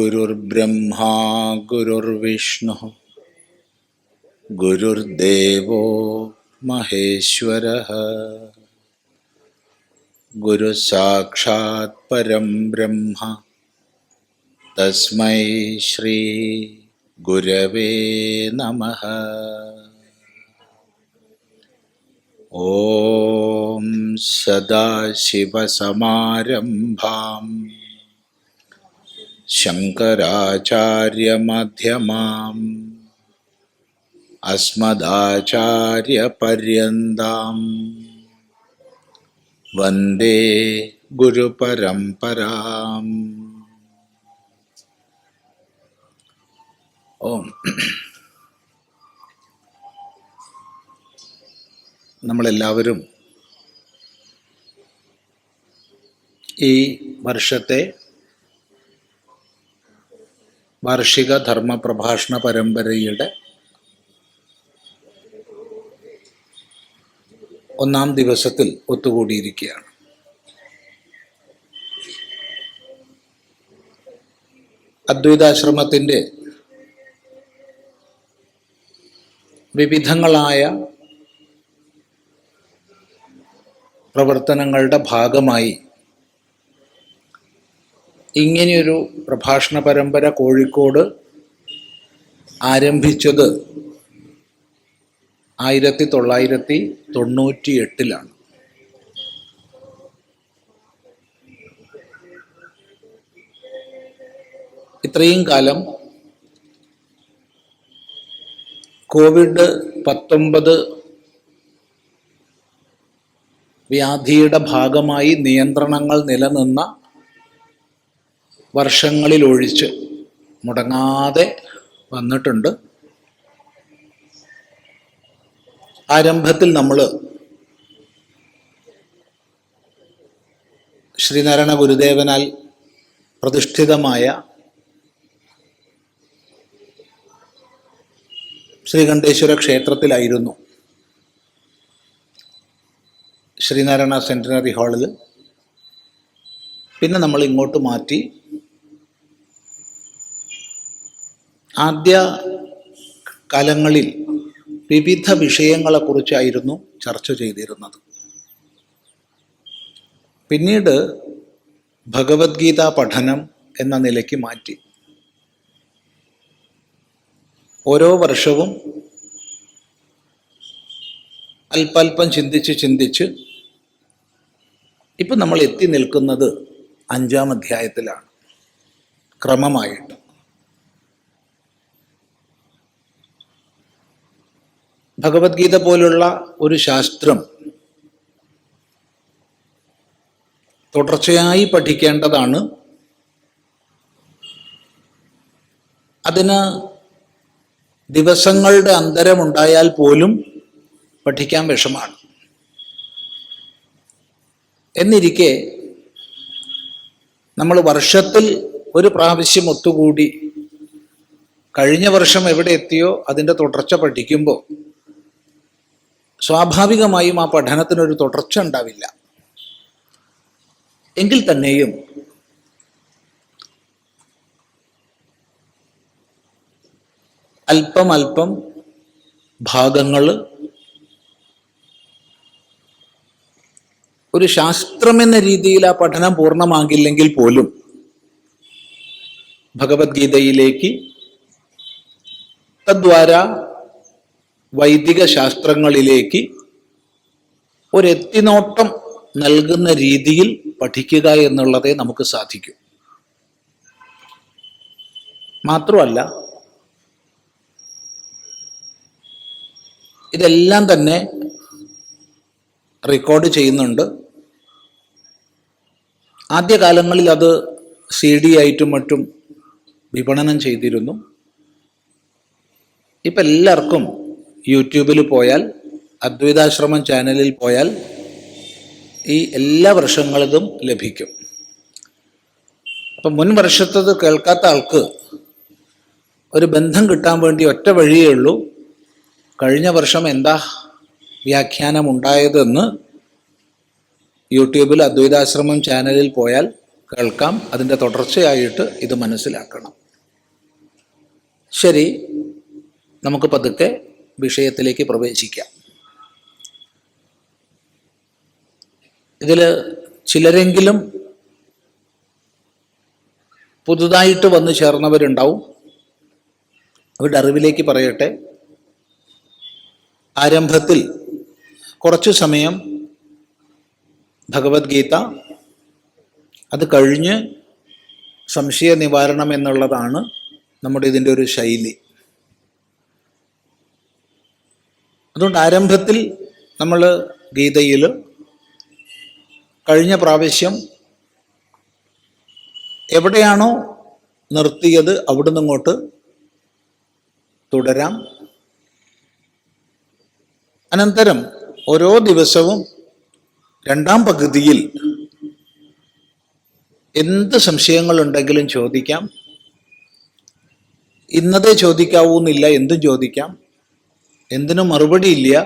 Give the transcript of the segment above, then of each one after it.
ഗുരുർബ്രഹ്മാ ഗുരുർവിഷ്ണു ഗുരുർദേവോ മഹേശ്വരഃ ഗുരു സാക്ഷാത് പരം ബ്രഹ്മ തസ്മൈ ശ്രീ ഗുരവേ നമഃ. ഓം സദാശിവസമാരംഭാം ശങ്കരാചാര്യമധ്യമാം അസ്മദാചാര്യപര്യന്താം വന്ദേ ഗുരുപരമ്പരാം. ഓം. നമ്മളെല്ലാവരും ഈ വർഷത്തെ വാർഷിക ധർമ്മ പ്രഭാഷണ പരമ്പരയുടെ ഒന്നാം ദിവസത്തിൽ ഒത്തുകൂടിയിരിക്കുകയാണ്. അദ്വൈതാശ്രമത്തിൻ്റെ വിവിധങ്ങളായ പ്രവർത്തനങ്ങളുടെ ഭാഗമായി ഇങ്ങനെയൊരു പ്രഭാഷണ പരമ്പര കോഴിക്കോട് ആരംഭിച്ചത് 1998 ഇത്രയും കാലം COVID-19 വ്യാധിയുടെ ഭാഗമായി നിയന്ത്രണങ്ങൾ നിലനിന്ന വർഷങ്ങളിലൊഴിച്ച് മുടങ്ങാതെ വന്നിട്ടുണ്ട്. ആരംഭത്തിൽ നമ്മൾ ശ്രീനാരായണ ഗുരുദേവനാൽ പ്രതിഷ്ഠിതമായ ശ്രീകണ്ഠേശ്വര ക്ഷേത്രത്തിലായിരുന്നു, ശ്രീനാരായണ സെൻറ്റിനറി ഹാളിൽ. പിന്നെ നമ്മൾ ഇങ്ങോട്ട് മാറ്റി ആദ്യ കാലങ്ങളിൽ വിവിധ വിഷയങ്ങളെക്കുറിച്ചായിരുന്നു ചർച്ച ചെയ്തിരുന്നത്. പിന്നീട് ഭഗവത്ഗീത പഠനം എന്ന നിലയ്ക്ക് മാറ്റി. ഓരോ വർഷവും അല്പല്പം ചിന്തിച്ച് ഇപ്പം നമ്മൾ എത്തി നിൽക്കുന്നത് 5-ാം അധ്യായത്തിലാണ് ക്രമമായിട്ട്. ഭഗവത്ഗീത പോലുള്ള ഒരു ശാസ്ത്രം തുടർച്ചയായി പഠിക്കേണ്ടതാണ്. അതിന് ദിവസങ്ങളുടെ അന്തരമുണ്ടായാൽ പോലും പഠിക്കാൻ വിഷമാണ്. എന്നിരിക്കെ നമ്മൾ വർഷത്തിൽ ഒരു പ്രാവശ്യം ഒത്തുകൂടി കഴിഞ്ഞ വർഷം എവിടെ എത്തിയോ അതിൻ്റെ തുടർച്ച പഠിക്കുമ്പോൾ സ്വാഭാവികമായും ആ പഠനത്തിനൊരു തുടർച്ച ഉണ്ടാവില്ല. എങ്കിൽ തന്നെയും അല്പം ഭാഗങ്ങൾ ഒരു ശാസ്ത്രമെന്ന രീതിയിൽ ആ പഠനം പൂർണ്ണമാകില്ലെങ്കിൽ പോലും ഭഗവത്ഗീതയിലേക്ക് തദ്വാര വൈദിക ശാസ്ത്രങ്ങളിലേക്ക് ഒരെത്തിനോട്ടം നൽകുന്ന രീതിയിൽ പഠിക്കുക എന്നുള്ളതേ നമുക്ക് സാധിക്കൂ. മാത്രമല്ല, ഇതെല്ലാം തന്നെ റെക്കോർഡ് ചെയ്യുന്നുണ്ട്. ആദ്യകാലങ്ങളിൽ അത് CD ആയിട്ടും മറ്റും വിപണനം ചെയ്തിരുന്നു. ഇപ്പം എല്ലാവർക്കും യൂട്യൂബിൽ പോയാൽ, അദ്വൈതാശ്രമം ചാനലിൽ പോയാൽ ഈ എല്ലാ വർഷങ്ങളിലും ലഭിക്കും. അപ്പം മുൻ വർഷത്തത് കേൾക്കാത്ത ആൾക്ക് ഒരു ബന്ധം കിട്ടാൻ വേണ്ടി ഒറ്റ വഴിയേ ഉള്ളൂ. കഴിഞ്ഞ വർഷം എന്താ വ്യാഖ്യാനം ഉണ്ടായതെന്ന് യൂട്യൂബിൽ അദ്വൈതാശ്രമം ചാനലിൽ പോയാൽ കേൾക്കാം. അതിൻ്റെ തുടർച്ചയായിട്ട് ഇത് മനസ്സിലാക്കണം. ശരി, നമുക്ക് പതുക്കെ വിഷയത്തിലേക്ക് പ്രവേശിക്കാം. ഇതിൽ ചിലരെങ്കിലും പുതുതായിട്ട് വന്നു ചേർന്നവരുണ്ടാവും. അവരുടെ അറിവിലേക്ക് പറയട്ടെ. ആരംഭത്തിൽ കുറച്ചു സമയം ഭഗവത്ഗീത, അത് കഴിഞ്ഞ് സംശയ നിവാരണം എന്നുള്ളതാണ് നമ്മുടെ ഇതിൻ്റെ ഒരു ശൈലി. അതുകൊണ്ട് ആരംഭത്തിൽ നമ്മൾ ഗീതയിൽ കഴിഞ്ഞ പ്രാവശ്യം എവിടെയാണോ നിർത്തിയത് അവിടുന്ന് ഇങ്ങോട്ട് തുടരാം. അനന്തരം ഓരോ ദിവസവും രണ്ടാം പകുതിയിൽ എന്ത് സംശയങ്ങളുണ്ടെങ്കിലും ചോദിക്കാം. ഇന്നതേ ചോദിക്കാവൂന്നില്ല, എന്തും ചോദിക്കാം. എന്തിനും മറുപടി ഇല്ല.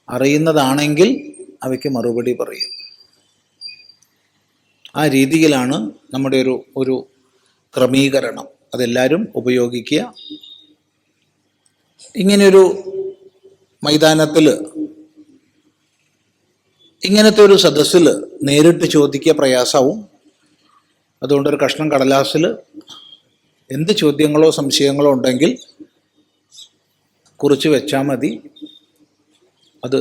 അറിയുന്നതാണെങ്കിൽ അവയ്ക്ക് മറുപടി പറയും. ആ രീതിയിലാണ് നമ്മുടെ ഒരു ക്രമീകരണം. അതെല്ലാവരും ഉപയോഗിക്കുക. ഇങ്ങനെയൊരു മൈതാനത്തിൽ, ഇങ്ങനത്തെ ഒരു സദസ്സിൽ നേരിട്ട് ചോദിക്കുക പ്രയാസവും. അതുകൊണ്ട് ഒരു കഷ്ണം കടലാസിൽ എന്ത് ചോദ്യങ്ങളോ സംശയങ്ങളോ ഉണ്ടെങ്കിൽ കുറിച്ച് വെച്ചാൽ മതി. അത്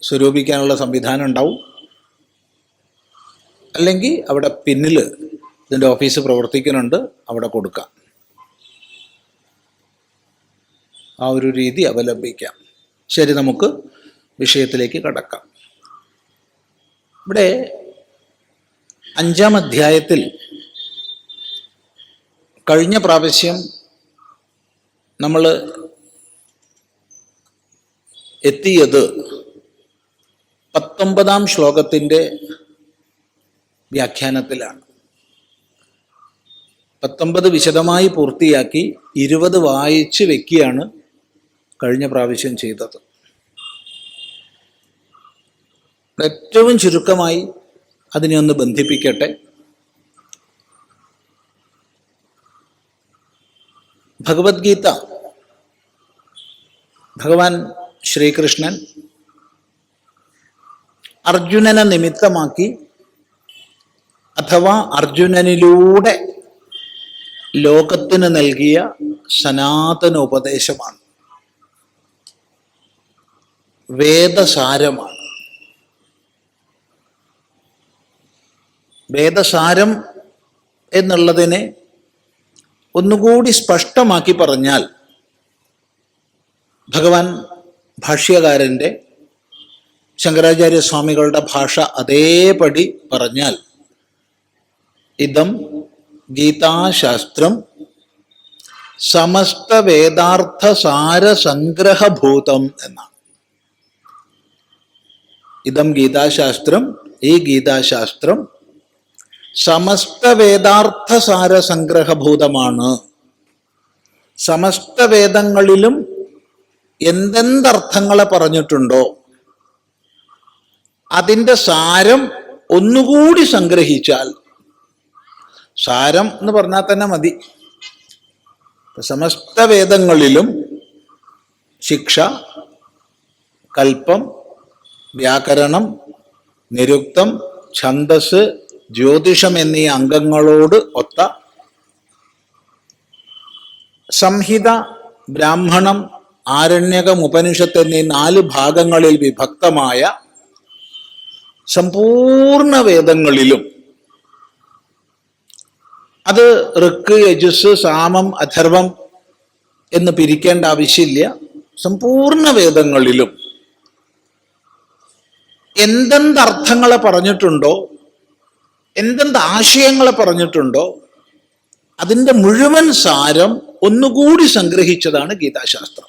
സ്വരൂപിക്കാനുള്ള സംവിധാനം ഉണ്ടാവും. അല്ലെങ്കിൽ അവിടെ പിന്നിൽ ഇതിൻ്റെ ഓഫീസ് പ്രവർത്തിക്കുന്നുണ്ട്, അവിടെ കൊടുക്കാം. ആ ഒരു രീതി അവലംബിക്കാം. ശരി, നമുക്ക് വിഷയത്തിലേക്ക് കടക്കാം. ഇവിടെ 5-ാം അധ്യായത്തിൽ കഴിഞ്ഞ പ്രാവശ്യം നമ്മൾ എത്തിയത് 19-ാം ശ്ലോകത്തിൻ്റെ വ്യാഖ്യാനത്തിലാണ്. 19 വിശദമായി പൂർത്തിയാക്കി 20 വായിച്ച് വെക്കുകയാണ് കഴിഞ്ഞ പ്രാവശ്യം ചെയ്തത്. ഏറ്റവും ചുരുക്കമായി അതിനെ ഒന്ന് ബന്ധിപ്പിക്കട്ടെ. ഭഗവത്ഗീത ഭഗവാൻ ശ്രീകൃഷ്ണൻ അർജുനനെ നിമിത്തമാക്കി, അഥവാ അർജുനനിലൂടെ ലോകത്തിന് നൽകിയ സനാതന ഉപദേശമാണ്, വേദസാരമാണ്. വേദസാരം എന്നുള്ളതിനെ ഒന്നുകൂടി സ്പഷ്ടമാക്കി പറഞ്ഞാൽ, ഭഗവാൻ ഭാഷ്യകാരൻ്റെ ശങ്കരാചാര്യസ്വാമികളുടെ ഭാഷ അതേപടി പറഞ്ഞാൽ, ഇദം ഗീതാശാസ്ത്രം സമസ്ത വേദാർത്ഥ സാരസംഗ്രഹഭൂതം എന്നാണ്. ഇദം ഗീതാശാസ്ത്രം, ഈ ഗീതാശാസ്ത്രം സമസ്ത വേദാർത്ഥ സാരസംഗ്രഹഭൂതമാണ്. സമസ്ത വേദങ്ങളിലും എന്തെന്തർത്ഥങ്ങളെ പറഞ്ഞിട്ടുണ്ടോ അതിൻ്റെ സാരം ഒന്നുകൂടി സംഗ്രഹിച്ചാൽ, സാരം എന്ന് പറഞ്ഞാൽ തന്നെ മതി. സമസ്ത വേദങ്ങളിലും ശിക്ഷ, കൽപ്പം, വ്യാകരണം, നിരുക്തം, ഛന്ദസ്, ജ്യോതിഷം എന്നീ അംഗങ്ങളോട് ഒത്ത സംഹിത, ബ്രാഹ്മണം, ആരണ്യകം, ഉപനിഷത്ത് എന്നീ 4 ഭാഗങ്ങളിൽ വിഭക്തമായ സമ്പൂർണ്ണ വേദങ്ങളിലും, അത് ഋക്ക്, യജുസ്, സാമം, അഥർവം എന്ന് പിരിക്കേണ്ട ആവശ്യമില്ല. സമ്പൂർണ്ണ വേദങ്ങളിലും എന്തെന്തർത്ഥങ്ങളെ പറഞ്ഞിട്ടുണ്ടോ, എന്തെന്ത് ആശയങ്ങളെ പറഞ്ഞിട്ടുണ്ടോ അതിൻ്റെ മുഴുവൻ സാരം ഒന്നുകൂടി സംഗ്രഹിച്ചതാണ് ഗീതാശാസ്ത്രം.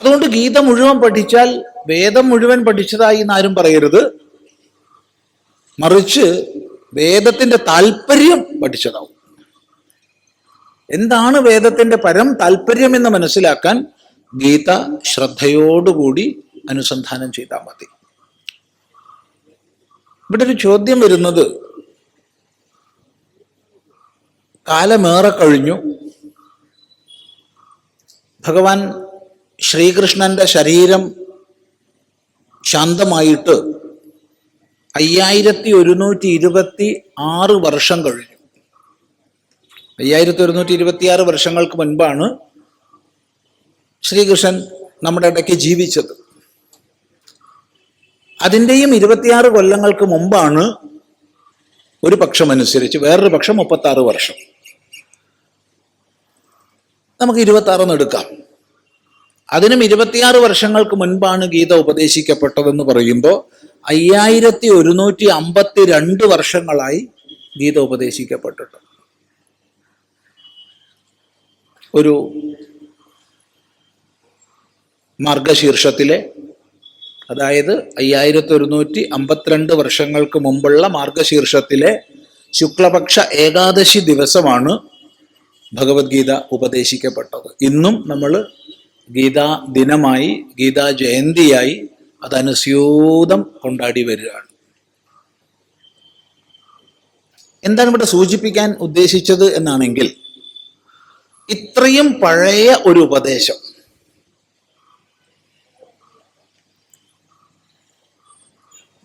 അതുകൊണ്ട് ഗീത മുഴുവൻ പഠിച്ചാൽ വേദം മുഴുവൻ പഠിച്ചതായി എന്നാരും പറയരുത്. മറിച്ച് വേദത്തിന്റെ താല്പര്യം പഠിച്ചതാവും. എന്താണ് വേദത്തിന്റെ പരം താല്പര്യം എന്ന് മനസ്സിലാക്കാൻ ഗീത ശ്രദ്ധയോടുകൂടി അനുസന്ധാനം ചെയ്താൽ മതി. ഇവിടെ ഒരു ചോദ്യം വരുന്നത്, കാലമേറെ കഴിഞ്ഞു, ഭഗവാൻ ശ്രീകൃഷ്ണന്റെ ശരീരം ശാന്തമായിട്ട് 5126 വർഷം കഴിഞ്ഞു. 5126 വർഷങ്ങൾക്ക് മുൻപാണ് ശ്രീകൃഷ്ണൻ നമ്മുടെ ഇടയ്ക്ക് ജീവിച്ചത്. അതിൻ്റെയും 26 കൊല്ലങ്ങൾക്ക് മുമ്പാണ് ഒരു പക്ഷമനുസരിച്ച്, വേറൊരു പക്ഷം 36 വർഷം. നമുക്ക് 26 എടുക്കാം. അതിനും 26 വർഷങ്ങൾക്ക് മുൻപാണ് ഗീത ഉപദേശിക്കപ്പെട്ടതെന്ന് പറയുമ്പോൾ 5152 വർഷങ്ങളായി ഗീത ഉപദേശിക്കപ്പെട്ടിട്ട്. ഒരു മാർഗശീർഷത്തിലെ, അതായത് 5152 വർഷങ്ങൾക്ക് മുമ്പുള്ള മാർഗശീർഷത്തിലെ ശുക്ലപക്ഷ ഏകാദശി ദിവസമാണ് ഭഗവത്ഗീത ഉപദേശിക്കപ്പെട്ടത്. ഇന്നും നമ്മൾ ഗീതാ ദിനമായി, ഗീതാ ജയന്തിയായി അതനുസ്യൂതം കൊണ്ടാടി വരികയാണ്. എന്താണ് ഇവിടെ സൂചിപ്പിക്കാൻ ഉദ്ദേശിച്ചത് എന്നാണെങ്കിൽ, ഇത്രയും പഴയ ഒരു ഉപദേശം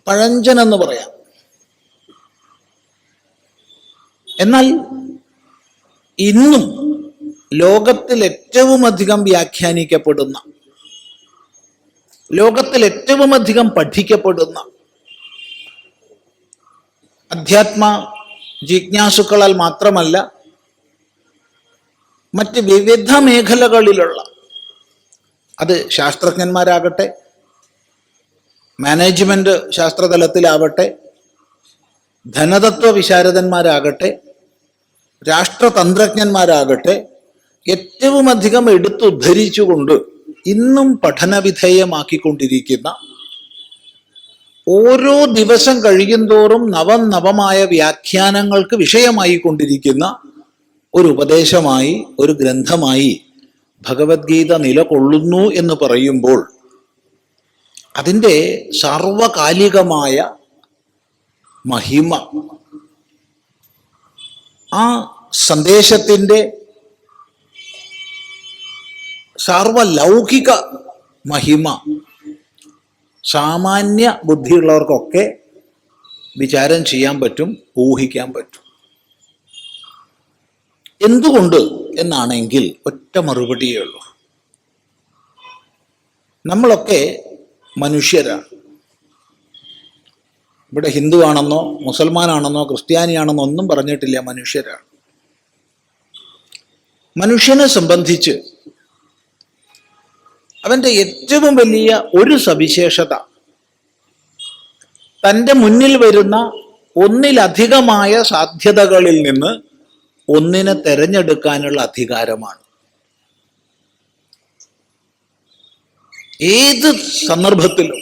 പഴഞ്ചനെന്ന് പറയാം, എന്നാൽ ഇന്നും ലോകത്തിൽ ഏറ്റവും അധികം വ്യാഖ്യാനിക്കപ്പെടുന്ന, ലോകത്തിൽ ഏറ്റവും അധികം പഠിക്കപ്പെടുന്ന, അധ്യാത്മ ജിജ്ഞാസുക്കളാൽ മാത്രമല്ല മറ്റ് വിവിധ മേഖലകളിലുള്ള, അത് ശാസ്ത്രജ്ഞന്മാരാകട്ടെ, മാനേജ്മെന്റ് ശാസ്ത്രതലത്തിലാവട്ടെ, ധനതത്വ വിശാരദന്മാരാകട്ടെ, രാഷ്ട്രതന്ത്രജ്ഞന്മാരാകട്ടെ, ഏറ്റവും അധികം എടുത്തുദ്ധരിച്ചുകൊണ്ട് ഇന്നും പഠനവിധേയമാക്കിക്കൊണ്ടിരിക്കുന്ന, ഓരോ ദിവസം കഴിയുന്തോറും നവമായ വ്യാഖ്യാനങ്ങൾക്ക് വിഷയമായി കൊണ്ടിരിക്കുന്ന ഒരു ഉപദേശമായി, ഒരു ഗ്രന്ഥമായി ഭഗവത്ഗീത നിലകൊള്ളുന്നു എന്ന് പറയുമ്പോൾ അതിൻ്റെ സാർവകാലികമായ മഹിമ, ആ സന്ദേശത്തിൻ്റെ സാർവലൗകിക മഹിമ സാമാന്യ ബുദ്ധിയുള്ളവർക്കൊക്കെ വിചാരം ചെയ്യാൻ പറ്റും, ഊഹിക്കാൻ പറ്റും. എന്തുകൊണ്ട് എന്നാണെങ്കിൽ ഒറ്റ മറുപടിയേ ഉള്ളൂ. നമ്മളൊക്കെ മനുഷ്യരാണ്. ഇവിടെ ഹിന്ദു ആണെന്നോ മുസൽമാനാണെന്നോ ക്രിസ്ത്യാനിയാണെന്നോ ഒന്നും പറഞ്ഞിട്ടില്ല, മനുഷ്യരാണ്. മനുഷ്യനെ സംബന്ധിച്ച് അവൻ്റെ ഏറ്റവും വലിയ ഒരു സവിശേഷത തൻ്റെ മുന്നിൽ വരുന്ന ഒന്നിലധികമായ സാധ്യതകളിൽ നിന്ന് ഒന്നിനെ തെരഞ്ഞെടുക്കാനുള്ള അധികാരമാണ്. ഏത് സന്ദർഭത്തിലും,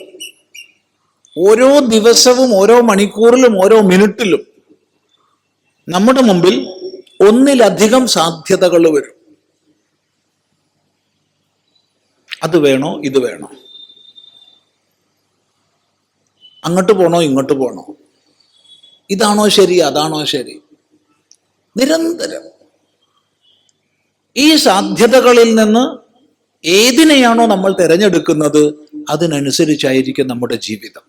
ഓരോ ദിവസവും, ഓരോ മണിക്കൂറിലും, ഓരോ മിനിറ്റിലും നമ്മുടെ മുമ്പിൽ ഒന്നിലധികം സാധ്യതകൾ വരും. അത് വേണോ, ഇത് വേണോ, അങ്ങോട്ട് പോണോ, ഇങ്ങോട്ട് പോണോ, ഇതാണോ ശരി, അതാണോ ശരി, നിരന്തരം ഈ സാധ്യതകളിൽ നിന്ന് ഏതിനെയാണോ നമ്മൾ തിരഞ്ഞെടുക്കുന്നത് അതിനനുസരിച്ചായിരിക്കും നമ്മുടെ ജീവിതം.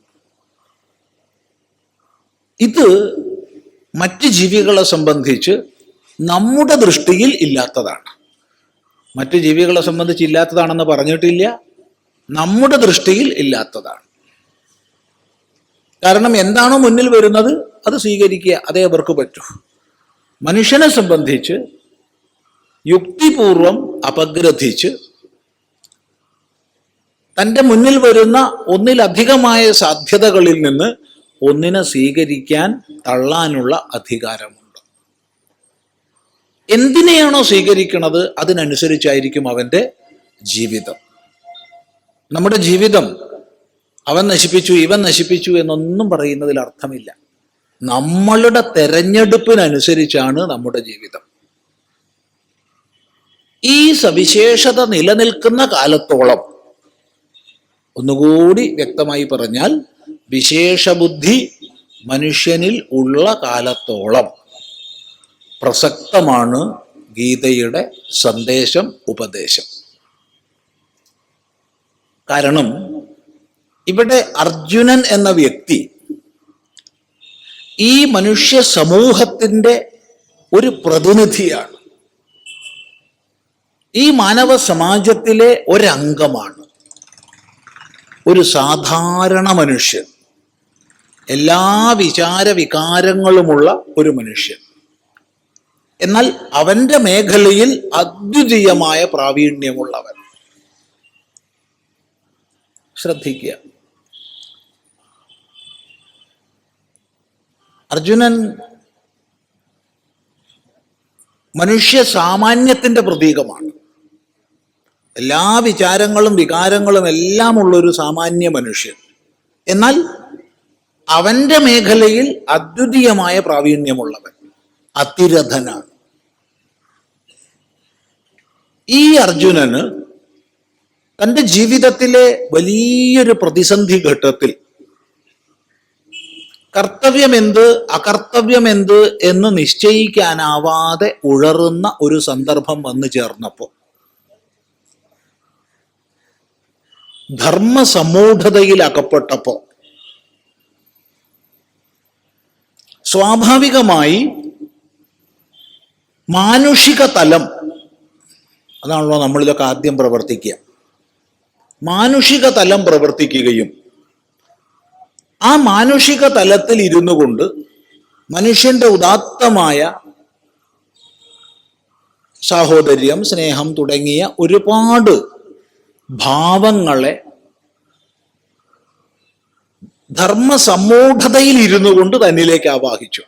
ഇത് മറ്റ് ജീവികളെ സംബന്ധിച്ച് നമ്മുടെ ദൃഷ്ടിയിൽ ഇല്ലാത്തതാണ്. മറ്റ് ജീവികളെ സംബന്ധിച്ച് ഇല്ലാത്തതാണെന്ന് പറഞ്ഞിട്ടില്ല, നമ്മുടെ ദൃഷ്ടിയിൽ ഇല്ലാത്തതാണ്. കാരണം എന്താണോ മുന്നിൽ വരുന്നത് അത് സ്വീകരിക്കുക, അതേ അവർക്ക് പറ്റൂ. മനുഷ്യനെ സംബന്ധിച്ച് യുക്തിപൂർവം അപഗ്രഥിച്ച് തൻ്റെ മുന്നിൽ വരുന്ന ഒന്നിലധികമായ സാധ്യതകളിൽ നിന്ന് ഒന്നിനെ സ്വീകരിക്കാൻ, തള്ളാനുള്ള അധികാരമുണ്ട്. എന്തിനെയാണോ സ്വീകരിക്കുന്നത് അതിനനുസരിച്ചായിരിക്കും അവൻ്റെ ജീവിതം. നമ്മുടെ ജീവിതം അവൻ നശിപ്പിച്ചു, ഇവൻ നശിപ്പിച്ചു എന്നൊന്നും പറയുന്നതിൽ അർത്ഥമില്ല. നമ്മളുടെ തെരഞ്ഞെടുപ്പിനനുസരിച്ചാണ് നമ്മുടെ ജീവിതം. ഈ സവിശേഷത നിലനിൽക്കുന്ന കാലത്തോളം, ഒന്നുകൂടി വ്യക്തമായി പറഞ്ഞാൽ, വിശേഷബുദ്ധി മനുഷ്യനിൽ ഉള്ള കാലത്തോളം പ്രസക്തമാണ് ഗീതയുടെ സന്ദേശം, ഉപദേശം. കാരണം ഇവിടെ അർജുനൻ എന്ന വ്യക്തി ഈ മനുഷ്യ സമൂഹത്തിൻ്റെ ഒരു പ്രതിനിധിയാണ്. ഈ മാനവ സമാജത്തിലെ ഒരംഗമാണ്, ഒരു സാധാരണ മനുഷ്യൻ, എല്ലാ വിചാര വികാരങ്ങളുമുള്ള ഒരു മനുഷ്യൻ. എന്നാൽ അവന്റെ മേഖലയിൽ അദ്വിതീയമായ പ്രാവീണ്യമുള്ളവൻ. ശ്രദ്ധിക്കുക, അർജുനൻ മനുഷ്യ സാമാന്യത്തിന്റെ പ്രതീകമാണ്. എല്ലാ വിചാരങ്ങളും വികാരങ്ങളും എല്ലാം ഉള്ളൊരു സാമാന്യ മനുഷ്യൻ. എന്നാൽ അവന്റെ മേഖലയിൽ അദ്വിതീയമായ പ്രാവീണ്യമുള്ളവൻ, അതിരഥനാണ്. ഈ അർജുനന് തൻ്റെ ജീവിതത്തിലെ വലിയൊരു പ്രതിസന്ധി ഘട്ടത്തിൽ കർത്തവ്യമെന്ത് അകർത്തവ്യമെന്ത് എന്ന് നിശ്ചയിക്കാനാവാതെ ഉഴറുന്ന ഒരു സന്ദർഭം വന്നു ചേർന്നപ്പോൾ, ധർമ്മസമ്മൂഢതയിൽ അകപ്പെട്ടപ്പോൾ സ്വാഭാവികമായി മാനുഷിക തലം, അതാണല്ലോ നമ്മളിതൊക്കെ ആദ്യം പ്രവർത്തിക്കുക, മാനുഷിക തലം പ്രവർത്തിക്കുകയും ആ മാനുഷിക തലത്തിൽ ഇരുന്നു കൊണ്ട് മനുഷ്യന്റെ ഉദാത്തമായ സാഹോദര്യം, സ്നേഹം തുടങ്ങിയ ഒരുപാട് ഭാവങ്ങളെ ധർമ്മസമ്മൂഢതയിൽ ഇരുന്നു കൊണ്ട് തന്നിലേക്ക് ആവാഹിച്ചു.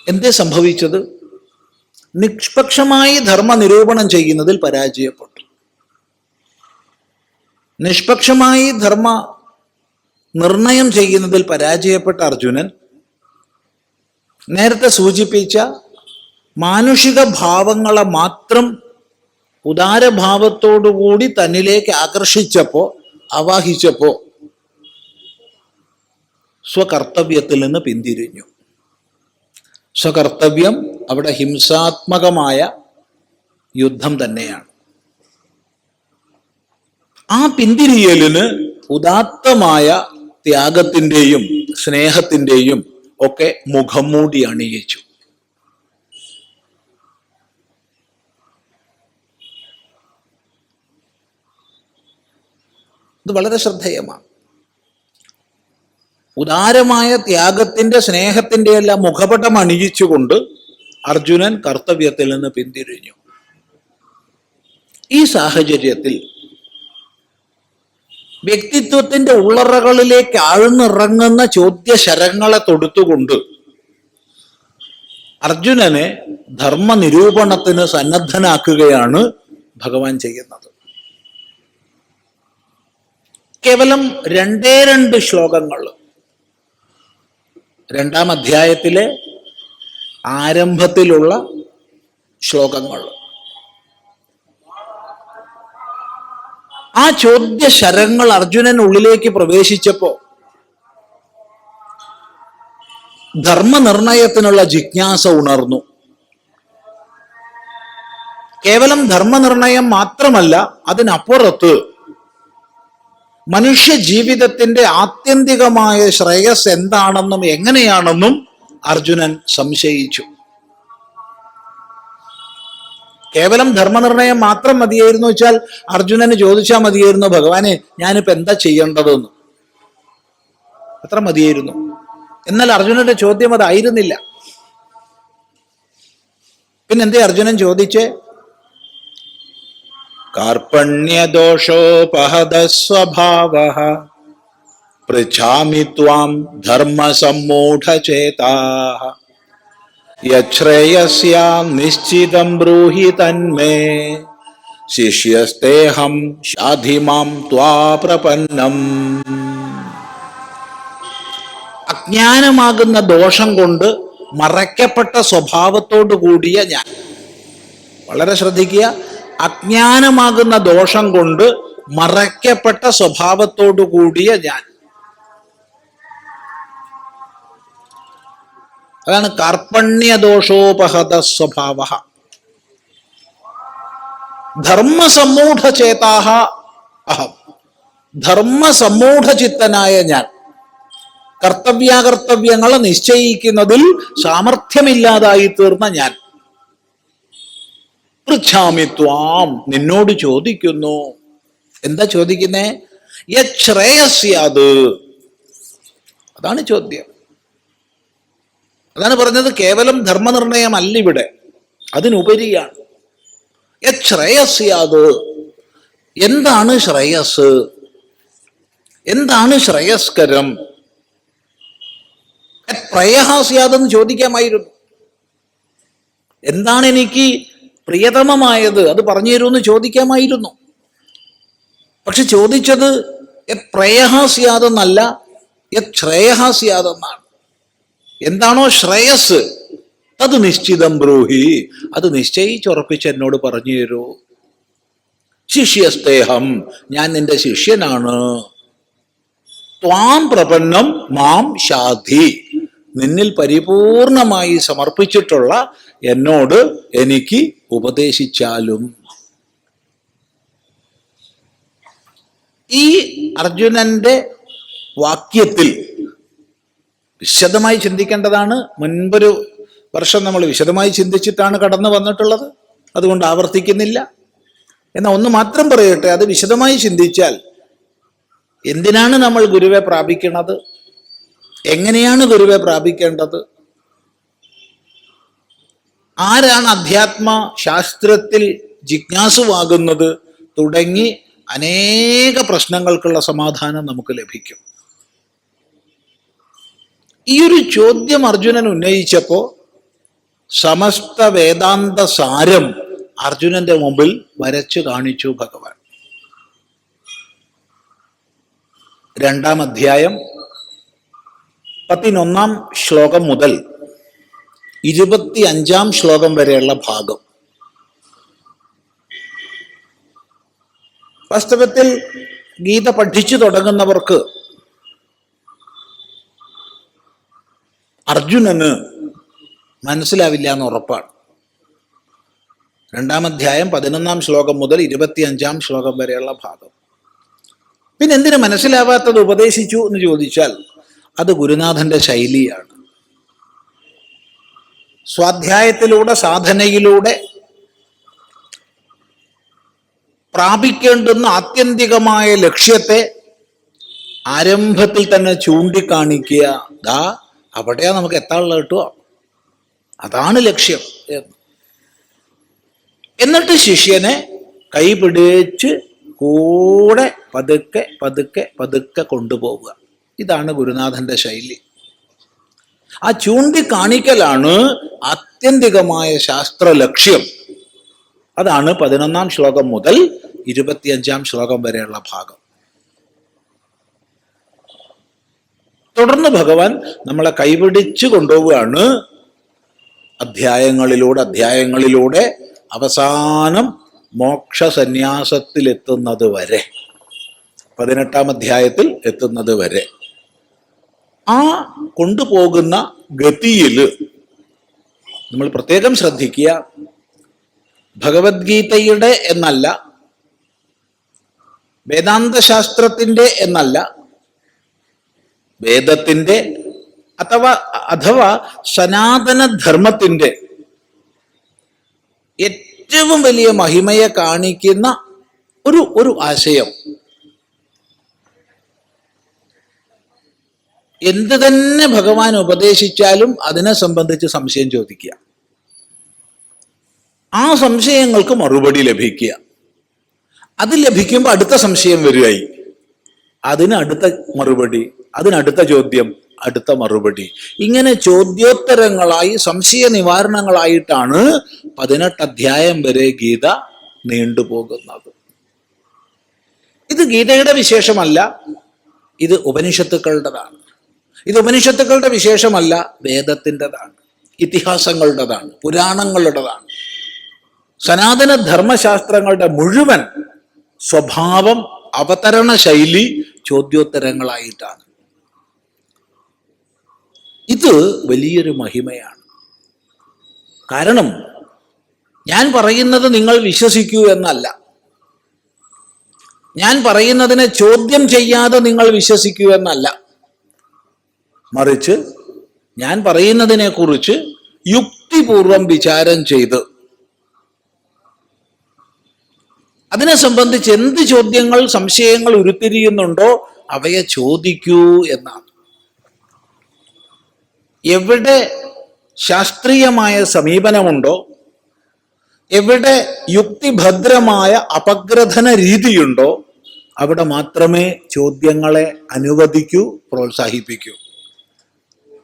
എന്തേ സംഭവിച്ചത്? നിഷ്പക്ഷമായി ധർമ്മ നിരൂപണം ചെയ്യുന്നതിൽ പരാജയപ്പെട്ടു. നിഷ്പക്ഷമായി ധർമ്മ നിർണയം ചെയ്യുന്നതിൽ പരാജയപ്പെട്ട അർജുനൻ നേരത്തെ സൂചിപ്പിച്ച മാനുഷിക ഭാവങ്ങളെ മാത്രം ഉദാരഭാവത്തോടുകൂടി തന്നിലേക്ക് ആവാഹിച്ചപ്പോ സ്വകർത്തവ്യത്തിൽ നിന്ന് പിന്തിരിഞ്ഞു. സ്വകർത്തവ്യം അവിടെ ഹിംസാത്മകമായ യുദ്ധം തന്നെയാണ്. ആ പിന്തിരിയലിന് ഉദാത്തമായ ത്യാഗത്തിൻ്റെയും സ്നേഹത്തിൻ്റെയും ഒക്കെ മുഖം മൂടി അണിയിച്ചു. ഇത് വളരെ ശ്രദ്ധേയമാണ്. ഉദാരമായ ത്യാഗത്തിന്റെ സ്നേഹത്തിന്റെ എല്ലാം മുഖപടം അണിയിച്ചുകൊണ്ട് അർജുനൻ കർത്തവ്യത്തിൽ നിന്ന് പിന്തിരിഞ്ഞു. ഈ സാഹചര്യത്തിൽ വ്യക്തിത്വത്തിന്റെ ഉള്ളറകളിലേക്ക് ആഴ്ന്നിറങ്ങുന്ന ചോദ്യശരങ്ങളെ തൊടുത്തുകൊണ്ട് അർജുനനെ ധർമ്മ നിരൂപണത്തിന് സന്നദ്ധനാക്കുകയാണ് ഭഗവാൻ ചെയ്യുന്നത്. കേവലം 2 ശ്ലോകങ്ങൾ, 2-ാം അധ്യായത്തിലെ ആരംഭത്തിലുള്ള ശ്ലോകങ്ങൾ. ആ ചോദ്യശരങ്ങൾ അർജുനൻ ഉള്ളിലേക്ക് പ്രവേശിച്ചപ്പോ ധർമ്മനിർണയത്തിനുള്ള ജിജ്ഞാസ ഉണർന്നു. കേവലം ധർമ്മനിർണയം മാത്രമല്ല, അതിനപ്പുറത്ത് മനുഷ്യ ജീവിതത്തിന്റെ ആത്യന്തികമായ ശ്രേയസ് എന്താണെന്നും എങ്ങനെയാണെന്നും അർജുനൻ സംശയിച്ചു. കേവലം ധർമ്മനിർണയം മാത്രം മതിയായിരുന്നു വെച്ചാൽ അർജുനന് ചോദിച്ചാൽ മതിയായിരുന്നു, ഭഗവാനെ ഞാനിപ്പോ എന്താ ചെയ്യേണ്ടതെന്ന്. അത്ര മതിയായിരുന്നു. എന്നാൽ അർജുനന്റെ ചോദ്യം അതായിരുന്നില്ല. പിന്നെന്തേ അർജുനൻ ചോദിച്ചേ? കാർപ്പണ്യദോഷോപഹതസ്വഭാവഃ പൃച്ഛാമി ത്വാം ധർമ്മസമ്മൂഢചേതാഃ യശ്രേയസ്യാം നിശ്ചിതം ബ്രൂഹി തന്മേ ശിഷ്യസ്തേഹം ശാധിമാം ത്വാ പ്രപന്നം. അജ്ഞാനമാകുന്ന ദോഷം കൊണ്ട് മറയ്ക്കപ്പെട്ട സ്വഭാവത്തോടു കൂടിയ ഞാൻ, വളരെ ശ്രദ്ധിക്കുക, അജ്ഞാനമാകുന്ന ദോഷം കൊണ്ട് മറയ്ക്കപ്പെട്ട സ്വഭാവത്തോടു കൂടിയ ഞാൻ അതാണ് കാർപ്പണ്യദോഷോപഹത സ്വഭാവ. ധർമ്മസമ്മൂഢചേതാഹ അഹം. ധർമ്മസമ്മൂഢചിത്തനായ ഞാൻ, കർത്തവ്യാകർത്തവ്യങ്ങളെ നിശ്ചയിക്കുന്നതിൽ സാമർഥ്യമില്ലാതായി തീർന്ന ഞാൻ. പൃച്ഛാമി ത്വാം, നിന്നോട് ചോദിക്കുന്നു. എന്താ ചോദിക്കുന്നേ? യശ്രേയസ്യാത്, അതാണ് ചോദ്യം. അതാണ് പറഞ്ഞത്, കേവലം ധർമ്മനിർണയമല്ല ഇവിടെ, അതിനുപരിയാണ്. യശ്രേയസ്യാത്, എന്താണ് ശ്രേയസ്, എന്താണ് ശ്രേയസ്കരം? പ്രയഹാസ്യാതെന്ന് ചോദിക്കാമായിരുന്നു. എന്താണ് എനിക്ക് പ്രിയതമമായത്, അത് പറഞ്ഞു തരുമെന്ന് ചോദിക്കാമായിരുന്നു. പക്ഷെ ചോദിച്ചത് പ്രയഹാസ്യാതെന്നല്ല, ശ്രേയഹാസ്യാതെന്നാണ്. എന്താണോ ശ്രേയസ്, അത് നിശ്ചിതം ബ്രൂഹി, അത് നിശ്ചയിച്ചുറപ്പിച്ച് എന്നോട് പറഞ്ഞു തരൂ. ശിഷ്യസ്തേഹം, ഞാൻ നിന്റെ ശിഷ്യനാണ്. ത്വാം പ്രപന്നം മാം ശാധി, നിന്നിൽ പരിപൂർണമായി സമർപ്പിച്ചിട്ടുള്ള എന്നോട് എനിക്ക് ഉപദേശിച്ചാലും. ഈ അർജുനന്റെ വാക്യത്തിൽ വിശദമായി ചിന്തിക്കേണ്ടതാണ്. മുൻപൊരു വർഷം നമ്മൾ വിശദമായി ചിന്തിച്ചിട്ടാണ് കടന്നു വന്നിട്ടുള്ളത്, അതുകൊണ്ട് ആവർത്തിക്കുന്നില്ല. എന്നാൽ ഒന്ന് മാത്രം പറയട്ടെ, അത് വിശദമായി ചിന്തിച്ചാൽ എന്തിനാണ് നമ്മൾ ഗുരുവെ പ്രാപിക്കുന്നത്, എങ്ങനെയാണ് ഗുരുവെ പ്രാപിക്കേണ്ടത്, ആരാണ് അധ്യാത്മ ശാസ്ത്രത്തിൽ ജിജ്ഞാസുവാകുന്നത് തുടങ്ങി അനേക പ്രശ്നങ്ങൾക്കുള്ള സമാധാനം നമുക്ക് ലഭിക്കും. ഈ ഒരു ചോദ്യം അർജുനൻ ഉന്നയിച്ചപ്പോ സമസ്ത വേദാന്ത സാരം അർജുനന്റെ മുമ്പിൽ വരച്ചു കാണിച്ചു ഭഗവാൻ. 2-ാം അധ്യായം 11-ാം ശ്ലോകം മുതൽ 25-ാം ശ്ലോകം വരെയുള്ള ഭാഗം. വാസ്തവത്തിൽ ഗീത പഠിച്ചു തുടങ്ങുന്നവർക്ക് അർജുനന് മനസ്സിലാവില്ല എന്ന് ഉറപ്പാണ്. 2-ാം അധ്യായം 11-ാം ശ്ലോകം മുതൽ 25-ാം ശ്ലോകം വരെയുള്ള ഭാഗം. പിന്നെ എന്തിനു മനസ്സിലാവാത്തത് ഉപദേശിച്ചു എന്ന് ചോദിച്ചാൽ അത് ഗുരുനാഥന്റെ ശൈലിയാണ്. സ്വാധ്യായത്തിലൂടെ, സാധനയിലൂടെ പ്രാപിക്കേണ്ടുന്ന ആത്യന്തികമായ ലക്ഷ്യത്തെ ആരംഭത്തിൽ തന്നെ ചൂണ്ടിക്കാണിക്കുക. ദാ അവിടെയാ നമുക്ക് എത്താനുള്ള കിട്ടുക, അതാണ് ലക്ഷ്യം. എന്നിട്ട് ശിഷ്യനെ കൈപിടിച്ച് കൂടെ പതുക്കെ പതുക്കെ പതുക്കെ കൊണ്ടുപോവുക. ഇതാണ് ഗുരുനാഥന്റെ ശൈലി. ആ ചൂണ്ടിക്കാണിക്കലാണ് ആത്യന്തികമായ ശാസ്ത്ര ലക്ഷ്യം. അതാണ് 11-ാം ശ്ലോകം മുതൽ 25-ാം ശ്ലോകം വരെയുള്ള ഭാഗം. തുടർന്ന് ഭഗവാൻ നമ്മളെ കൈപിടിച്ച് കൊണ്ടുപോവുകയാണ് അധ്യായങ്ങളിലൂടെ അവസാനം മോക്ഷ സന്യാസത്തിലെത്തുന്നത് വരെ, 18-ാം അധ്യായത്തിൽ എത്തുന്നത് വരെ. ആ കൊണ്ടുപോകുന്ന ഗതിയിൽ നമ്മൾ പ്രത്യേകം ശ്രദ്ധിക്കുക. ഭഗവത്ഗീതയുടെ എന്നല്ല, വേദാന്ത ശാസ്ത്രത്തിന്റെ എന്നല്ല, വേദത്തിന്റെ അഥവാ സനാതന ധർമ്മത്തിന്റെ ഏറ്റവും വലിയ മഹിമയെ കാണിക്കുന്ന ഒരു ആശയം. എന്ത് തന്നെ ഭഗവാൻ ഉപദേശിച്ചാലും അതിനെ സംബന്ധിച്ച് സംശയം ചോദിക്കുക, ആ സംശയങ്ങൾക്ക് മറുപടി ലഭിക്കുക. അത് ലഭിക്കുമ്പോൾ അടുത്ത സംശയം വരികയായി, അതിന് അടുത്ത മറുപടി, അതിനടുത്ത ചോദ്യം, അടുത്ത മറുപടി. ഇങ്ങനെ ചോദ്യോത്തരങ്ങളായി, സംശയ നിവാരണങ്ങളായിട്ടാണ് 18 അധ്യായം വരെ ഗീത നീണ്ടുപോകുന്നത്. ഇത് ഗീതയുടെ വിശേഷമല്ല, ഇത് ഉപനിഷത്തുക്കളുടേതാണ്. ഇത് ഉപനിഷത്തുക്കളുടെ വിശേഷമല്ല, വേദത്തിൻ്റെതാണ്, ഇതിഹാസങ്ങളുടേതാണ്, പുരാണങ്ങളുടേതാണ്. സനാതന ധർമ്മശാസ്ത്രങ്ങളുടെ മുഴുവൻ സ്വഭാവം, അവതരണ ശൈലി ചോദ്യോത്തരങ്ങളായിട്ടാണ്. ഇത് വലിയൊരു മഹിമയാണ്. കാരണം ഞാൻ പറയുന്നത് നിങ്ങൾ വിശ്വസിക്കൂ എന്നല്ല, ഞാൻ പറയുന്നതിനെ ചോദ്യം ചെയ്യാതെ നിങ്ങൾ വിശ്വസിക്കൂ എന്നല്ല, മറിച്ച് ഞാൻ പറയുന്നതിനെ കുറിച്ച് യുക്തിപൂർവം വിചാരം ചെയ്ത് അതിനെ സംബന്ധിച്ച് എന്ത് ചോദ്യങ്ങൾ, സംശയങ്ങൾ ഉരുത്തിരിയുന്നുണ്ടോ അവയെ ചോദിക്കൂ എന്നാണ്. എവിടെ ശാസ്ത്രീയമായ സമീപനമുണ്ടോ, എവിടെ യുക്തിഭദ്രമായ അപഗ്രഥന രീതിയുണ്ടോ, അവിടെ മാത്രമേ ചോദ്യങ്ങളെ അനുവദിക്കൂ, പ്രോത്സാഹിപ്പിക്കൂ.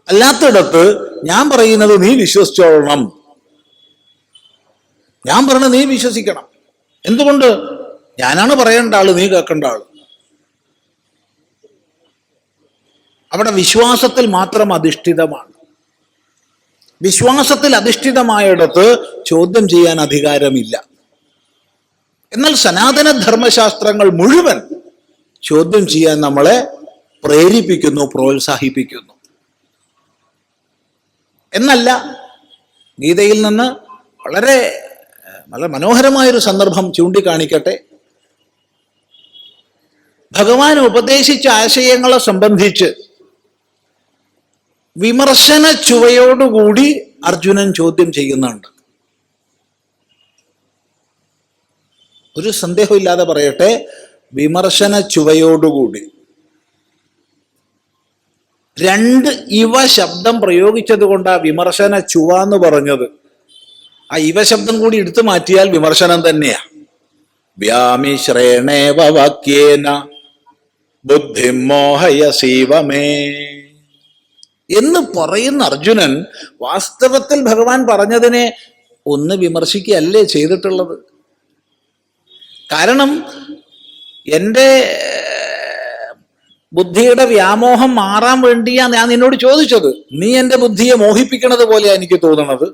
അല്ലാത്തിടത്ത് ഞാൻ പറയുന്നത് നീ വിശ്വസിച്ചോളണം, ഞാൻ പറഞ്ഞത് നീ വിശ്വസിക്കണം. എന്തുകൊണ്ട്? ഞാനാണ് പറയേണ്ട ആള്, നീ കേൾക്കേണ്ട ആള്. അവിടെ വിശ്വാസത്തിൽ മാത്രം അധിഷ്ഠിതമാണ്. വിശ്വാസത്തിൽ അധിഷ്ഠിതമായിടത്ത് ചോദ്യം ചെയ്യാൻ അധികാരമില്ല. എന്നാൽ സനാതന ധർമ്മശാസ്ത്രങ്ങൾ മുഴുവൻ ചോദ്യം ചെയ്യാൻ നമ്മളെ പ്രേരിപ്പിക്കുന്നു, പ്രോത്സാഹിപ്പിക്കുന്നു. എന്നല്ല, ഗീതയിൽ നിന്ന് വളരെ മനോഹരമായൊരു സന്ദർഭം ചൂണ്ടിക്കാണിക്കട്ടെ. ഭഗവാൻ ഉപദേശിച്ച ആശയങ്ങളെ സംബന്ധിച്ച് വിമർശന ചുവയോടുകൂടി അർജുനൻ ചോദ്യം ചെയ്യുന്നുണ്ട്. ഒരു സന്ദേഹമില്ലാതെ പറയട്ടെ, വിമർശന ചുവയോടുകൂടി. രണ്ട് ഇവ ശബ്ദം പ്രയോഗിച്ചത് കൊണ്ടാ വിമർശന ചുവ എന്ന് പറഞ്ഞത്. ആ ഇവ ശബ്ദം കൂടി എടുത്തു മാറ്റിയാൽ വിമർശനം തന്നെയാ. വ്യാമിശ്രേണേവ വാക്യേന ബുദ്ധിം മോഹയസീവമേ എന്ന് പറയുന്ന അർജുനൻ വാസ്തവത്തിൽ ഭഗവാൻ പറഞ്ഞതിനെ ഒന്ന് വിമർശിക്കുകയല്ലേ ചെയ്തിട്ടുള്ളത്. കാരണം എൻ്റെ ബുദ്ധിയുടെ വ്യാമോഹം മാറാൻ വേണ്ടിയാ ഞാൻ നിന്നോട് ചോദിച്ചത്. നീ എൻ്റെ ബുദ്ധിയെ മോഹിപ്പിക്കണത് പോലെയാ എനിക്ക് തോന്നുന്നത്.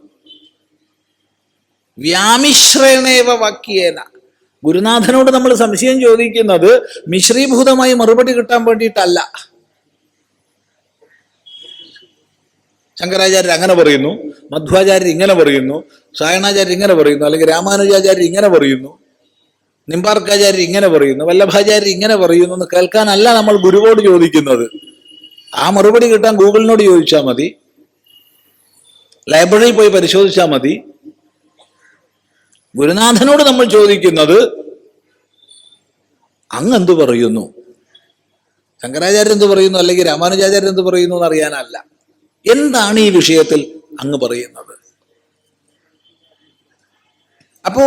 വ്യാമിശ്രേണേവ വാക്യേന. ഗുരുനാഥനോട് നമ്മൾ സംശയം ചോദിക്കുന്നത് മിശ്രീഭൂതമായി മറുപടി കിട്ടാൻ വേണ്ടിയിട്ടല്ല. ശങ്കരാചാര്യർ അങ്ങനെ പറയുന്നു, മധ്വാചാര്യർ ഇങ്ങനെ പറയുന്നു, സായണാചാര്യർ ഇങ്ങനെ പറയുന്നു, അല്ലെങ്കിൽ രാമാനുജാചാര്യർ ഇങ്ങനെ പറയുന്നു, നിമ്പാർക്കാചാര്യർ ഇങ്ങനെ പറയുന്നു, വല്ലഭാചാര്യർ ഇങ്ങനെ പറയുന്നു എന്ന് കേൾക്കാനല്ല നമ്മൾ ഗുരുവോട് ചോദിക്കുന്നത്. ആ മറുപടി കിട്ടാൻ ഗൂഗിളിനോട് ചോദിച്ചാൽ മതി, ലൈബ്രറിയിൽ പോയി പരിശോധിച്ചാൽ മതി. ഗുരുനാഥനോട് നമ്മൾ ചോദിക്കുന്നത് അങ്ങ് എന്ത് പറയുന്നു, ശങ്കരാചാര്യർ എന്ത് പറയുന്നു, അല്ലെങ്കിൽ രാമാനുജാചാര്യർ എന്ത് പറയുന്നു എന്നറിയാനല്ല. എന്താണ് ഈ വിഷയത്തിൽ അങ്ങ് പറയുന്നത്? അപ്പോ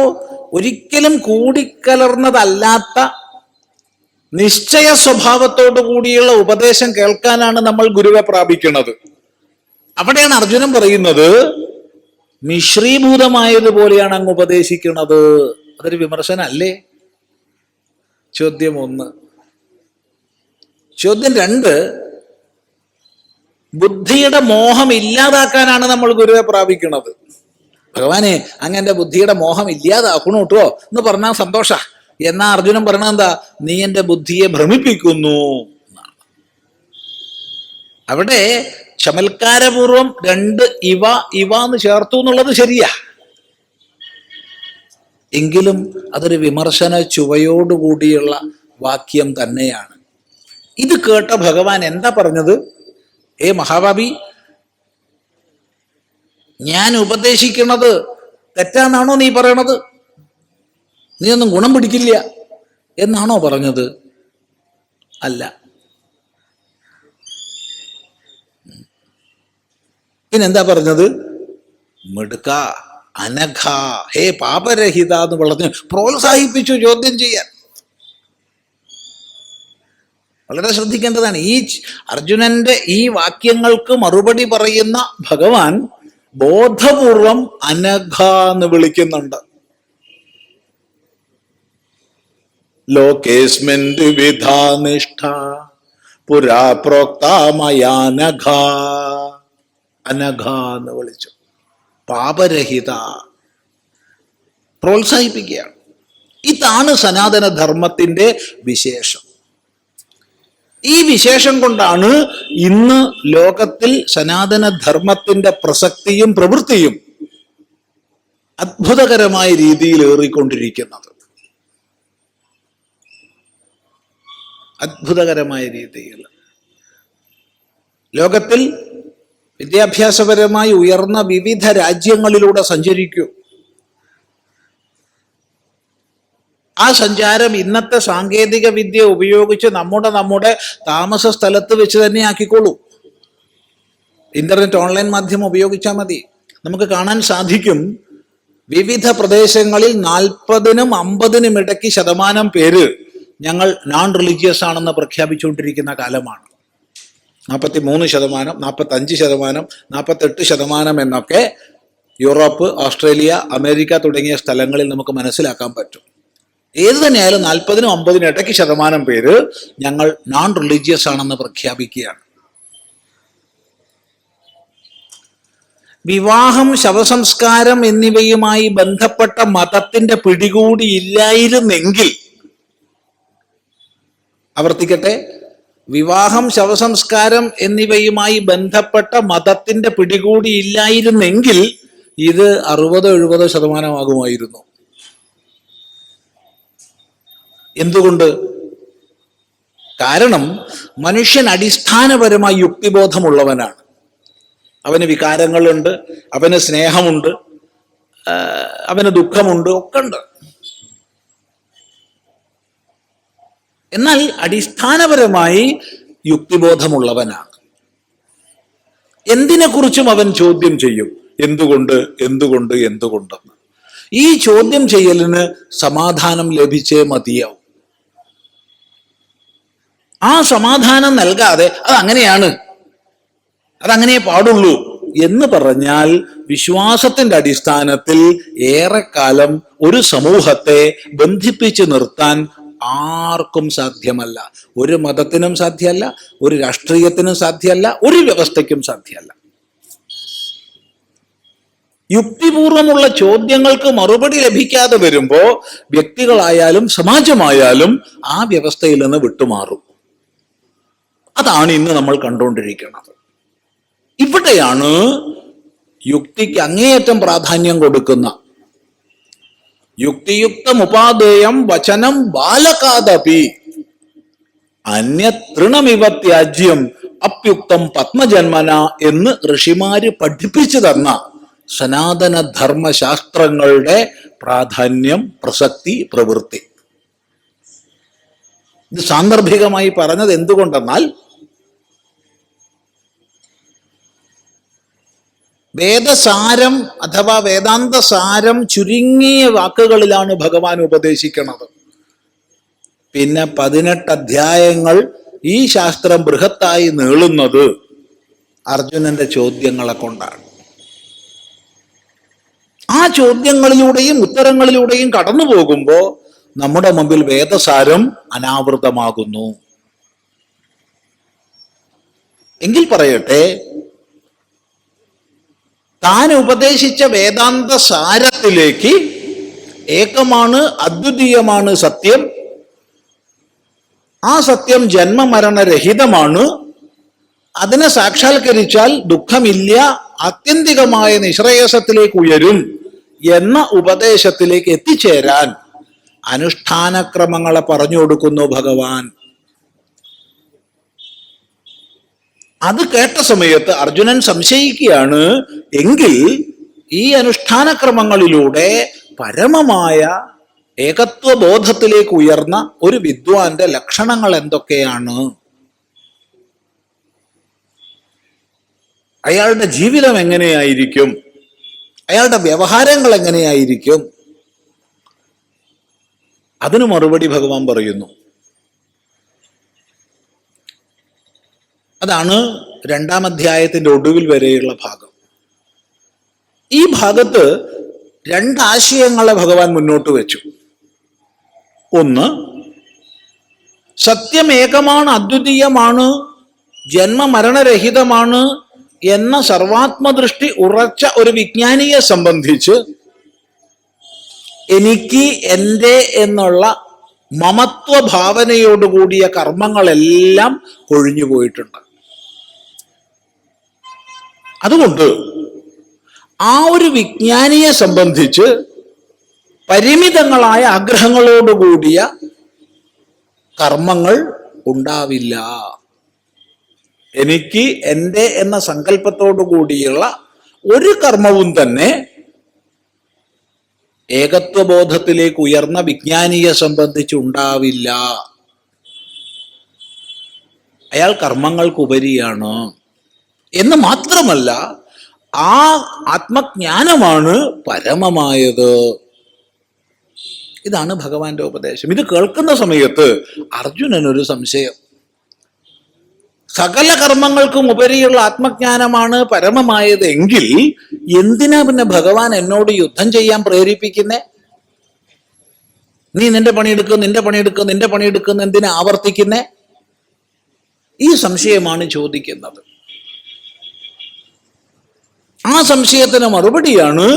ഒരിക്കലും കൂടിക്കലർന്നതല്ലാത്ത നിശ്ചയ സ്വഭാവത്തോടു കൂടിയുള്ള ഉപദേശം കേൾക്കാനാണ് നമ്മൾ ഗുരുവെ പ്രാപിക്കുന്നത്. അവിടെയാണ് അർജുനൻ പറയുന്നത് മിശ്രീഭൂതമായതുപോലെയാണ് അങ്ങ് ഉപദേശിക്കുന്നത്. അതൊരു വിമർശനല്ലേ? ചോദ്യം 1. ചോദ്യം 2, ബുദ്ധിയുടെ മോഹം ഇല്ലാതാക്കാനാണ് നമ്മൾ ഗുരുവെ പ്രാപിക്കുന്നത്. ഭഗവാനെ അങ്ങ് ബുദ്ധിയുടെ മോഹം ഇല്ലാതാക്കണു കേട്ടോ എന്ന് പറഞ്ഞാൽ സന്തോഷ. എന്നാ അർജുനൻ പറഞ്ഞത് എന്താ? നീ എൻ്റെ ബുദ്ധിയെ ഭ്രമിപ്പിക്കുന്നു എന്നാണ്. അവിടെ ചമൽക്കാരപൂർവം 2 ഇവ എന്ന് ചേർത്തു എന്നുള്ളത് ശരിയാ. എങ്കിലും അതൊരു വിമർശന ചുവയോടുകൂടിയുള്ള വാക്യം തന്നെയാണ്. ഇത് കേട്ട ഭഗവാൻ എന്താ പറഞ്ഞത്? ഏ മഹാഭാവി, ഞാൻ ഉപദേശിക്കുന്നത് തെറ്റാന്നാണോ നീ പറയണത്? നീ ഒന്നും ഗുണം പിടിക്കില്ല എന്നാണോ പറഞ്ഞത്? അല്ല. പിന്നെന്താ പറഞ്ഞത്? മിടുക്ക, അനഘ, ഹേ പാപരഹിത എന്ന് പറഞ്ഞു പ്രോത്സാഹിപ്പിച്ചു ചോദ്യം ചെയ്യാൻ. വളരെ ശ്രദ്ധിക്കേണ്ടതാണ്. ഈ അർജുനന്റെ ഈ വാക്യങ്ങൾക്ക് മറുപടി പറയുന്ന ഭഗവാൻ ബോധപൂർവം അനഘ എന്ന് വിളിക്കുന്നുണ്ട്. ലോകേസ്മിൻ ദ്വിവിധാ നിഷ്ഠ പുരാ പ്രോക്താമയാനഘ. അനഘ എന്ന് വിളിച്ചു. പാപരഹിത, പ്രോത്സാഹിപ്പിക്കുകയാണ്. ഇതാണ് സനാതന ധർമ്മത്തിന്റെ വിശേഷം. ഈ വിശേഷം കൊണ്ടാണ് ഇന്ന് ലോകത്തിൽ സനാതന ധർമ്മത്തിന്റെ പ്രസക്തിയും പ്രവൃത്തിയും അത്ഭുതകരമായ രീതിയിൽ ഏറിക്കൊണ്ടിരിക്കുന്നത്. അത്ഭുതകരമായ രീതിയിൽ ലോകത്തിൽ വിദ്യാഭ്യാസപരമായി ഉയർന്ന വിവിധ രാജ്യങ്ങളിലൂടെ സഞ്ചരിക്കൂ. ആ സഞ്ചാരം ഇന്നത്തെ സാങ്കേതിക വിദ്യ ഉപയോഗിച്ച് നമ്മുടെ താമസ സ്ഥലത്ത് വെച്ച് തന്നെ ആക്കിക്കോളൂ. ഇന്റർനെറ്റ്, ഓൺലൈൻ മാധ്യമം ഉപയോഗിച്ചാൽ മതി. നമുക്ക് കാണാൻ സാധിക്കും, വിവിധ പ്രദേശങ്ങളിൽ 40-നും 50-നും ഇടയ്ക്ക് ശതമാനം പേര് ഞങ്ങൾ നോൺ റിലീജിയസ് ആണെന്ന് പ്രഖ്യാപിച്ചുകൊണ്ടിരിക്കുന്ന കാലമാണ്. 43%, 45%, 48% എന്നൊക്കെ യൂറോപ്പ്, ഓസ്ട്രേലിയ, അമേരിക്ക തുടങ്ങിയ സ്ഥലങ്ങളിൽ നമുക്ക് മനസ്സിലാക്കാൻ പറ്റും. ഏത് തന്നെയായാലും 40-നും 50-നും ഇടയ്ക്ക് ശതമാനം പേര് ഞങ്ങൾ നോൺ റിലീജിയസ് ആണെന്ന് പ്രഖ്യാപിക്കുകയാണ്. വിവാഹം, ശവസംസ്കാരം എന്നിവയുമായി ബന്ധപ്പെട്ട മതത്തിന്റെ പിടികൂടി ഇല്ലായിരുന്നെങ്കിൽ, ആവർത്തിക്കട്ടെ, വിവാഹം, ശവസംസ്കാരം എന്നിവയുമായി ബന്ധപ്പെട്ട മതത്തിന്റെ പിടികൂടി ഇല്ലായിരുന്നെങ്കിൽ ഇത് 60-70% ആകുമായിരുന്നു. എന്തുകൊണ്ട്? കാരണം മനുഷ്യൻ അടിസ്ഥാനപരമായി യുക്തിബോധമുള്ളവനാണ്. അവന് വികാരങ്ങളുണ്ട്, അവന് സ്നേഹമുണ്ട്, അവന് ദുഃഖമുണ്ട്, ഒക്കെ ഉണ്ട്. എന്നാൽ അടിസ്ഥാനപരമായി യുക്തിബോധമുള്ളവനാണ്. എന്തിനെക്കുറിച്ചും അവൻ ചോദ്യം ചെയ്യും. എന്തുകൊണ്ട്, എന്തുകൊണ്ട്, എന്തുകൊണ്ടെന്ന്. ഈ ചോദ്യം ചെയ്യലിന് സമാധാനം ലഭിച്ചേ മതിയാവും. ആ സമാധാനം നൽകാതെ അതങ്ങനെയാണ്, അതങ്ങനെ പാടുള്ളൂ എന്ന് പറഞ്ഞാൽ വിശ്വാസത്തിന്റെ അടിസ്ഥാനത്തിൽ ഏറെക്കാലം ഒരു സമൂഹത്തെ ബന്ധിപ്പിച്ച് നിർത്താൻ ആർക്കും സാധ്യമല്ല. ഒരു മതത്തിനും സാധ്യമല്ല, ഒരു രാഷ്ട്രീയത്തിനും സാധ്യമല്ല, ഒരു വ്യവസ്ഥയ്ക്കും സാധ്യമല്ല. യുക്തിപൂർവമുള്ള ചോദ്യങ്ങൾക്ക് മറുപടി ലഭിക്കാതെ വരുമ്പോ വ്യക്തികളായാലും സമാജമായാലും ആ വ്യവസ്ഥയിൽ നിന്ന് വിട്ടുമാറും. അതാണ് ഇന്ന് നമ്മൾ കണ്ടുകൊണ്ടിരിക്കുന്നത്. ഇവിടെയാണ് യുക്തിക്ക് അങ്ങേയറ്റം പ്രാധാന്യം കൊടുക്കുന്ന യുക്തിയുക്തമുപാദേയം വചനം ബാലകാദപി അന്യതൃണമിവ ത്യാജ്യം അപ്യുക്തം പത്മജന്മന എന്ന് ഋഷിമാര് പഠിപ്പിച്ചു തന്ന സനാതന ധർമ്മശാസ്ത്രങ്ങളുടെ പ്രാധാന്യം, പ്രസക്തി, പ്രവൃത്തി. ഇത് സാന്ദർഭികമായി പറഞ്ഞത് എന്തുകൊണ്ടെന്നാൽ, വേദസാരം അഥവാ വേദാന്ത സാരം ചുരുങ്ങിയ വാക്കുകളിലാണ് ഭഗവാൻ ഉപദേശിക്കുന്നത്. പിന്നെ 18 അധ്യായങ്ങൾ ഈ ശാസ്ത്രം ബൃഹത്തായി നീളുന്നത് അർജുനന്റെ ചോദ്യങ്ങളെ കൊണ്ടാണ്. ആ ചോദ്യങ്ങളിലൂടെയും ഉത്തരങ്ങളിലൂടെയും കടന്നു പോകുമ്പോ നമ്മുടെ മുമ്പിൽ വേദസാരം അനാവൃതമാകുന്നു. എങ്കിൽ പറയട്ടെ, താൻ ഉപദേശിച്ച വേദാന്ത സാരത്തിലേക്ക് ഏകമാണ്, അദ്വിതീയമാണ് സത്യം, ആ സത്യം ജന്മമരണരഹിതമാണ്, അതിനെ സാക്ഷാത്കരിച്ചാൽ ദുഃഖമില്ല, ആത്യന്തികമായ നിശ്രേയസത്തിലേക്ക് ഉയരും എന്ന ഉപദേശത്തിലേക്ക് എത്തിച്ചേരാൻ അനുഷ്ഠാനക്രമങ്ങളെ പറഞ്ഞു കൊടുക്കുന്നു ഭഗവാൻ. അത് കേട്ട സമയത്ത് അർജുനൻ സംശയിക്കുകയാണ്, എങ്കിൽ ഈ അനുഷ്ഠാനക്രമങ്ങളിലൂടെ പരമമായ ഏകത്വബോധത്തിലേക്ക് ഉയർന്ന ഒരു വിദ്വാന്റെ ലക്ഷണങ്ങൾ എന്തൊക്കെയാണ്? അയാളുടെ ജീവിതം എങ്ങനെയായിരിക്കും? അയാളുടെ വ്യവഹാരങ്ങൾ എങ്ങനെയായിരിക്കും? അതിന് മറുപടി ഭഗവാൻ പറയുന്നു. അതാണ് 2-ാം അധ്യായത്തിന്റെ ഒടുവിൽ വരെയുള്ള ഭാഗം. ഈ ഭാഗത്ത് 2 ആശയങ്ങളെ ഭഗവാൻ മുന്നോട്ട് വെച്ചു. ഒന്ന്, സത്യം ഏകമാണ്, അദ്വിതീയമാണ്, ജന്മമരണരഹിതമാണ് എന്ന സർവാത്മദൃഷ്ടി ഉറച്ച ഒരു വിജ്ഞാനിയെ സംബന്ധിച്ച് എനിക്ക് എൻ്റെ എന്നുള്ള മമത്വഭാവനയോടുകൂടിയ കർമ്മങ്ങളെല്ലാം കൊഴിഞ്ഞു പോയിട്ടുണ്ട്. അതുകൊണ്ട് ആ ഒരു വിജ്ഞാനിയെ സംബന്ധിച്ച് പരിമിതങ്ങളായ ആഗ്രഹങ്ങളോടുകൂടിയ കർമ്മങ്ങൾ ഉണ്ടാവില്ല. എനിക്ക് എൻ്റെ എന്ന സങ്കല്പത്തോടു കൂടിയുള്ള ഒരു കർമ്മവും തന്നെ ഏകത്വബോധത്തിലേക്ക് ഉയർന്ന വിജ്ഞാനിയെ സംബന്ധിച്ച് ഉണ്ടാവില്ല. അയാൾ കർമ്മങ്ങൾക്കുപരിയാണ് എന്ന് മാത്രമല്ല, ആ ആത്മജ്ഞാനമാണ് പരമമായത്. ഇതാണ് ഭഗവാന്റെ ഉപദേശം. ഇത് കേൾക്കുന്ന സമയത്ത് അർജുനനൊരു സംശയം. സകല കർമ്മങ്ങൾക്കും ഉപരിയുള്ള ആത്മജ്ഞാനമാണ് പരമമായത് എങ്കിൽ എന്തിനാ പിന്നെ ഭഗവാൻ എന്നോട് യുദ്ധം ചെയ്യാൻ പ്രേരിപ്പിക്കുന്നേ? നീ നിന്റെ പണിയെടുക്കുന്ന എന്തിനാ ആവർത്തിക്കുന്നേ? ഈ സംശയമാണ് ചോദിക്കുന്നത്. ആ സംശയത്തിന് മറുപടിയാണ്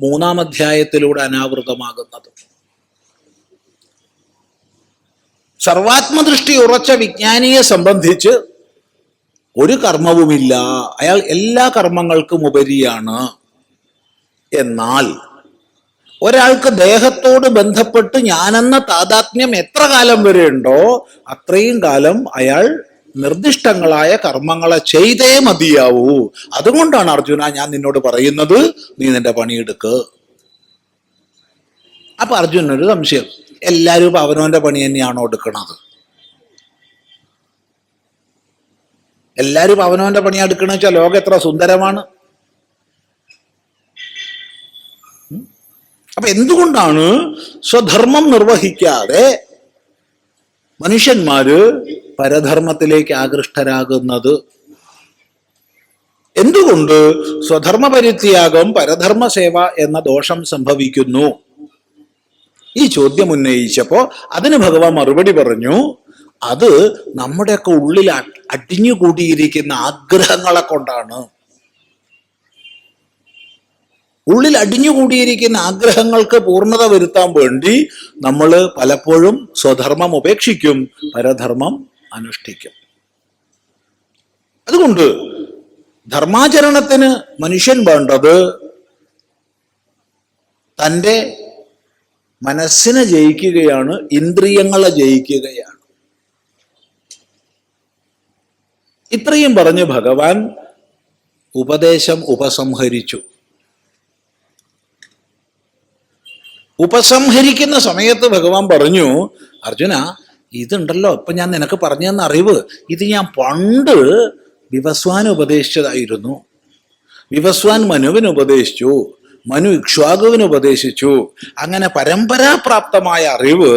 3-ാം അധ്യായത്തിലൂടെ അനാവൃതമാകുന്നത്. സർവാത്മദൃഷ്ടി ഉറച്ച വിജ്ഞാനിയെ സംബന്ധിച്ച് ഒരു കർമ്മവുമില്ല, അയാൾ എല്ലാ കർമ്മങ്ങൾക്കും ഉപരിയാണ്. എന്നാൽ ഒരാൾക്ക് ദേഹത്തോട് ബന്ധപ്പെട്ട് ഞാനെന്ന താദാത്മ്യം എത്ര കാലം വരെ ഉണ്ടോ അത്രയും കാലം അയാൾ നിർദ്ദിഷ്ടങ്ങളായ കർമ്മങ്ങളെ ചെയ്തേ മതിയാവൂ. അതുകൊണ്ടാണ് അർജുന ഞാൻ നിന്നോട് പറയുന്നത്, നീ നിന്റെ പണിയെടുക്ക്. അപ്പൊ അർജുനൊരു സംശയം, എല്ലാവരും അവനവന്റെ പണി തന്നെയാണോ എടുക്കണത്? എല്ലാവരും അവനവന്റെ പണി എടുക്കണ വെച്ചാൽ ലോകം എത്ര സുന്ദരമാണ്. അപ്പൊ എന്തുകൊണ്ടാണ് സ്വധർമ്മം നിർവഹിക്കാതെ മനുഷ്യന്മാര് പരധർമ്മത്തിലേക്ക് ആകൃഷ്ടരാകുന്നത്? എന്തുകൊണ്ട് സ്വധർമ്മ പരിത്യാഗം പരധർമ്മ സേവ എന്ന ദോഷം സംഭവിക്കുന്നു? ഈ ചോദ്യം ഉന്നയിച്ചപ്പോ അതിന് ഭഗവാൻ മറുപടി പറഞ്ഞു, അത് നമ്മുടെയൊക്കെ ഉള്ളിൽ അടിഞ്ഞുകൂടിയിരിക്കുന്ന ആഗ്രഹങ്ങളെ കൊണ്ടാണ്. ഉള്ളിൽ അടിഞ്ഞുകൂടിയിരിക്കുന്ന ആഗ്രഹങ്ങൾക്ക് പൂർണ്ണത വരുത്താൻ വേണ്ടി നമ്മൾ പലപ്പോഴും സ്വധർമ്മം ഉപേക്ഷിക്കും, പരധർമ്മം അനുഷ്ഠിക്കും. അതുകൊണ്ട് ധർമാചരണത്തിന് മനുഷ്യൻ വേണ്ടത് തൻ്റെ മനസ്സിനെ ജയിക്കുകയാണ്, ഇന്ദ്രിയങ്ങളെ ജയിക്കുകയാണ്. ഇത്രയും പറഞ്ഞ് ഭഗവാൻ ഉപദേശം ഉപസംഹരിച്ചു. ഉപസംഹരിക്കുന്ന സമയത്ത് ഭഗവാൻ പറഞ്ഞു, അർജുന, ഇതുണ്ടല്ലോ ഇപ്പൊ ഞാൻ നിനക്ക് പറഞ്ഞു തന്ന അറിവ്, ഇത് ഞാൻ പണ്ട് വിവസ്വാന് ഉപദേശിച്ചതായിരുന്നു. വിവസ്വാൻ മനുവിന് ഉപദേശിച്ചു, മനു ഇക്ഷ്വാകുവിന് ഉപദേശിച്ചു. അങ്ങനെ പരമ്പരാപ്രാപ്തമായ അറിവ്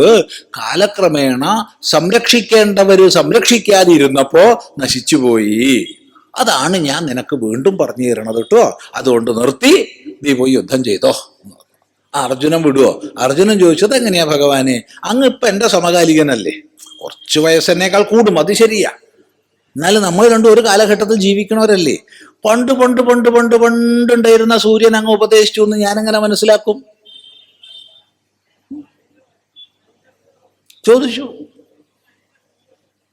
കാലക്രമേണ സംരക്ഷിക്കേണ്ടവര് സംരക്ഷിക്കാതിരുന്നപ്പോ നശിച്ചുപോയി. അതാണ് ഞാൻ നിനക്ക് വീണ്ടും പറഞ്ഞു തരണത് കേട്ടോ. അതുകൊണ്ട് നിർത്തി, നീ പോയി യുദ്ധം ചെയ്തോ. അർജുനൻ വിടുവോ? അർജുനൻ ചോദിച്ചത്, എങ്ങനെയാ ഭഗവാനെ, അങ്ങ് ഇപ്പൊ എന്റെ സമകാലികനല്ലേ, കുറച്ച് വയസ്സെന്നേക്കാൾ കൂടും, അത് ശരിയാ. എന്നാലും നമ്മൾ രണ്ടും ഒരു കാലഘട്ടത്തിൽ ജീവിക്കണവരല്ലേ. പണ്ട് പണ്ട് പണ്ട് പണ്ട് പണ്ടുണ്ടായിരുന്ന സൂര്യൻ അങ്ങ് ഉപദേശിച്ചു എന്ന് ഞാനെങ്ങനെ മനസ്സിലാക്കും? ചോദിച്ചു.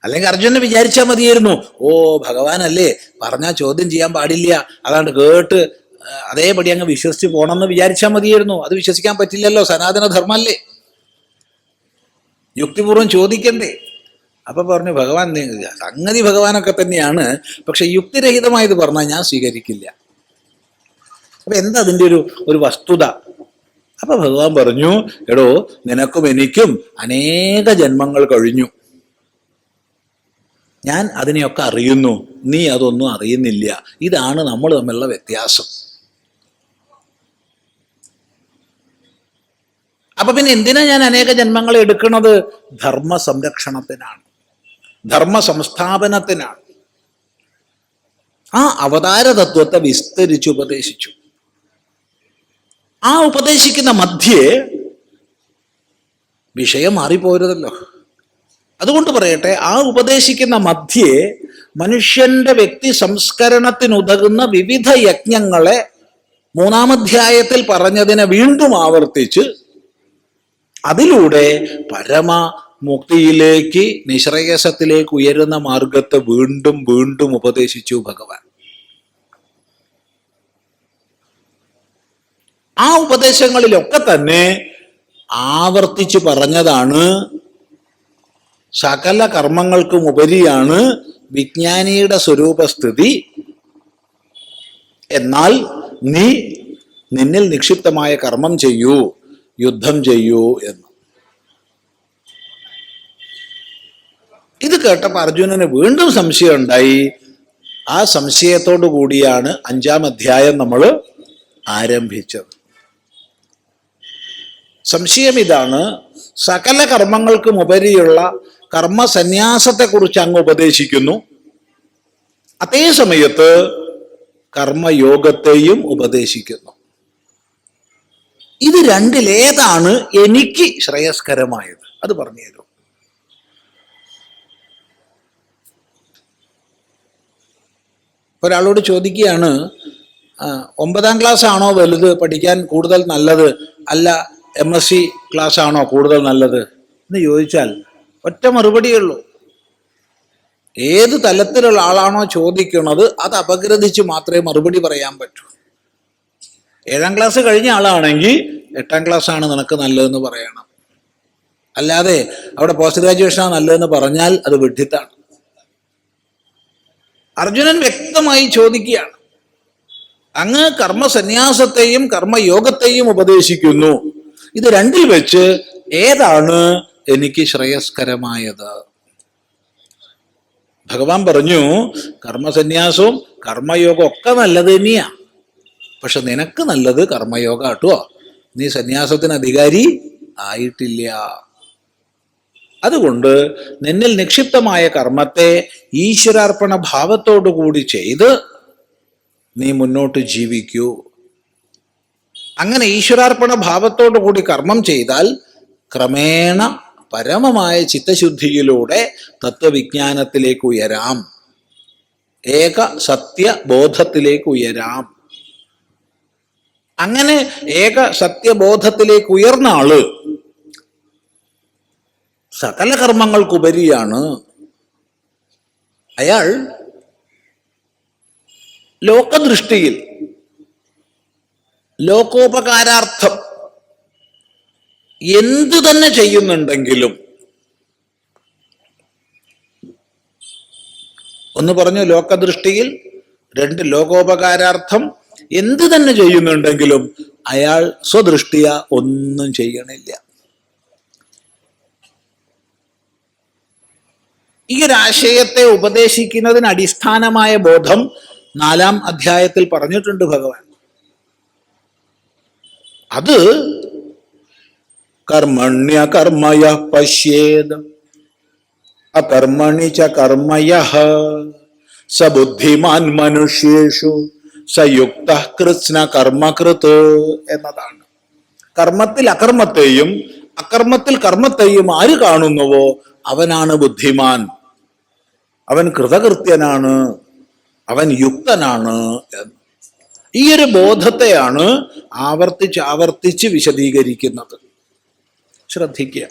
അല്ലെങ്കിൽ അർജുനൻ വിചാരിച്ചാൽ മതിയായിരുന്നു, ഓ ഭഗവാനല്ലേ പറഞ്ഞാൽ ചോദ്യം ചെയ്യാൻ പാടില്ല, അതാണ്ട് കേട്ട് അതേപടി അങ്ങ് വിശ്വസിച്ച് പോണമെന്ന് വിചാരിച്ചാൽ മതിയായിരുന്നു. അത് വിശ്വസിക്കാൻ പറ്റില്ലല്ലോ, സനാതന ധർമ്മല്ലേ, യുക്തിപൂർവ്വം ചോദിക്കണ്ടേ. അപ്പൊ പറഞ്ഞു, ഭഗവാൻ സംഗതി ഭഗവാനൊക്കെ തന്നെയാണ്, പക്ഷെ യുക്തിരഹിതമായത് പറഞ്ഞാൽ ഞാൻ സ്വീകരിക്കില്ല. അപ്പൊ എന്താ അതിൻ്റെ ഒരു വസ്തുത? അപ്പൊ ഭഗവാൻ പറഞ്ഞു, എടോ, നിനക്കും എനിക്കും അനേക ജന്മങ്ങൾ കഴിഞ്ഞു, ഞാൻ അതിനെയൊക്കെ അറിയുന്നു, നീ അതൊന്നും അറിയുന്നില്ല. ഇതാണ് നമ്മൾ തമ്മിലുള്ള വ്യത്യാസം. അപ്പൊ പിന്നെ എന്തിനാ ഞാൻ അനേക ജന്മങ്ങൾ എടുക്കുന്നത്? ധർമ്മ സംരക്ഷണത്തിനാണ്, ധർമ്മ സംസ്ഥാപനത്തിനാണ്. ആ അവതാര തത്വത്തെ വിസ്തരിച്ച് ഉപദേശിച്ചു. ആ ഉപദേശിക്കുന്ന മധ്യേ വിഷയം മാറിപ്പോരുതല്ലോ. അതുകൊണ്ട് പറയട്ടെ, ആ ഉപദേശിക്കുന്ന മധ്യേ മനുഷ്യന്റെ വ്യക്തി സംസ്കരണത്തിനുതകുന്ന വിവിധ യജ്ഞങ്ങളെ 3-ാം അധ്യായത്തിൽ പറഞ്ഞതിനെ വീണ്ടും ആവർത്തിച്ച് അതിലൂടെ പരമ മുക്തിയിലേക്ക് നിശ്രേയസത്തിലേക്ക് ഉയരുന്ന മാർഗത്തെ വീണ്ടും വീണ്ടും ഉപദേശിച്ചു ഭഗവാൻ. ആ ഉപദേശങ്ങളിലൊക്കെ തന്നെ ആവർത്തിച്ച് പറഞ്ഞതാണ് സകല കർമ്മങ്ങൾക്കും ഉപരിയാണ് വിജ്ഞാനിയുടെ സ്വരൂപസ്ഥിതി. എന്നാൽ നീ നിന്നിൽ നിക്ഷിപ്തമായ കർമ്മം ചെയ്യൂ, യുദ്ധം ചെയ്യൂ എന്ന്. ഇത് കേട്ടപ്പോൾ അർജുനന് വീണ്ടും സംശയം ഉണ്ടായി. ആ സംശയത്തോടു കൂടിയാണ് 5-ാം അധ്യായം നമ്മൾ ആരംഭിച്ചത്. സംശയം ഇതാണ്: സകല കർമ്മങ്ങൾക്കും ഉപരിയുള്ള കർമ്മസന്യാസത്തെക്കുറിച്ച് അങ്ങ് ഉപദേശിക്കുന്നു, അതേ സമയത്ത് കർമ്മയോഗത്തെയും ഉപദേശിക്കുന്നു. ഇത് രണ്ടിലേതാണ് എനിക്ക് ശ്രേയസ്കരമായത്? അത് പറഞ്ഞു തരൂ. ഒരാളോട് ചോദിക്കുകയാണ്, 9-ാം ക്ലാസ് ആണോ വലുത്, പഠിക്കാൻ കൂടുതൽ നല്ലത്, അല്ല MSc ക്ലാസ് ആണോ കൂടുതൽ നല്ലത് എന്ന് ചോദിച്ചാൽ ഒറ്റ മറുപടിയുള്ളൂ. ഏത് തലത്തിലുള്ള ആളാണോ ചോദിക്കുന്നത് അത് അപഗ്രഥിച്ച് മാത്രമേ മറുപടി പറയാൻ പറ്റൂ. 7-ാം ക്ലാസ് കഴിഞ്ഞ ആളാണെങ്കിൽ 8-ാം ക്ലാസ് ആണ് നിനക്ക് നല്ലതെന്ന് പറയണം. അല്ലാതെ അവിടെ പോസ്റ്റ് ഗ്രാജുവേഷനാണ് നല്ലതെന്ന് പറഞ്ഞാൽ അത് വിഡ്ഢിത്താണ്. അർജുനൻ വ്യക്തമായി ചോദിക്കുകയാണ്, അങ്ങ് കർമ്മസന്യാസത്തെയും കർമ്മയോഗത്തെയും ഉപദേശിക്കുന്നു, ഇത് രണ്ടിൽ വെച്ച് ഏതാണ് എനിക്ക് ശ്രേയസ്കരമായത്? ഭഗവാൻ പറഞ്ഞു, കർമ്മസന്യാസവും കർമ്മയോഗം ഒക്കെ നല്ലത് തന്നെയാ, പക്ഷെ നിനക്ക് നല്ലത് കർമ്മയോഗ കേട്ടോ. നീ സന്യാസത്തിന് അധികാരി ആയിട്ടില്ല. അതുകൊണ്ട് നിന്നിൽ നിക്ഷിപ്തമായ കർമ്മത്തെ ഈശ്വരാർപ്പണ ഭാവത്തോടു കൂടി ചെയ്ത് നീ മുന്നോട്ട് ജീവിക്കൂ. അങ്ങനെ ഈശ്വരാർപ്പണ ഭാവത്തോടു കൂടി കർമ്മം ചെയ്താൽ ക്രമേണ പരമമായ ചിത്തശുദ്ധിയിലൂടെ തത്വവിജ്ഞാനത്തിലേക്ക് ഉയരാം, ഏക സത്യബോധത്തിലേക്ക് ഉയരാം. അങ്ങനെ ഏക സത്യബോധത്തിലേക്ക് ഉയർന്ന ആള് സകല കർമ്മങ്ങൾക്കുപരിയാണ്. അയാൾ ലോകദൃഷ്ടിയിൽ ലോകോപകാരാർത്ഥം എന്തു തന്നെ ചെയ്യുന്നുണ്ടെങ്കിലും, ഒന്ന് പറഞ്ഞു ലോകദൃഷ്ടിയിൽ, 2 ലോകോപകാരാർത്ഥം എന്തു തന്നെ ചെയ്യുന്നുണ്ടെങ്കിലും അയാൾ സ്വദൃഷ്ടിയ ഒന്നും ചെയ്യണില്ല. ഈ ഒരു ആശയത്തെ ഉപദേശിക്കുന്നതിന് അടിസ്ഥാനമായ ബോധം 4-ാം അധ്യായത്തിൽ പറഞ്ഞിട്ടുണ്ട് ഭഗവാൻ. അത് കർമ്മണ്യ കർമ്മയ പശ്യേത് അകർമ്മണി ച കർമ്മയഃ സബുദ്ധിമാൻ മനുഷ്യേഷു സയുക്ത കൃത്സ്ന കർമ്മകൃത് എന്നതാണ്. കർമ്മത്തിൽ അകർമ്മത്തെയും അകർമ്മത്തിൽ കർമ്മത്തെയും ആര് കാണുന്നുവോ അവനാണ് ബുദ്ധിമാൻ, അവൻ കൃതകൃത്യനാണ്, അവൻ യുക്തനാണ് എന്ന്. ഈ ഒരു ബോധത്തെയാണ് ആവർത്തിച്ച് ആവർത്തിച്ച് വിശദീകരിക്കുന്നത്. ശ്രദ്ധിക്കുക.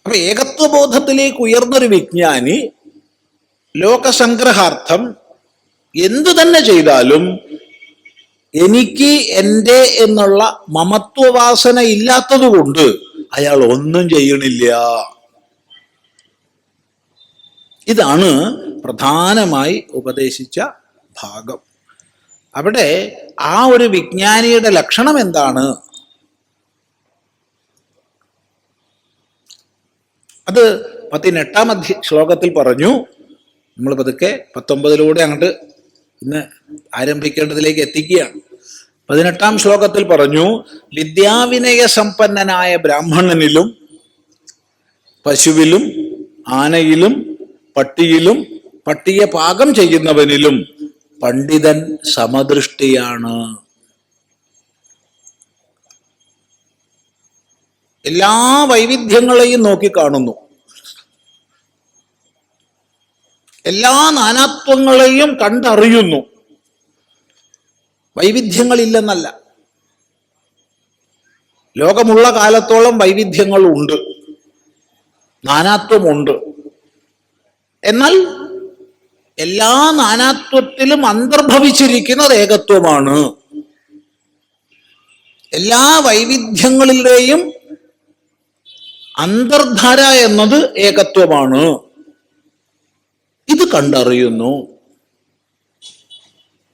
അപ്പൊ ഏകത്വബോധത്തിലേക്ക് ഉയർന്നൊരു വിജ്ഞാനി ലോകസംഗ്രഹാർത്ഥം എന്തു തന്നെ ചെയ്താലും എനിക്ക് എൻ്റെ എന്നുള്ള മമത്വവാസന ഇല്ലാത്തത് കൊണ്ട് അയാൾ ഒന്നും ചെയ്യണില്ല. ഇതാണ് പ്രധാനമായി ഉപദേശിച്ച ഭാഗം. അവിടെ ആ ഒരു വിജ്ഞാനിയുടെ ലക്ഷണം എന്താണ്? അത് 18-ാം ശ്ലോകത്തിൽ പറഞ്ഞു. നമ്മൾ പതുക്കെ 19-ലൂടെ അങ്ങോട്ട് ഇന്ന് ആരംഭിക്കേണ്ടതിലേക്ക് എത്തിക്കുകയാണ്. 18-ാം ശ്ലോകത്തിൽ പറഞ്ഞു, വിദ്യാവിനയ സമ്പന്നനായ ബ്രാഹ്മണനിലും പശുവിലും ആനയിലും പട്ടിയിലും പട്ടിയെ പാകം ചെയ്യുന്നവനിലും പണ്ഡിതൻ സമദൃഷ്ടിയാണ്. എല്ലാ വൈവിധ്യങ്ങളെയും നോക്കിക്കാണുന്നു, എല്ലാ നാനാത്വങ്ങളെയും കണ്ടറിയുന്നു. വൈവിധ്യങ്ങളില്ലെന്നല്ല, ലോകമുള്ള കാലത്തോളം വൈവിധ്യങ്ങളുണ്ട്, നാനാത്വമുണ്ട്. എന്നാൽ എല്ലാ നാനാത്വത്തിലും അന്തർഭവിച്ചിരിക്കുന്നത് ഏകത്വമാണ്. എല്ലാ വൈവിധ്യങ്ങളിലെയും അന്തർധാര എന്നത് ഏകത്വമാണ്. ഇത് കണ്ടറിയുന്നു.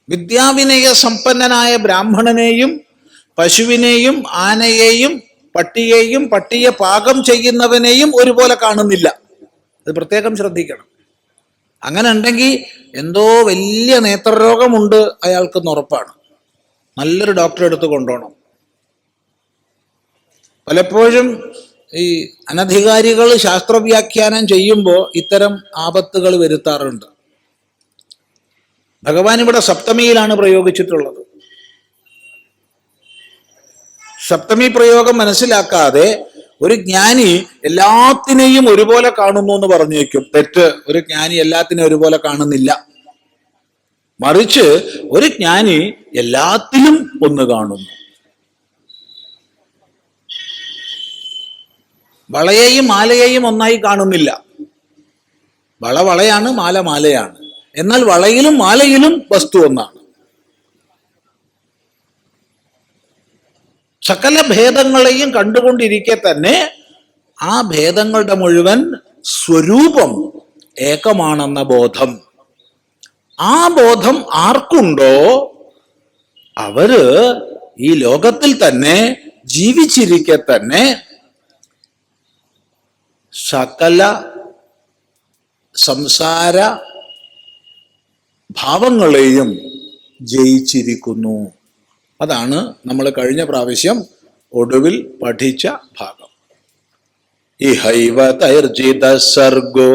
വിദ്യാവിനയ സമ്പന്നനായ ബ്രാഹ്മണനെയും പശുവിനെയും ആനയെയും പട്ടിയെയും പട്ടിയെ പാകം ചെയ്യുന്നവനെയും ഒരുപോലെ കാണുന്നില്ല. അത് പ്രത്യേകം ശ്രദ്ധിക്കണം. അങ്ങനെ ഉണ്ടെങ്കിൽ എന്തോ വലിയ നേത്രരോഗമുണ്ട് അയാൾക്കെന്ന് ഉറപ്പാണ്. നല്ലൊരു ഡോക്ടറെ അടുത്ത് കൊണ്ടുപോകണം. പലപ്പോഴും ഈ അനധികാരികൾ ശാസ്ത്രവ്യാഖ്യാനം ചെയ്യുമ്പോൾ ഇത്തരം ആപത്തുകൾ വരുത്താറുണ്ട്. ഭഗവാൻ ഇവിടെ സപ്തമിയിലാണ് പ്രയോഗിച്ചിട്ടുള്ളത്. സപ്തമി പ്രയോഗം മനസ്സിലാക്കാതെ ഒരു ജ്ഞാനി എല്ലാത്തിനെയും ഒരുപോലെ കാണുന്നു എന്ന് പറഞ്ഞു വയ്ക്കും. തെറ്റ്. ഒരു ജ്ഞാനി എല്ലാത്തിനെയും ഒരുപോലെ കാണുന്നില്ല. മറിച്ച് ഒരു ജ്ഞാനി എല്ലാത്തിലും ഒന്ന് കാണുന്നു. വളയെയും മാലയെയും ഒന്നായി കാണുന്നില്ല. വള വളയാണ്, മാല മാലയാണ്. എന്നാൽ വളയിലും മാലയിലും വസ്തു ഒന്നാണ്. സകല ഭേദങ്ങളെയും കണ്ടുകൊണ്ടിരിക്കെ തന്നെ ആ ഭേദങ്ങളുടെ മുഴുവൻ സ്വരൂപം ഏകമാണെന്ന ബോധം, ആ ബോധം ആർക്കുണ്ടോ അവര് ഈ ലോകത്തിൽ തന്നെ ജീവിച്ചിരിക്കെ തന്നെ സകല സംസാര ഭാവങ്ങളെയും ജയിച്ചിരിക്കുന്നു. അതാണ് നമ്മൾ കഴിഞ്ഞ പ്രാവശ്യം ഒടുവിൽ പഠിച്ച ഭാഗം. ഇഹൈവ തൈർജിത സർഗോ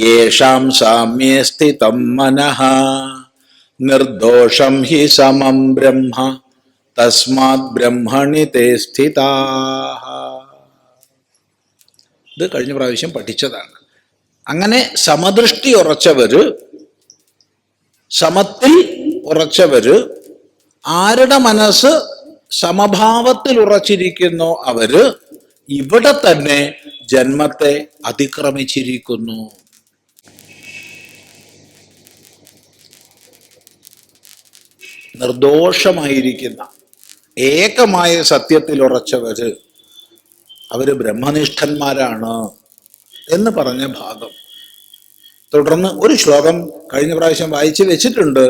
യേഷാം സാമ്യേ സ്ഥിതം മനഃ നിർദോഷം ഹി സമം ബ്രഹ്മ തസ്മാത് ബ്രഹ്മണി തേ സ്ഥിതാഃ. ഇത് കഴിഞ്ഞ പ്രാവശ്യം പഠിച്ചതാണ്. അങ്ങനെ സമദൃഷ്ടി ഉറച്ചവര്, സമത്തിൽ ഉറച്ചവര്, ആരുടെ മനസ്സ് സമഭാവത്തിൽ ഉറച്ചിരിക്കുന്നോ അവര് ഇവിടെ തന്നെ ജന്മത്തെ അതിക്രമിച്ചിരിക്കുന്നു. നിർദോഷമായിരിക്കുന്ന ഏകമായ സത്യത്തിൽ ഉറച്ചവര് അവര് ബ്രഹ്മനിഷ്ഠന്മാരാണ് എന്ന് പറഞ്ഞ ഭാഗം. തുടർന്ന് ഒരു ശ്ലോകം കഴിഞ്ഞ പ്രാവശ്യം വായിച്ചു വെച്ചിട്ടുണ്ട്,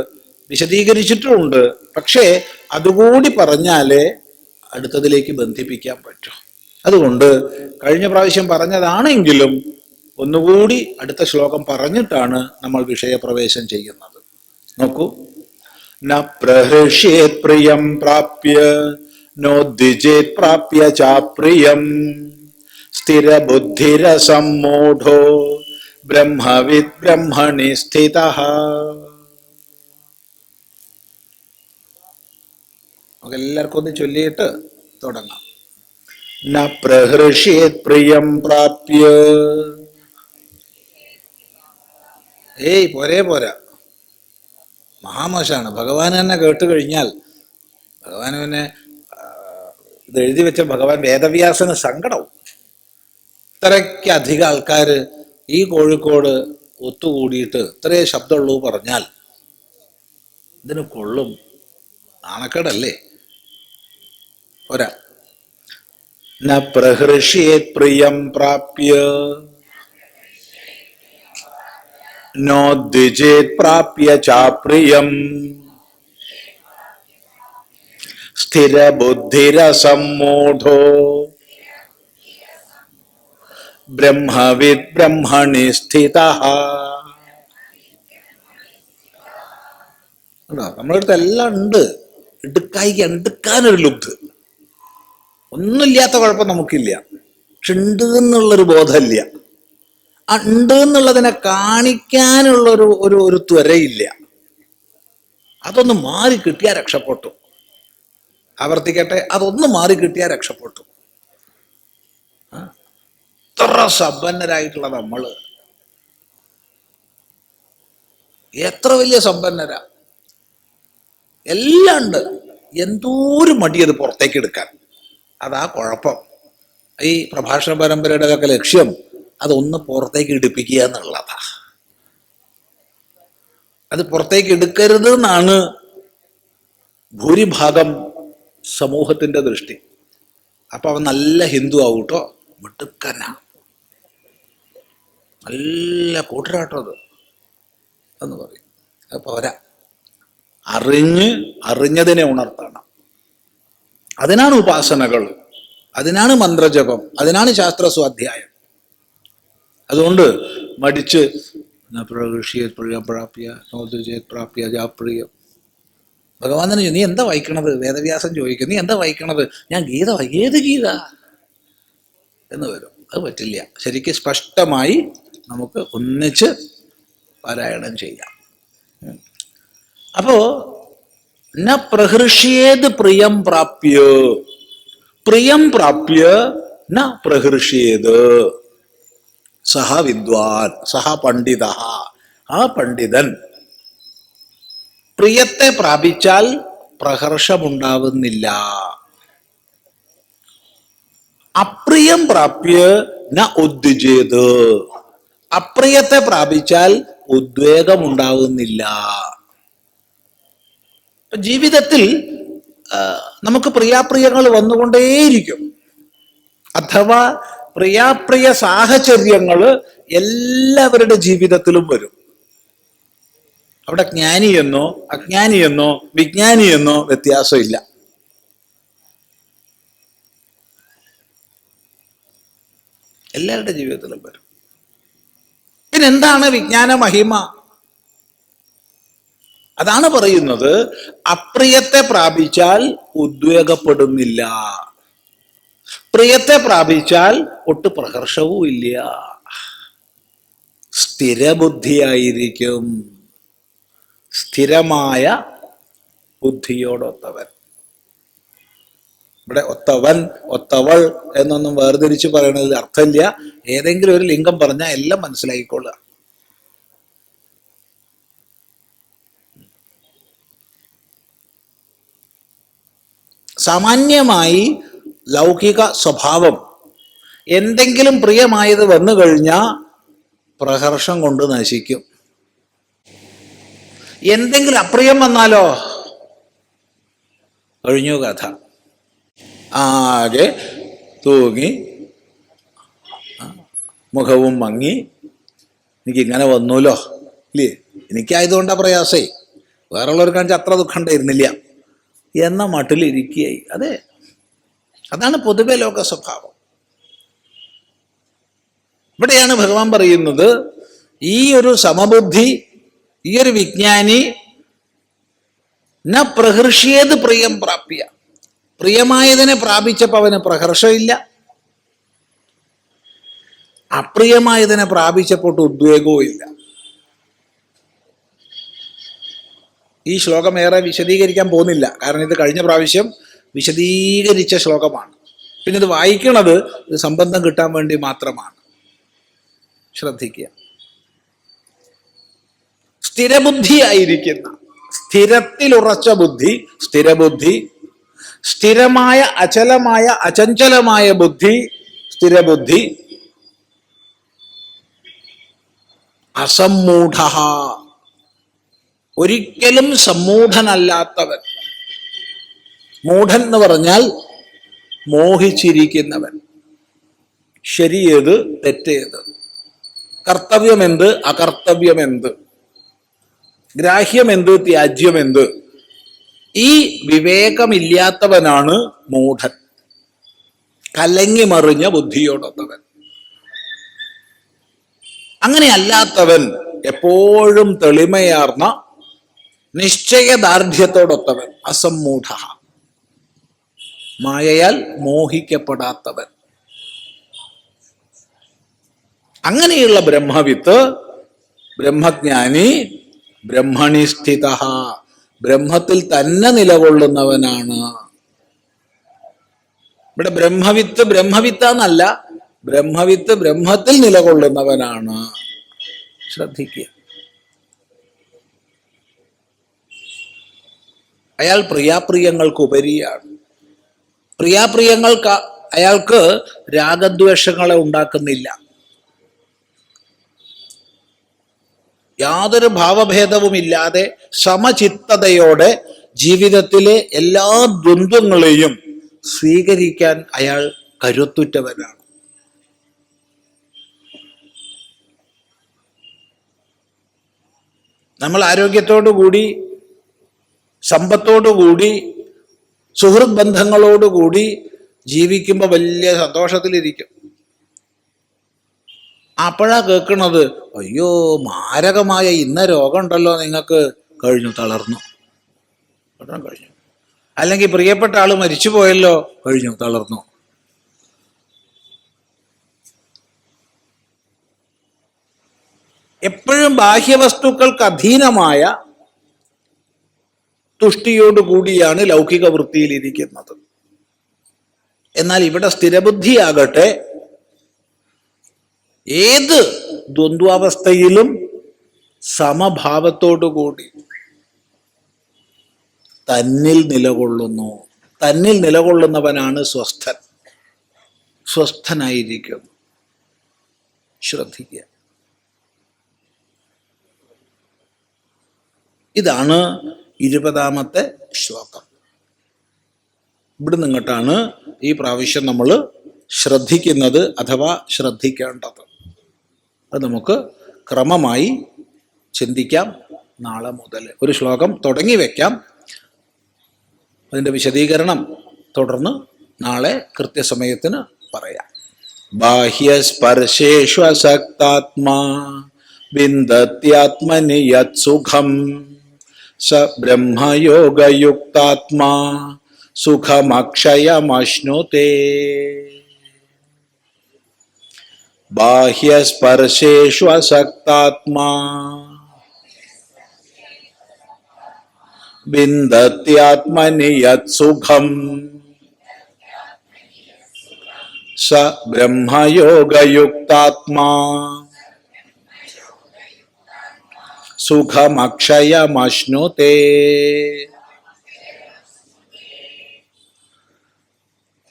വിശദീകരിച്ചിട്ടുമുണ്ട്. പക്ഷേ അതുകൂടി പറഞ്ഞാലേ അടുത്തതിലേക്ക് ബന്ധിപ്പിക്കാൻ പറ്റും. അതുകൊണ്ട് കഴിഞ്ഞ പ്രാവശ്യം പറഞ്ഞതാണെങ്കിലും ഒന്നുകൂടി അടുത്ത ശ്ലോകം പറഞ്ഞിട്ടാണ് നമ്മൾ വിഷയപ്രവേശം ചെയ്യുന്നത്. നോക്കൂ. ന പ്രഹൃഷ്യേത് പ്രിയം പ്രാപ്യ നോദ്വിജേത് പ്രാപ്യ ചാപ്രിയം സ്ഥിരബുദ്ധിരസമ്മൂഢോ ബ്രഹ്മവിദ് ബ്രഹ്മണി സ്ഥിതഃ. എല്ലാവർക്കും ഒന്ന് ചൊല്ലിയിട്ട് തുടങ്ങാം. ന പ്രഹൃഷ്യേത് പ്രിയം പ്രാപ്യ. പോരാ, മഹാമോശാണ്. ഭഗവാൻ തന്നെ കേട്ട് കഴിഞ്ഞാൽ ഭഗവാൻ പിന്നെ ഇത് എഴുതി വെച്ച ഭഗവാൻ വേദവ്യാസന് സങ്കടവും. ഇത്രയ്ക്കധികം ആൾക്കാർ ഈ കോഴിക്കോട് ഒത്തുകൂടിയിട്ട് ഇത്രയേ ശബ്ദമുള്ളൂ പറഞ്ഞാൽ ഇതിന് കൊള്ളും? നാണക്കേടല്ലേ? പോരാ. ന പ്രഹൃഷ്യേത് പ്രിയം പ്രാപ്യ നോദ്വിജേത് പ്രാപ്യ ചാപ്രിയം സ്ഥിരബുദ്ധിരസമ്മൂഢോ ബ്രഹ്മവിദ് ബ്രഹ്മണി സ്ഥിതഃ. നമ്മുടെ അടുത്ത് എല്ലാം ഉണ്ട്. എടുക്കാനൊരു ലുബ്ധ്. ഒന്നുമില്ലാത്ത കുഴപ്പം നമുക്കില്ല. പക്ഷെ ഉണ്ട് എന്നുള്ളൊരു ബോധമില്ല. ആ ഉണ്ട് എന്നുള്ളതിനെ കാണിക്കാനുള്ളൊരു ഒരു ഒരു ത്വരയില്ല. അതൊന്ന് മാറി കിട്ടിയാൽ രക്ഷപ്പെട്ടു. ആവർത്തിക്കട്ടെ, അതൊന്ന് മാറി കിട്ടിയാൽ രക്ഷപ്പെട്ടു. എത്ര സമ്പന്നരായിട്ടുള്ള നമ്മള്, എത്ര വലിയ സമ്പന്നരാ! എല്ലാം ഉണ്ട്. എന്തോരം മടിയത് പുറത്തേക്ക് എടുക്കാൻ. അതാ കുഴപ്പം. ഈ പ്രഭാഷണ പരമ്പരയുടെ ഒക്കെ ലക്ഷ്യം അതൊന്ന് പുറത്തേക്ക് എടുപ്പിക്കുക എന്നുള്ളതാ. അത് പുറത്തേക്ക് എടുക്കരുത് എന്നാണ് ഭൂരിഭാഗം സമൂഹത്തിന്റെ ദൃഷ്ടി. അപ്പൊ അവൻ നല്ല ഹിന്ദു ആവൂട്ടോ, മിടുക്കനാ, നല്ല കൂട്ടരാട്ടോ അത് എന്ന് പറയും. അത് പോരാ, അറിഞ്ഞതിനെ ഉണർത്തണം. അതിനാണ് ഉപാസനകൾ, അതിനാണ് മന്ത്രജപം, അതിനാണ് ശാസ്ത്ര സ്വാധ്യായം. അതുകൊണ്ട് മടിച്ച് ഭഗവാൻ തന്നെ നീ എന്താ വായിക്കണത്? വേദവ്യാസം ചോദിക്കും, നീ എന്താ വായിക്കണത്? ഞാൻ ഗീത ഏത് ഗീത എന്ന് വരും. അത് പറ്റില്ല. ശരിക്കും സ്പഷ്ടമായി നമുക്ക് ഒന്നിച്ച് പാരായണം ചെയ്യാം. അപ്പോ ന പ്രഹൃഷ്യേത് പ്രിയം പ്രാപ്യ, പ്രിയം പ്രാപ്യ ന പ്രഹൃഷ്യേത് സഹ വിദ്വാൻ സഹ പണ്ഡിത. ആ പണ്ഡിതൻ പ്രിയത്തെ പ്രാപിച്ചാൽ പ്രഹർഷമുണ്ടാവുന്നില്ല. അപ്രിയം പ്രാപ്യ ന ഉദ്വിജേത്, അപ്രിയത്തെ പ്രാപിച്ചാൽ ഉദ്വേഗമുണ്ടാവുന്നില്ല. ജീവിതത്തിൽ നമുക്ക് പ്രിയാപ്രിയങ്ങൾ വന്നുകൊണ്ടേയിരിക്കും. അഥവാ പ്രിയാപ്രിയ സാഹചര്യങ്ങൾ എല്ലാവരുടെ ജീവിതത്തിലും വരും. അവിടെ ജ്ഞാനിയെന്നോ അജ്ഞാനിയെന്നോ വിജ്ഞാനിയെന്നോ വ്യത്യാസമില്ല. എല്ലാവരുടെ ജീവിതത്തിലും വരും. പിന്നെന്താണ് വിജ്ഞാന മഹിമ? അതാണ് പറയുന്നത്, അപ്രിയത്തെ പ്രാപിച്ചാൽ ഉദ്വേഗപ്പെടുന്നില്ല, പ്രിയത്തെ പ്രാപിച്ചാൽ ഒട്ട് പ്രഹർഷവും ഇല്ല, സ്ഥിരബുദ്ധിയായിരിക്കും. സ്ഥിരമായ ബുദ്ധിയോടൊത്തവൻ. ഇവിടെ ഒത്തവൻ ഒത്തവൾ എന്നൊന്നും വേർതിരിച്ച് പറയുന്നതിൽ അർത്ഥമില്ല. ഏതെങ്കിലും ഒരു ലിംഗം പറഞ്ഞാൽ എല്ലാം മനസ്സിലാക്കിക്കൊള്ളുക. സാമാന്യമായി ലൗകിക സ്വഭാവം എന്തെങ്കിലും പ്രിയമായത് വന്നു കഴിഞ്ഞാൽ പ്രഹർഷം കൊണ്ട് നശിക്കും. എന്തെങ്കിലും അപ്രിയം വന്നാലോ കഴിഞ്ഞു കഥ. ആകെ തൂങ്ങി മുഖവും മങ്ങി, എനിക്കിങ്ങനെ വന്നൂലോ ഇല്ലേ, എനിക്കായതുകൊണ്ടാ പ്രയാസേ, വേറെയുള്ളവർക്കാണെന്ന് അത്ര ദുഃഖം ഉണ്ടായിരുന്നില്ല എന്ന മട്ടിലിരിക്കുകയായി. അതെ, അതാണ് പൊതുവെ ലോക സ്വഭാവം. ഇവിടെയാണ് ഭഗവാൻ പറയുന്നത്, ഈ ഒരു സമബുദ്ധി, ഈ ഒരു വിജ്ഞാനി ന പ്രഹർഷ്യേത് പ്രിയം പ്രാപ്യ, പ്രിയമായതിനെ പ്രാപിച്ചപ്പോൾ അവന് പ്രഹർഷമില്ല, അപ്രിയമായതിനെ പ്രാപിച്ചപ്പോൾ ഉദ്വേഗവും ഇല്ല. ഈ ശ്ലോകം ഏറെ വിശദീകരിക്കാൻ പോകുന്നില്ല, കാരണം ഇത് കഴിഞ്ഞ പ്രാവശ്യം വിശദീകരിച്ച ശ്ലോകമാണ്. പിന്നെ ഇത് വായിക്കണത് ഇത് സംബന്ധം കിട്ടാൻ വേണ്ടി മാത്രമാണ്. ശ്രദ്ധിക്കുക. സ്ഥിരബുദ്ധിയായിരിക്കുന്ന, സ്ഥിരത്തിലുറച്ച ബുദ്ധി, സ്ഥിരബുദ്ധി, സ്ഥിരമായ അചലമായ അചഞ്ചലമായ ബുദ്ധി, സ്ഥിരബുദ്ധി, അസമ്മൂഢ, ഒരിക്കലും സമ്മൂഢനല്ലാത്തവൻ. മൂഢൻ എന്ന് പറഞ്ഞാൽ മോഹിച്ചിരിക്കുന്നവൻ. ശരിയേത് തെറ്റേത്, കർത്തവ്യമെന്ത് അകർത്തവ്യമെന്ത്, ഗ്രാഹ്യമെന്ത് ത്യാജ്യമെന്ത്, ഈ വിവേകമില്ലാത്തവനാണ് മൂഢൻ, കലങ്ങി മറിഞ്ഞ ബുദ്ധിയോടൊത്തവൻ. അങ്ങനെ അല്ലാത്തവൻ എപ്പോഴും തെളിമയാർന്ന നിശ്ചയദാർഢ്യത്തോടൊത്തവൻ, അസമ്മൂഢ, മായയാൽ മോഹിക്കപ്പെടാത്തവൻ. അങ്ങനെയുള്ള ബ്രഹ്മവിത്ത്, ബ്രഹ്മജ്ഞാനി, ബ്രഹ്മണി സ്ഥിത, ബ്രഹ്മത്തിൽ തന്നെ നിലകൊള്ളുന്നവനാണ്. ഇവിടെ ബ്രഹ്മവിത്ത് ബ്രഹ്മവിത്താന്നല്ല, ബ്രഹ്മവിത്ത് ബ്രഹ്മത്തിൽ നിലകൊള്ളുന്നവനാണ്. ശ്രദ്ധിക്കുക. അയാൾ പ്രിയാപ്രിയങ്ങൾക്ക് ഉപരിയാണ്. പ്രിയാപ്രിയങ്ങൾക്ക് അയാൾക്ക് രാഗദ്വേഷങ്ങളെ ഉണ്ടാക്കുന്നില്ല. യാതൊരു ഭാവഭേദവുമില്ലാതെ സമചിത്തതയോടെ ജീവിതത്തിലെ എല്ലാ ദ്വന്ദ്വങ്ങളെയും സ്വീകരിക്കാൻ അയാൾ കരുത്തുറ്റവനാണ്. നമ്മൾ ആരോഗ്യത്തോടുകൂടി, സമ്പത്തോടുകൂടി, സുഹൃത്ത് ബന്ധങ്ങളോടുകൂടി ജീവിക്കുമ്പോൾ വലിയ സന്തോഷത്തിലിരിക്കും. അപ്പോഴാ കേൾക്കണത്, അയ്യോ മാരകമായ ഇന്ന രോഗം ഉണ്ടല്ലോ നിങ്ങൾക്ക്, കഴിഞ്ഞു, തളർന്നു, കഴിഞ്ഞു. അല്ലെങ്കിൽ പ്രിയപ്പെട്ട ആള് മരിച്ചു പോയല്ലോ, കഴിഞ്ഞു, തളർന്നു. എപ്പോഴും ബാഹ്യവസ്തുക്കൾക്ക് അധീനമായ തുഷ്ടിയോടുകൂടിയാണ് ലൗകിക വൃത്തിയിലിരിക്കുന്നത്. എന്നാൽ ഇവിടെ സ്ഥിരബുദ്ധിയാകട്ടെ ഏത് ദ്വന്ദ്വാവസ്ഥയിലും സമഭാവത്തോടുകൂടി തന്നിൽ നിലകൊള്ളുന്നു. തന്നിൽ നിലകൊള്ളുന്നവനാണ് സ്വസ്ഥൻ. സ്വസ്ഥനായിരിക്കുന്നു. ശ്രദ്ധിക്കുക. ഇതാണ് 20ാമത്തെ ശ്ലോകം. ഇവിടെ നിന്നിട്ടാണ് ഈ പ്രാവശ്യം നമ്മൾ ശ്രദ്ധിക്കുന്നത് അഥവാ ശ്രദ്ധിക്കേണ്ടത്. അത് നമുക്ക് ക്രമമായി ചിന്തിക്കാം. നാളെ മുതൽ ഒരു ശ്ലോകം തുടങ്ങി വെക്കാം. അതിൻ്റെ വിശദീകരണം തുടർന്ന് നാളെ കൃത്യസമയത്തിന് പറയാം. ബാഹ്യസ്പർശേഷു അസക്താത്മാ വിന്ദത്യാത്മനി യത് സുഖം സ ബ്രഹ്മയോഗയുക്താത്മാ സുഖമക്ഷയമശ്നുതേ. ബാഹ്യസ്പർശേഷു അസക്താത്മാ വിന്ദത്യാത്മനി യത് സുഖം സ ബ്രഹ്മയോഗയുക്താത്മാ സുഖമക്ഷയമശ്നുതേ.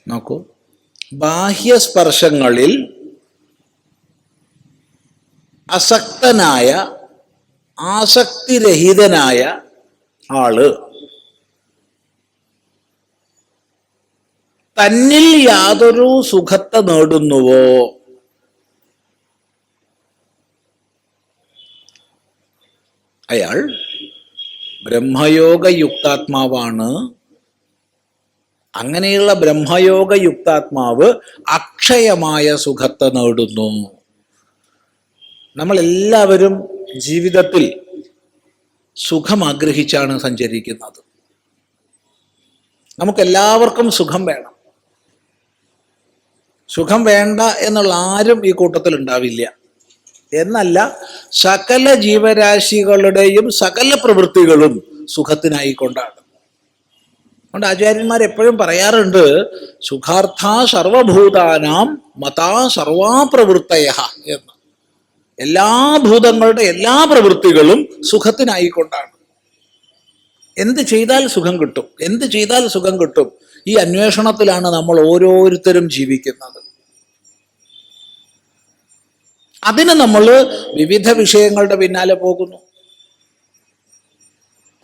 നോക്കൂ, ബാഹ്യസ്പർശങ്ങളിൽ അസക്തനായ, ആസക്തിരഹിതനായ ആള് തന്നിൽ യാതൊരു സുഖത്തെ നേടുന്നുവോ അയാൾ ബ്രഹ്മയോഗയുക്താത്മാവാണ്. അങ്ങനെയുള്ള ബ്രഹ്മയോഗയുക്താത്മാവ് അക്ഷയമായ സുഖത്തെ നേടുന്നു. നമ്മളെല്ലാവരും ജീവിതത്തിൽ സുഖം ആഗ്രഹിച്ചാണ് സഞ്ചരിക്കുന്നത്. നമുക്കെല്ലാവർക്കും സുഖം വേണം. സുഖം വേണ്ട എന്നുള്ള ആരും ഈ കൂട്ടത്തിൽ ഉണ്ടാവില്ല. എന്നല്ല, സകല ജീവരാശികളുടെയും സകല പ്രവൃത്തികളും സുഖത്തിനായിക്കൊണ്ടാണ്. അതുകൊണ്ട് ആചാര്യന്മാർ എപ്പോഴും പറയാറുണ്ട്, സുഖാർത്ഥ സർവഭൂതാനാം മതാ സർവാ പ്രവൃത്തയ എന്ന്. എല്ലാ ഭൂതങ്ങളുടെ എല്ലാ പ്രവൃത്തികളും സുഖത്തിനായിക്കൊണ്ടാണ്. എന്ത് ചെയ്താൽ സുഖം കിട്ടും, എന്ത് ചെയ്താൽ സുഖം കിട്ടും, ഈ അന്വേഷണത്തിലാണ് നമ്മൾ ഓരോരുത്തരും ജീവിക്കുന്നത്. അതിന് നമ്മൾ വിവിധ വിഷയങ്ങളുടെ പിന്നാലെ പോകുന്നു.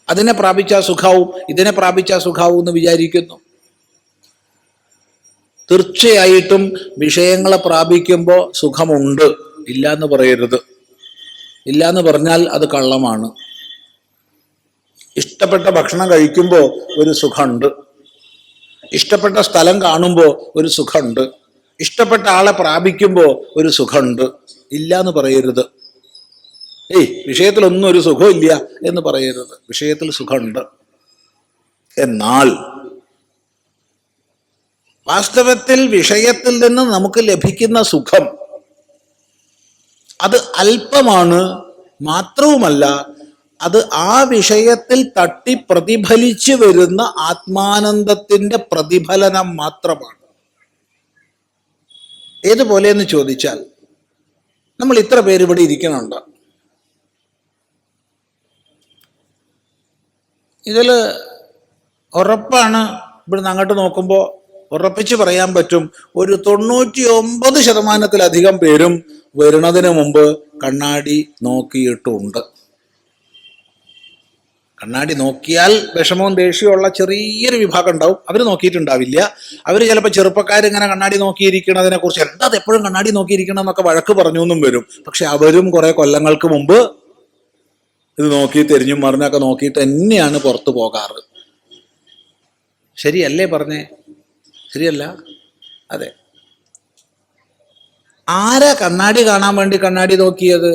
അതിനെ പ്രാപിച്ചാൽ സുഖാവും, ഇതിനെ പ്രാപിച്ചാൽ സുഖാവും എന്ന് വിചാരിക്കുന്നു. തീർച്ചയായിട്ടും വിഷയങ്ങളെ പ്രാപിക്കുമ്പോൾ സുഖമുണ്ട്, ഇല്ല എന്ന് പറയരുത്. ഇല്ല എന്ന് പറഞ്ഞാൽ അത് കള്ളമാണ്. ഇഷ്ടപ്പെട്ട ഭക്ഷണം കഴിക്കുമ്പോൾ ഒരു സുഖമുണ്ട്, ഇഷ്ടപ്പെട്ട സ്ഥലം കാണുമ്പോൾ ഒരു സുഖമുണ്ട്, ഇഷ്ടപ്പെട്ട ആളെ പ്രാപിക്കുമ്പോൾ ഒരു സുഖമുണ്ട്. ഇല്ല എന്ന് പറയരുത്. വിഷയത്തിലൊന്നും ഒരു സുഖമില്ല എന്ന് പറയരുത്. വിഷയത്തിൽ സുഖമുണ്ട്. എന്നാൽ വാസ്തവത്തിൽ വിഷയത്തിൽ നിന്ന് നമുക്ക് ലഭിക്കുന്ന സുഖം അത് അല്പമാണ്. മാത്രവുമല്ല, അത് ആ വിഷയത്തിൽ തട്ടി പ്രതിഫലിച്ചു വരുന്ന ആത്മാനന്ദത്തിന്റെ പ്രതിഫലനം മാത്രമാണ്. ഏതുപോലെ എന്ന് ചോദിച്ചാൽ, നമ്മൾ ഇത്ര പേര് ഇവിടെ ഇരിക്കുന്നുണ്ട്. ഇതിൽ ഉറപ്പാണ്, ഇവിടുന്ന് അങ്ങോട്ട് നോക്കുമ്പോൾ ഉറപ്പിച്ച് പറയാൻ പറ്റും, ഒരു 99% പേരും വരുന്നതിന് മുമ്പ് കണ്ണാടി നോക്കിയിട്ടുണ്ട്. കണ്ണാടി നോക്കിയാൽ വിഷമവും ദേഷ്യമുള്ള ചെറിയൊരു വിഭാഗം ഉണ്ടാവും, അവർ നോക്കിയിട്ടുണ്ടാവില്ല. അവർ ചിലപ്പോൾ ചെറുപ്പക്കാരിങ്ങനെ കണ്ണാടി നോക്കിയിരിക്കണതിനെ കുറിച്ച് എന്താ എപ്പോഴും കണ്ണാടി നോക്കിയിരിക്കണം എന്നൊക്കെ വഴക്ക് പറഞ്ഞു എന്നും വരും. പക്ഷെ അവരും കുറെ കൊല്ലങ്ങൾക്ക് മുമ്പ് ഇത് നോക്കി തിരിഞ്ഞും മറിഞ്ഞൊക്കെ നോക്കിയിട്ട് തന്നെയാണ് പുറത്തു പോകാറ്. ശരിയല്ലേ പറഞ്ഞേ? ശരിയല്ല? അതെ. ആരാ കണ്ണാടി കാണാൻ വേണ്ടി കണ്ണാടി നോക്കിയത്?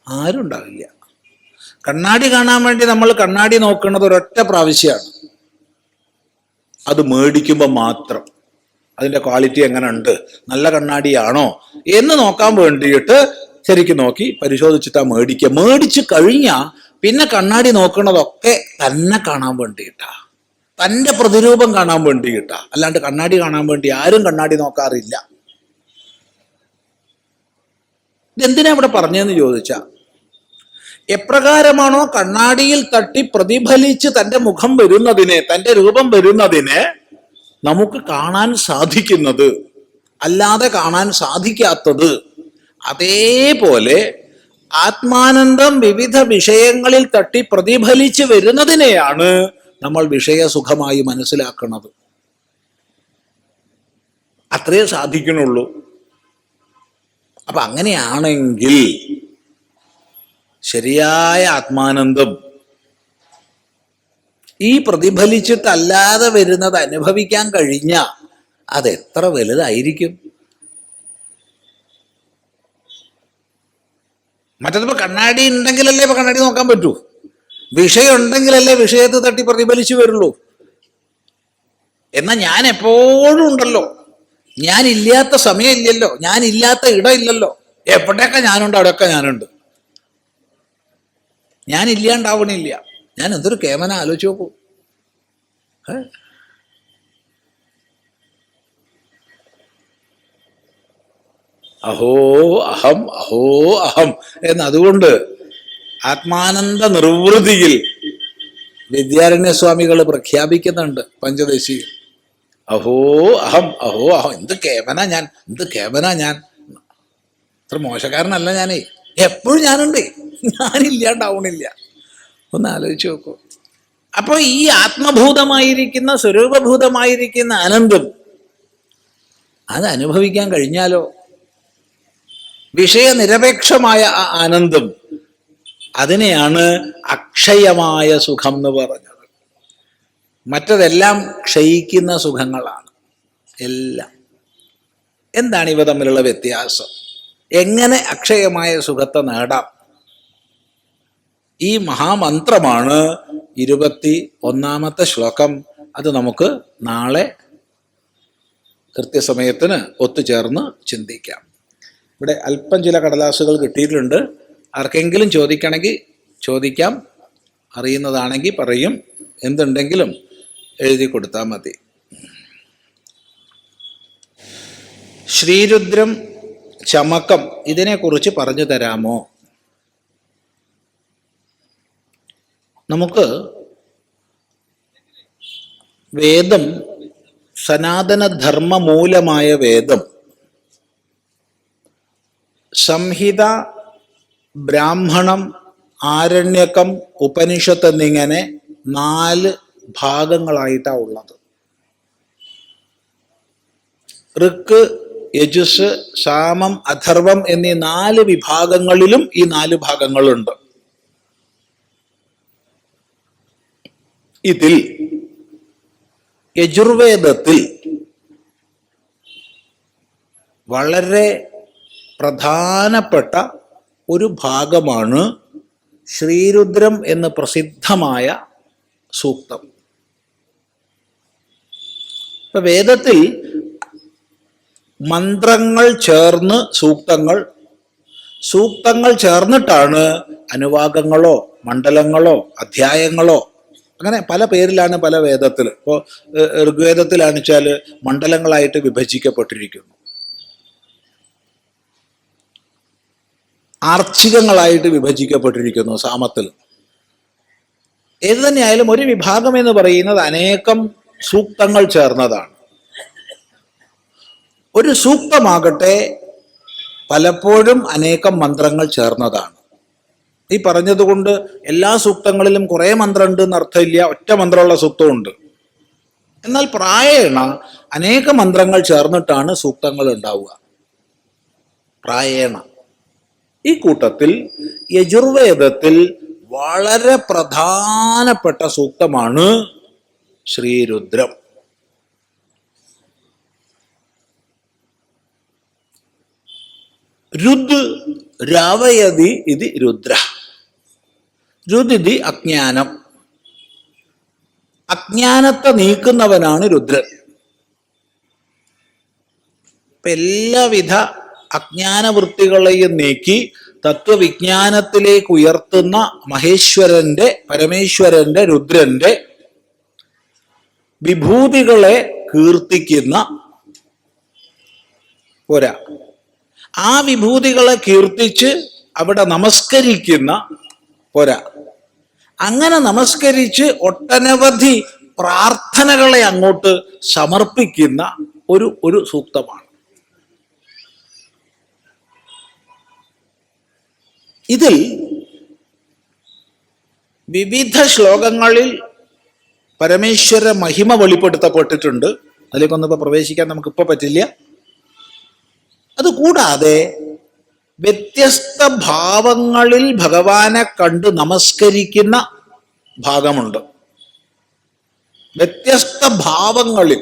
ആരും ഉണ്ടാവില്ല. കണ്ണാടി കാണാൻ വേണ്ടി നമ്മൾ കണ്ണാടി നോക്കുന്നത് ഒരൊറ്റ പ്രാവശ്യമാണ്. അത് മേടിക്കുമ്പോൾ മാത്രം. അതിൻ്റെ ക്വാളിറ്റി എങ്ങനെ ഉണ്ട്, നല്ല കണ്ണാടിയാണോ എന്ന് നോക്കാൻ വേണ്ടിയിട്ട് ശരിക്കും നോക്കി പരിശോധിച്ചിട്ടാ മേടിക്കുക. മേടിച്ച് കഴിഞ്ഞാൽ പിന്നെ കണ്ണാടി നോക്കുന്നതൊക്കെ തന്നെ കാണാൻ വേണ്ടിയിട്ടാ, തൻ്റെ പ്രതിരൂപം കാണാൻ വേണ്ടിയിട്ടാ. അല്ലാണ്ട് കണ്ണാടി കാണാൻ വേണ്ടി ആരും കണ്ണാടി നോക്കാറില്ല. ഇതെന്തിനാ ഇവിടെ പറഞ്ഞതെന്ന് ചോദിച്ചാൽ, എപ്രകാരമാണോ കണ്ണാടിയിൽ തട്ടി പ്രതിഫലിച്ച് തൻ്റെ മുഖം വരുന്നതിനെ, തൻ്റെ രൂപം വരുന്നതിനെ നമുക്ക് കാണാൻ സാധിക്കുന്നത്, അല്ലാതെ കാണാൻ സാധിക്കാത്തത്, അതേപോലെ ആത്മാനന്ദം വിവിധ വിഷയങ്ങളിൽ തട്ടി പ്രതിഫലിച്ച് വരുന്നതിനെയാണ് നമ്മൾ വിഷയസുഖമായി മനസ്സിലാക്കുന്നത്. അത്രയേ സാധിക്കണുള്ളൂ. അപ്പൊ അങ്ങനെയാണെങ്കിൽ ശരിയായ ആത്മാനന്ദം ഈ പ്രതിഫലിച്ചിട്ടല്ലാതെ വരുന്നത് അനുഭവിക്കാൻ കഴിഞ്ഞാൽ അതെത്ര വലുതായിരിക്കും. മറ്റതിപ്പോ കണ്ണാടി ഉണ്ടെങ്കിലല്ലേ ഇപ്പൊ കണ്ണാടി നോക്കാൻ പറ്റൂ. വിഷയം ഉണ്ടെങ്കിലല്ലേ വിഷയത്തെ തട്ടി പ്രതിഫലിച്ചു വരുള്ളൂ. എന്നാൽ ഞാൻ എപ്പോഴും ഉണ്ടല്ലോ, ഞാനില്ലാത്ത സമയമില്ലല്ലോ, ഞാനില്ലാത്ത ഇടമില്ലല്ലോ. എവിടെയൊക്കെ ഞാനുണ്ട് അവിടെയൊക്കെ ഞാനുണ്ട്. ഞാനില്ലാണ്ടാവണില്ല. ഞാൻ എന്തൊരു കേമന ആലോചിച്ച് നോക്കൂ. അഹോ അഹം അഹോ അഹം എന്നതുകൊണ്ട് ആത്മാനന്ദ നിർവൃതിയിൽ വിദ്യാരണ്യസ്വാമികൾ പ്രഖ്യാപിക്കുന്നുണ്ട് പഞ്ചദശിയിൽ. അഹോ അഹം അഹോ അഹം. എന്ത് കേമന ഞാൻ, എന്ത് കേമന ഞാൻ. അത്ര മോശക്കാരനല്ല ഞാനേ, എപ്പോഴും ഞാനുണ്ട്, ഞാനില്ലാണ്ടാവണില്ല. ഒന്ന് ആലോചിച്ച് നോക്കൂ. അപ്പോൾ ഈ ആത്മഭൂതമായിരിക്കുന്ന സ്വരൂപഭൂതമായിരിക്കുന്ന ആനന്ദം അത് അനുഭവിക്കാൻ കഴിഞ്ഞാലോ, വിഷയനിരപേക്ഷമായ ആ ആനന്ദം, അതിനെയാണ് അക്ഷയമായ സുഖം എന്ന് പറഞ്ഞത്. മറ്റതെല്ലാം ക്ഷയിക്കുന്ന സുഖങ്ങളാണ് എല്ലാം. എന്താണ് ഇവ തമ്മിലുള്ള വ്യത്യാസം? എങ്ങനെ അക്ഷയമായ സുഖത്തെ നേടാം? ഈ മഹാമന്ത്രമാണ് 21-ാമത്തെ ശ്ലോകം. അത് നമുക്ക് നാളെ കൃത്യസമയത്തിന് ഒത്തുചേർന്ന് ചിന്തിക്കാം. ഇവിടെ അല്പം ചില കടലാസുകൾ കിട്ടിയിട്ടുണ്ട്. ആർക്കെങ്കിലും ചോദിക്കണമെങ്കിൽ ചോദിക്കാം, അറിയുന്നതാണെങ്കിൽ പറയും, എന്തുണ്ടെങ്കിലും എഴുതി കൊടുത്താൽ മതി. ശ്രീരുദ്രം ചമക്കം ഇതിനെക്കുറിച്ച് പറഞ്ഞു തരാമോ? നമുക്ക് വേദം, സനാതനധർമ്മ മൂലമായ വേദം, സംഹിത, ബ്രാഹ്മണം, ആരണ്യകം, ഉപനിഷത്ത് എന്നിങ്ങനെ 4 ഭാഗങ്ങളായിട്ടാണ് ഉള്ളത്. ഋക്ക്, യജുസ്, സാമം, അഥർവം എന്നീ 4 വിഭാഗങ്ങളിലും ഈ 4 ഭാഗങ്ങളുണ്ട്. ഇതിൽ യജുർവേദത്തിൽ വളരെ പ്രധാനപ്പെട്ട ഒരു ഭാഗമാണ് ശ്രീരുദ്രം എന്ന് പ്രസിദ്ധമായ സൂക്തം. ഇപ്പൊ വേദത്തിൽ മന്ത്രങ്ങൾ ചേർന്ന് സൂക്തങ്ങൾ ചേർന്നിട്ടാണ് അനുവാകങ്ങളോ മണ്ഡലങ്ങളോ അധ്യായങ്ങളോ, അങ്ങനെ പല പേരിലാണ് പല വേദത്തിൽ. ഇപ്പോൾ ഋഗ്വേദത്തിലാണെന്ന് വെച്ചാൽ മണ്ഡലങ്ങളായിട്ട് വിഭജിക്കപ്പെട്ടിരിക്കുന്നു, ആർച്ചികങ്ങളായിട്ട് വിഭജിക്കപ്പെട്ടിരിക്കുന്നു സാമത്തിൽ. ഏത് തന്നെയായാലും ഒരു വിഭാഗം എന്ന് പറയുന്നത് അനേകം സൂക്തങ്ങൾ ചേർന്നതാണ്. ഒരു സൂക്തമാകട്ടെ പലപ്പോഴും അനേകം മന്ത്രങ്ങൾ ചേർന്നതാണ്. ഈ പറഞ്ഞതുകൊണ്ട് എല്ലാ സൂക്തങ്ങളിലും കുറേ മന്ത്രമുണ്ട് എന്ന് അർത്ഥമില്ല, ഒറ്റ മന്ത്രമുള്ള സൂക്തമുണ്ട്. എന്നാൽ പ്രായേണ അനേക മന്ത്രങ്ങൾ ചേർന്നിട്ടാണ് സൂക്തങ്ങൾ ഉണ്ടാവുക. പ്രായേണ. ഈ കൂട്ടത്തിൽ യജുർവേദത്തിൽ വളരെ പ്രധാനപ്പെട്ട സൂക്തമാണ് ശ്രീരുദ്രം. രുദ് രാവയതി ഇത് രുദ്ര. രുദിതി അജ്ഞാനം. അജ്ഞാനത്തെ നീക്കുന്നവനാണ് രുദ്രൻ. എല്ലാവിധ അജ്ഞാനവൃത്തികളെയും നീക്കി തത്വവിജ്ഞാനത്തിലേക്ക് ഉയർത്തുന്ന മഹേശ്വരന്റെ, പരമേശ്വരന്റെ, രുദ്രന്റെ വിഭൂതികളെ കീർത്തിക്കുന്ന പോരാ, ആ വിഭൂതികളെ കീർത്തിച്ച് അവിടെ നമസ്കരിക്കുന്ന പോരാ, അങ്ങനെ നമസ്കരിച്ച് ഒട്ടനവധി പ്രാർത്ഥനകളെ അങ്ങോട്ട് സമർപ്പിക്കുന്ന ഒരു സൂക്തമാണ്. ഇതിൽ വിവിധ ശ്ലോകങ്ങളിൽ പരമേശ്വര മഹിമ വെളിപ്പെടുത്തപ്പെട്ടിട്ടുണ്ട്. അതിലേക്കൊന്നും ഇപ്പൊ പ്രവേശിക്കാൻ നമുക്കിപ്പോൾ പറ്റില്ല. അതുകൂടാതെ വ്യത്യസ്ത ഭാവങ്ങളിൽ ഭഗവാനെ കണ്ട് നമസ്കരിക്കുന്ന ഭാഗമുണ്ട്. വ്യത്യസ്ത ഭാവങ്ങളിൽ.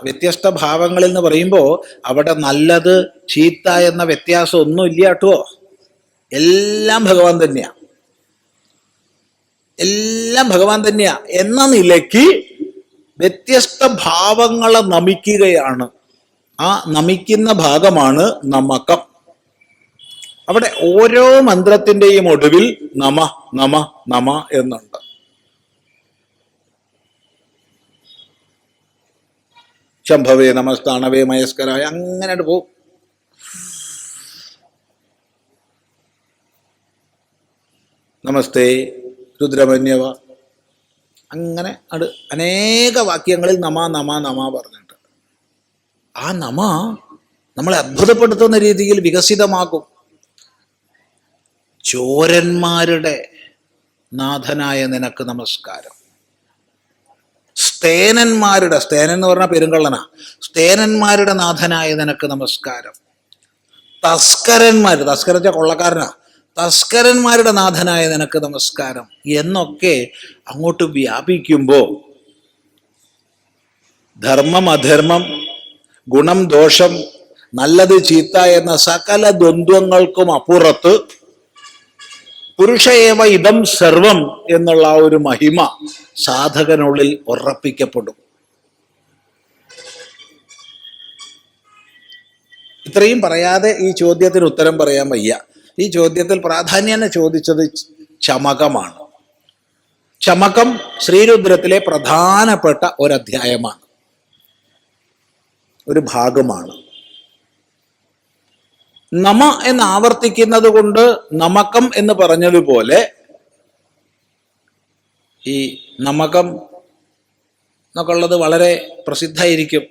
വ്യത്യസ്ത ഭാവങ്ങളിൽ എന്ന് പറയുമ്പോൾ അവിടെ നല്ലത് ചീത്ത എന്ന വ്യത്യാസം ഒന്നും ഇല്ല കേട്ടോ. എല്ലാം ഭഗവാൻ തന്നെയാ, എല്ലാം ഭഗവാൻ തന്നെയാ എന്ന നിലയ്ക്ക് വ്യത്യസ്ത ഭാവങ്ങളെ നമിക്കുകയാണ്. ആ നമിക്കുന്ന ഭാഗമാണ് നമകം. അവിടെ ഓരോ മന്ത്രത്തിന്റെയും ഒടുവിൽ നമ നമ നമ എന്നുണ്ട്. ശംഭവേ നമസ്താണവേ മയസ്കരായ അങ്ങനെ പോകും. നമസ്തേ രുദ്രമന്യവ, അങ്ങനെ അത് അനേക വാക്യങ്ങളിൽ നമ നമ നമ പറഞ്ഞിട്ട് ആ നമ നമ്മളെ അത്ഭുതപ്പെടുത്തുന്ന രീതിയിൽ വികസിതമാകും. ചോരന്മാരുടെ നാഥനായ നിനക്ക് നമസ്കാരം. സ്തേനന്മാരുടെ, സ്തേനൻ എന്ന് പറഞ്ഞാൽ പെരുങ്കള്ളനാ, സ്തേനന്മാരുടെ നാഥനായ നിനക്ക് നമസ്കാരം. തസ്കരന്മാർ, തസ്കരച്ച കൊള്ളക്കാരനാ, തസ്കരന്മാരുടെ നാഥനായ നിനക്ക് നമസ്കാരം എന്നൊക്കെ അങ്ങോട്ട് വ്യാപിക്കുമ്പോൾ ധർമ്മം അധർമ്മം, ഗുണം ദോഷം, നല്ലത് ചീത്ത എന്ന സകല ദ്വന്ദ്വങ്ങൾക്കും അപ്പുറത്ത് പുരുഷയേവ ഇദം സർവം എന്നുള്ള ആ ഒരു മഹിമ സാധകനുള്ളിൽ ഉറപ്പിക്കപ്പെടും. ഇത്രയും പറയാതെ ഈ ചോദ്യത്തിന് ഉത്തരം പറയാൻ വയ്യ. ഈ ചോദ്യത്തിൽ പ്രാധാന്യം ചോദിച്ചത് ചമകമാണ്. ചമകം ശ്രീരുദ്രത്തിലെ പ്രധാനപ്പെട്ട ഒരധ്യായമാണ്, ഒരു ഭാഗമാണ്. നമ എന്ന് ആവർത്തിക്കുന്നത് കൊണ്ട് നമകം എന്ന് പറഞ്ഞതുപോലെ ഈ നമകം എന്നൊക്കെ ഉള്ളത് വളരെ പ്രസിദ്ധമായിരിക്കും.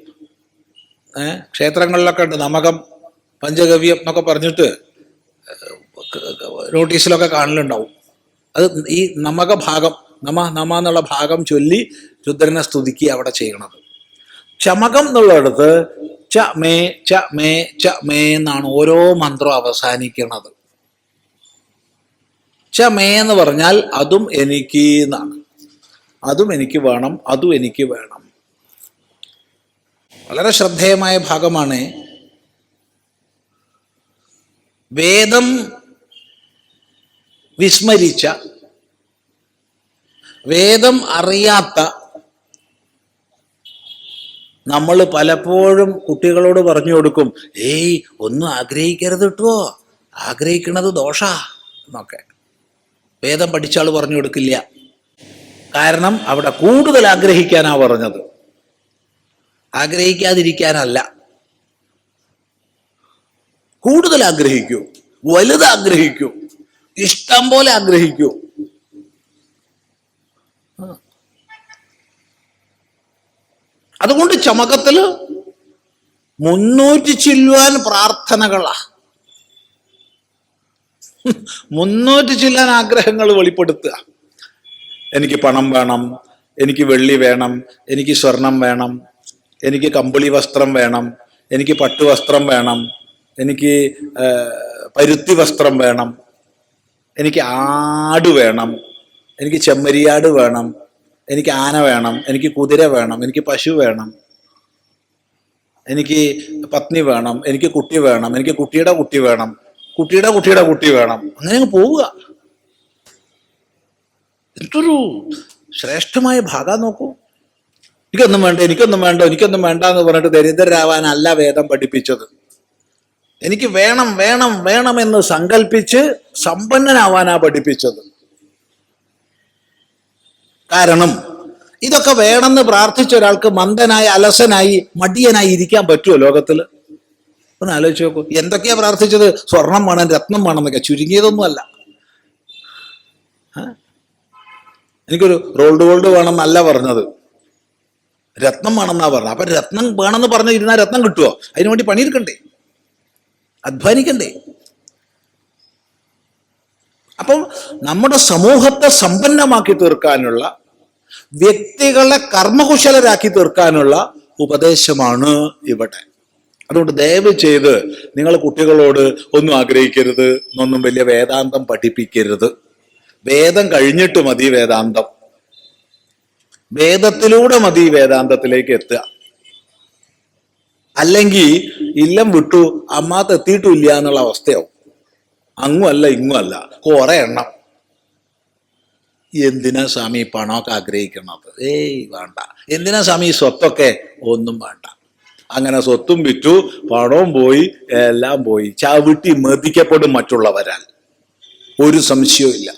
ക്ഷേത്രങ്ങളിലൊക്കെ ഉണ്ട് നമകം, പഞ്ചഗവ്യം എന്നൊക്കെ പറഞ്ഞിട്ട് നോട്ടീസിലൊക്കെ കാണലുണ്ടാവും. അത് ഈ നമക ഭാഗം, നമ നമ എന്നുള്ള ഭാഗം ചൊല്ലി രുദ്രനെ സ്തുതിക്കുക അവിടെ ചെയ്യണത്. ചമകം എന്നുള്ളിടത്ത് ച മേ ച മേ ച മേ എന്നാണ് ഓരോ മന്ത്രം അവസാനിക്കുന്നത്. ച മേ എന്ന് പറഞ്ഞാൽ അതും എനിക്ക് എന്നാണ്. അതും എനിക്ക് വേണം, അതും എനിക്ക് വേണം. വളരെ ശ്രദ്ധേയമായ ഭാഗമാണ്. വേദം വിസ്മരിച്ച, വേദം അറിയാത്ത നമ്മൾ പലപ്പോഴും കുട്ടികളോട് പറഞ്ഞു കൊടുക്കും, ഏയ് ഒന്നും ആഗ്രഹിക്കരുത് കേട്ടോ, ആഗ്രഹിക്കണത് ദോഷാ എന്നൊക്കെ. വേദം പഠിച്ച ആൾ പറഞ്ഞു കൊടുക്കില്ല. കാരണം അവിടെ കൂടുതൽ ആഗ്രഹിക്കാനാ പറഞ്ഞത്, ആഗ്രഹിക്കാതിരിക്കാനല്ല. കൂടുതൽ ആഗ്രഹിക്കൂ, വലുത് ആഗ്രഹിക്കൂ, ഇഷ്ടം പോലെ ആഗ്രഹിക്കൂ. അതുകൊണ്ട് ചമകത്തില് 300 ചില്ലുവാൻ പ്രാർത്ഥനകളാ, 300 ചില്ലാൻ ആഗ്രഹങ്ങൾ വെളിപ്പെടുത്തുക. എനിക്ക് പണം വേണം, എനിക്ക് വെള്ളി വേണം, എനിക്ക് സ്വർണം വേണം, എനിക്ക് കമ്പിളി വസ്ത്രം വേണം, എനിക്ക് പട്ടുവസ്ത്രം വേണം, എനിക്ക് പരുത്തി വസ്ത്രം വേണം, എനിക്ക് ആട് വേണം, എനിക്ക് ചെമ്മരിയാട് വേണം, എനിക്ക് ആന വേണം, എനിക്ക് കുതിര വേണം, എനിക്ക് പശു വേണം, എനിക്ക് പത്നി വേണം, എനിക്ക് കുട്ടി വേണം, എനിക്ക് കുട്ടിയുടെ കുട്ടി വേണം, കുട്ടിയുടെ കുട്ടിയുടെ കുട്ടി വേണം. അങ്ങനെ അങ്ങ് പോവുക. എന്തൊരു ശ്രേഷ്ഠമായ ഭാഗം നോക്കൂ. എനിക്കൊന്നും വേണ്ട, എനിക്കൊന്നും വേണ്ട, എനിക്കൊന്നും വേണ്ട എന്ന് പറഞ്ഞിട്ട് ദരിദ്രരാവാനല്ല വേദം പഠിപ്പിച്ചത്. എനിക്ക് വേണം വേണം വേണമെന്ന് സങ്കല്പിച്ച് സമ്പന്നനാവാനാ പഠിപ്പിച്ചത്. കാരണം ഇതൊക്കെ വേണമെന്ന് പ്രാർത്ഥിച്ച ഒരാൾക്ക് മന്ദനായി, അലസനായി, മടിയനായി ഇരിക്കാൻ പറ്റുമോ ലോകത്തില്? ഒന്ന് ആലോചിച്ച് നോക്കൂ. എന്തൊക്കെയാ പ്രാർത്ഥിച്ചത്? സ്വർണം വേണം, രത്നം വേണം എന്നൊക്കെ. ചുരുങ്ങിയതൊന്നുമല്ല. എനിക്കൊരു റോൾഡ് ഗോൾഡ് വേണം എന്നല്ല പറഞ്ഞത്, രത്നം വേണമെന്നാ പറഞ്ഞത്. അപ്പൊ രത്നം വേണമെന്ന് പറഞ്ഞു ഇരുന്നാൽ രത്നം കിട്ടുമോ? അതിനു വേണ്ടി പണിയെടുക്കണ്ടേ, അധ്വാനിക്കണ്ടേ? അപ്പം നമ്മുടെ സമൂഹത്തെ സമ്പന്നമാക്കി തീർക്കാനുള്ള, വ്യക്തികളെ കർമ്മകുശലരാക്കി തീർക്കാനുള്ള ഉപദേശമാണ് ഇവിടെ. അതുകൊണ്ട് ദയവ് ചെയ്ത് നിങ്ങൾ കുട്ടികളോട് ഒന്നും ആഗ്രഹിക്കരുത്, ഒന്നും വലിയ വേദാന്തം പഠിപ്പിക്കരുത്. വേദം കഴിഞ്ഞിട്ട് മതി വേദാന്തം, വേദത്തിലൂടെ മതി വേദാന്തത്തിലേക്ക് എത്തുക. അല്ലെങ്കിൽ ഇല്ലം വിട്ടു അമ്മാത്ത് എത്തിയിട്ടില്ല എന്നുള്ള അവസ്ഥയാവും. അങ്ങും അല്ല ഇങ്ങും അല്ല, കുറെ എണ്ണം. എന്തിനാ സ്വാമി പണമൊക്കെ ആഗ്രഹിക്കണത്? ഏയ് വേണ്ട. എന്തിനാ സ്വാമി സ്വത്തൊക്കെ? ഒന്നും വേണ്ട. അങ്ങനെ സ്വത്തും വിറ്റു, പണവും പോയി, എല്ലാം പോയി. ചവിട്ടി മെതിക്കപ്പെടും മറ്റുള്ളവരാൽ, ഒരു സംശയവും ഇല്ല.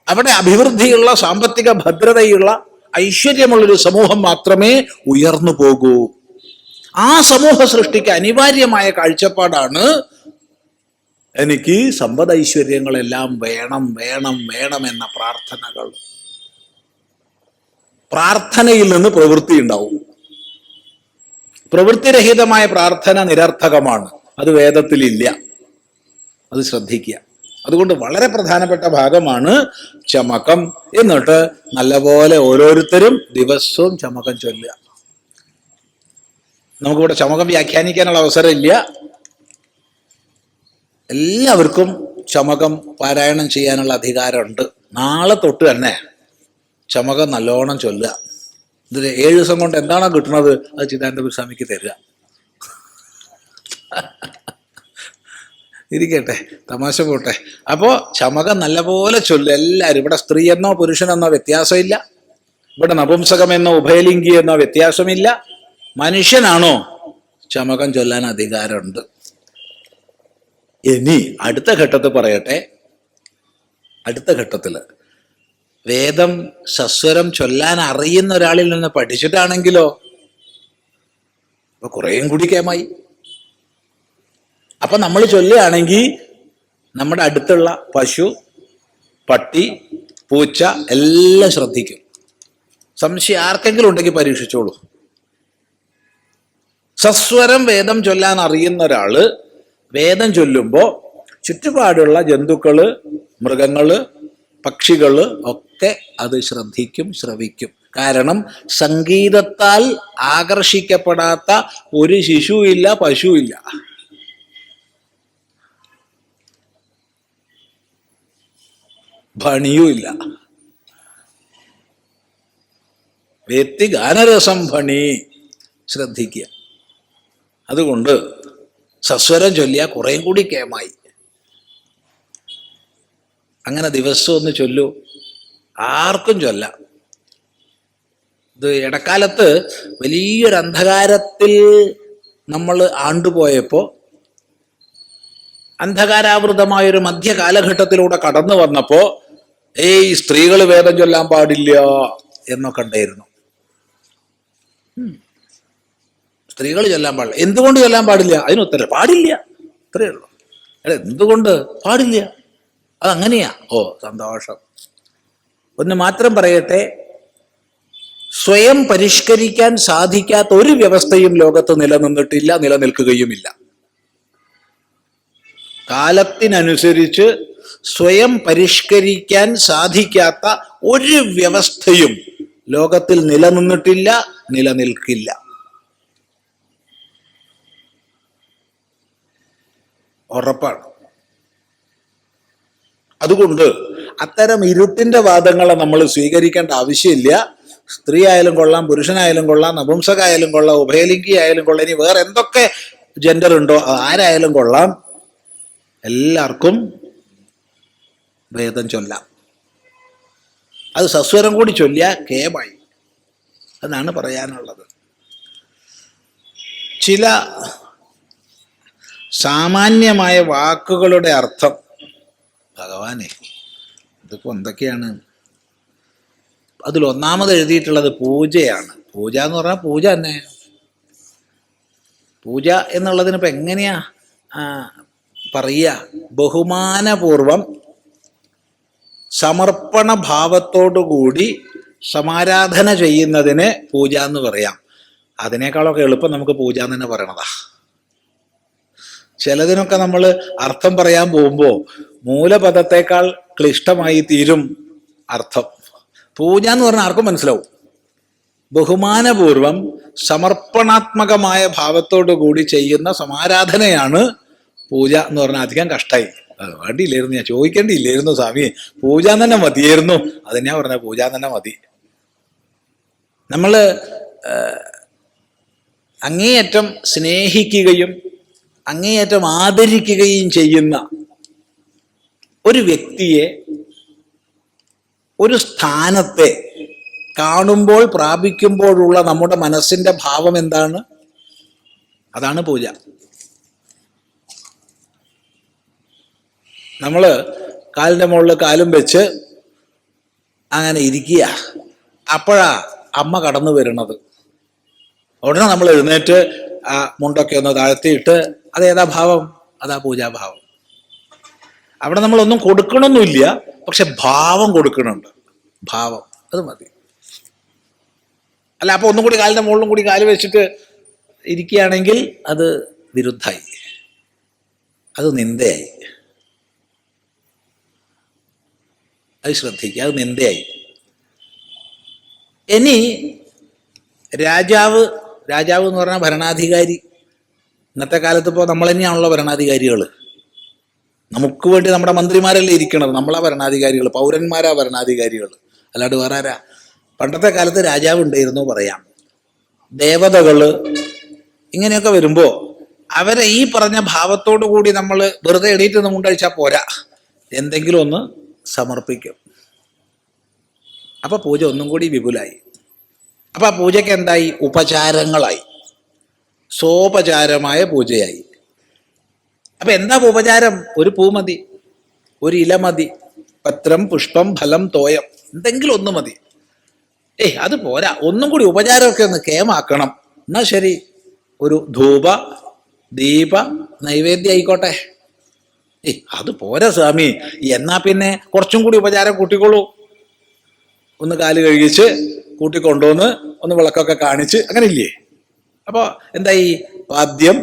അവിടെ അഭിവൃദ്ധിയുള്ള, സാമ്പത്തിക ഭദ്രതയുള്ള, ഐശ്വര്യമുള്ളൊരു സമൂഹം മാത്രമേ ഉയർന്നു പോകൂ. ആ സമൂഹ സൃഷ്ടിക്ക് അനിവാര്യമായ കാഴ്ചപ്പാടാണ് എനിക്ക് സമ്പദ് ഐശ്വര്യങ്ങളെല്ലാം വേണം വേണം വേണം എന്ന പ്രാർത്ഥനകൾ. പ്രാർത്ഥനയിൽ നിന്ന് പ്രവൃത്തി ഉണ്ടാവും. പ്രവൃത്തിരഹിതമായ പ്രാർത്ഥന നിരർത്ഥകമാണ്. അത് വേദത്തിലില്ല. അത് ശ്രദ്ധിക്കുക. അതുകൊണ്ട് വളരെ പ്രധാനപ്പെട്ട ഭാഗമാണ് ചമകം. എന്നിട്ട് നല്ലപോലെ ഓരോരുത്തരും ദിവസവും ചമകം ചൊല്ലുക. നമുക്കിവിടെ ചമകം വ്യാഖ്യാനിക്കാനുള്ള അവസരം ഇല്ല. എല്ലാവർക്കും ചമകം പാരായണം ചെയ്യാനുള്ള അധികാരമുണ്ട്. നാളെ തൊട്ട് തന്നെ ചമകം നല്ലോണം ചൊല്ലുക. ഇതിൽ 7 ദിവസം കൊണ്ട് എന്താണോ കിട്ടുന്നത് അത് ചിദാനന്ദപുരി സ്വാമിക്ക് തരിക. ഇരിക്കട്ടെ, തമാശ പോട്ടെ. അപ്പോ ചമകം നല്ലപോലെ ചൊല്ലുക എല്ലാവരും. ഇവിടെ സ്ത്രീയെന്നോ പുരുഷനെന്നോ വ്യത്യാസമില്ല. ഇവിടെ നപുംസകമെന്നോ ഉഭയലിംഗി എന്നോ വ്യത്യാസമില്ല. മനുഷ്യനാണോ ചമകം ചൊല്ലാൻ അധികാരമുണ്ട്. ഇനി അടുത്ത ഘട്ടത്തിൽ പറയട്ടെ. അടുത്ത ഘട്ടത്തില് വേദം സസ്വരം ചൊല്ലാൻ അറിയുന്ന ഒരാളിൽ നിന്ന് പഠിച്ചിട്ടാണെങ്കിലോ അപ്പൊ കുറേയും കൂടി കേമായി. അപ്പൊ നമ്മൾ ചൊല്ലുകയാണെങ്കിൽ നമ്മുടെ അടുത്തുള്ള പശു, പട്ടി, പൂച്ച എല്ലാം ശ്രദ്ധിക്കും. സംശയം ആർക്കെങ്കിലും ഉണ്ടെങ്കിൽ പരീക്ഷിച്ചോളൂ. സസ്വരം വേദം ചൊല്ലാൻ അറിയുന്ന ഒരാള് വേദം ചൊല്ലുമ്പോ ചുറ്റുപാടുള്ള ജന്തുക്കള്, മൃഗങ്ങള്, പക്ഷികള് ഒക്കെ അത് ശ്രദ്ധിക്കും, ശ്രവിക്കും. കാരണം സംഗീതത്താൽ ആകർഷിക്കപ്പെടാത്ത ഒരു ശിശുവില്ല, പശുവില്ല. ഭണിയുമില്ല. വേത്തി ഗാനരസം ഭണി. ശ്രദ്ധിക്കുക. അതുകൊണ്ട് സസ്വരം ചൊല്ലിയ കുറേയും കൂടി കേമായി. അങ്ങനെ ദിവസവും ഒന്ന് ചൊല്ലൂ. ആർക്കും ചൊല്ലാം. ഇത് ഇടക്കാലത്ത് വലിയൊരു അന്ധകാരത്തിൽ നമ്മൾ ആണ്ടുപോയപ്പോ, അന്ധകാരാവൃതമായൊരു മധ്യകാലഘട്ടത്തിലൂടെ കടന്നു വന്നപ്പോ സ്ത്രീകൾ വേദം ചൊല്ലാൻ പാടില്ല എന്നൊക്കെ ഉണ്ടായിരുന്നു. സ്ത്രീകൾ ചൊല്ലാൻ പാടില്ല. എന്തുകൊണ്ട് ചൊല്ലാൻ പാടില്ല? അതിനുത്തരം പാടില്ല. ഇത്രയേ ഉള്ളൂ. അല്ലെ, എന്തുകൊണ്ട് പാടില്ല? അതങ്ങനെയാ. ഓ, സന്തോഷം. ഒന്ന് മാത്രം പറയട്ടെ. സ്വയം പരിഷ്കരിക്കാൻ സാധിക്കാത്ത ഒരു വ്യവസ്ഥയും ലോകത്ത് നിലനിന്നിട്ടില്ല, നിലനിൽക്കുകയുമില്ല. കാലത്തിനനുസരിച്ച് സ്വയം പരിഷ്കരിക്കാൻ സാധിക്കാത്ത ഒരു വ്യവസ്ഥയും ലോകത്തിൽ നിലനിന്നിട്ടില്ല, നിലനിൽക്കില്ല. ഉറപ്പാണ്. അതുകൊണ്ട് അത്തരം ഇരുട്ടിന്റെ വാദങ്ങളെ നമ്മൾ സ്വീകരിക്കേണ്ട ആവശ്യമില്ല. സ്ത്രീ ആയാലും കൊള്ളാം, പുരുഷനായാലും കൊള്ളാം, നപുംസകായാലും കൊള്ളാം, ഉഭയലിംഗി ആയാലും കൊള്ളാം, ഇനി വേറെ എന്തൊക്കെ ജെൻഡർ ഉണ്ടോ ആരായാലും കൊള്ളാം, എല്ലാവർക്കും വേദം ചൊല്ലാം. അത് സസ്വരം കൂടി ചൊല്ലിയ കേമായി എന്നാണ് പറയാനുള്ളത്. ചില സാമാന്യമായ വാക്കുകളുടെ അർത്ഥം, ഭഗവാനെ ഇതിപ്പോ എന്തൊക്കെയാണ്? അതിൽ ഒന്നാമത് എഴുതിയിട്ടുള്ളത് പൂജയാണ്. പൂജ എന്ന് പറഞ്ഞാൽ പൂജ തന്നെ. പൂജ എന്നുള്ളതിന് ഇപ്പം എങ്ങനെയാ പറയുക? ബഹുമാനപൂർവം സമർപ്പണ ഭാവത്തോടുകൂടി സമാരാധന ചെയ്യുന്നതിന് പൂജ എന്ന് പറയാം. അതിനേക്കാളൊക്കെ എളുപ്പം നമുക്ക് പൂജ എന്ന് തന്നെ പറയണതാ. ചിലതിനൊക്കെ നമ്മൾ അർത്ഥം പറയാൻ പോകുമ്പോൾ മൂലപദത്തേക്കാൾ ക്ലിഷ്ടമായി തീരും അർത്ഥം. പൂജ എന്ന് പറഞ്ഞാൽ ആർക്കും മനസ്സിലാവും. ബഹുമാനപൂർവം സമർപ്പണാത്മകമായ ഭാവത്തോടു കൂടി ചെയ്യുന്ന സമാരാധനയാണ് പൂജ എന്ന് പറഞ്ഞാൽ. അധികം കഷ്ടായി, വേണ്ടിയില്ലായിരുന്നു, ഞാൻ ചോദിക്കേണ്ടിയില്ലായിരുന്നു സ്വാമി, പൂജ തന്നെ മതിയായിരുന്നു. അത് ഞാൻ പറഞ്ഞ പൂജ തന്നെ മതി. നമ്മൾ അങ്ങേയറ്റം സ്നേഹിക്കുകയും അങ്ങേയറ്റം ആദരിക്കുകയും ചെയ്യുന്ന ഒരു വ്യക്തിയെ, ഒരു സ്ഥാനത്തെ കാണുമ്പോൾ പ്രാപിക്കുമ്പോഴുള്ള നമ്മുടെ മനസ്സിന്റെ ഭാവം എന്താണ്? അതാണ് പൂജ. നമ്മൾ കാലിൻ്റെ മുകളിൽ കാലും വെച്ച് അങ്ങനെ ഇരിക്കുക, അപ്പോഴാ അമ്മ കടന്നു വരുന്നത്. ഉടനെ നമ്മൾ എഴുന്നേറ്റ് ആ മുണ്ടൊക്കെ ഒന്ന് താഴ്ത്തിയിട്ട്, അതേതാ ഭാവം? അതാ പൂജാഭാവം. അവിടെ നമ്മളൊന്നും കൊടുക്കണമെന്നില്ല, പക്ഷെ ഭാവം കൊടുക്കണുണ്ട്. ഭാവം അത് മതി. അല്ല, അപ്പൊ ഒന്നും കൂടി കാലിന്റെ മുകളിലും കൂടി കാല് വെച്ചിട്ട് ഇരിക്കുകയാണെങ്കിൽ അത് വിരുദ്ധായി, അത് നിന്ദയായി. അത് ശ്രദ്ധിക്കുക, അത് നിന്ദയായി. ഇനി രാജാവ് എന്ന് പറഞ്ഞാൽ ഭരണാധികാരി. ഇന്നത്തെ കാലത്ത് ഇപ്പോൾ നമ്മൾ തന്നെയാണല്ലോ ഭരണാധികാരികൾ. നമുക്ക് വേണ്ടി നമ്മുടെ മന്ത്രിമാരല്ലേ ഇരിക്കണത്, നമ്മളാ ഭരണാധികാരികൾ, പൗരന്മാരാ ഭരണാധികാരികൾ, അല്ലാണ്ട് വേറെ ആരാ? പണ്ടത്തെ കാലത്ത് രാജാവ് ഉണ്ടായിരുന്നു പറയാം, ദേവതകള്, ഇങ്ങനെയൊക്കെ വരുമ്പോൾ അവരെ ഈ പറഞ്ഞ ഭാവത്തോടു കൂടി നമ്മൾ വെറുതെ എണീറ്റ് കൊണ്ടഴിച്ചാൽ പോരാ, എന്തെങ്കിലും ഒന്ന് സമർപ്പിക്കും. അപ്പൊ പൂജ ഒന്നും കൂടി വിപുലായി. അപ്പൊ ആ പൂജയ്ക്ക് എന്തായി? ഉപചാരങ്ങളായി, സോപചാരമായ പൂജയായി. അപ്പൊ എന്താ ഉപചാരം? ഒരു പൂ മതി, ഒരു ഇല മതി, പത്രം, പുഷ്പം, ഫലം, തോയം, എന്തെങ്കിലും ഒന്ന് മതി. അത് പോരാ, ഒന്നും കൂടി ഉപചാരമൊക്കെ ഒന്ന് കേമാക്കണം. എന്നാ ശരി, ഒരു ധൂപ ദീപ നൈവേദ്യം ആയിക്കോട്ടെ. അത് പോരാ സ്വാമി, എന്നാ പിന്നെ കുറച്ചും കൂടി ഉപചാരം കൂട്ടിക്കോളൂ. ഒന്ന് കാല് കഴുകിച്ച് കൂട്ടിക്കൊണ്ടുവന്ന് ഒന്ന് വിളക്കൊക്കെ കാണിച്ച്, അങ്ങനെ ഇല്ലേ? അപ്പൊ എന്തായി? പാദ്യം,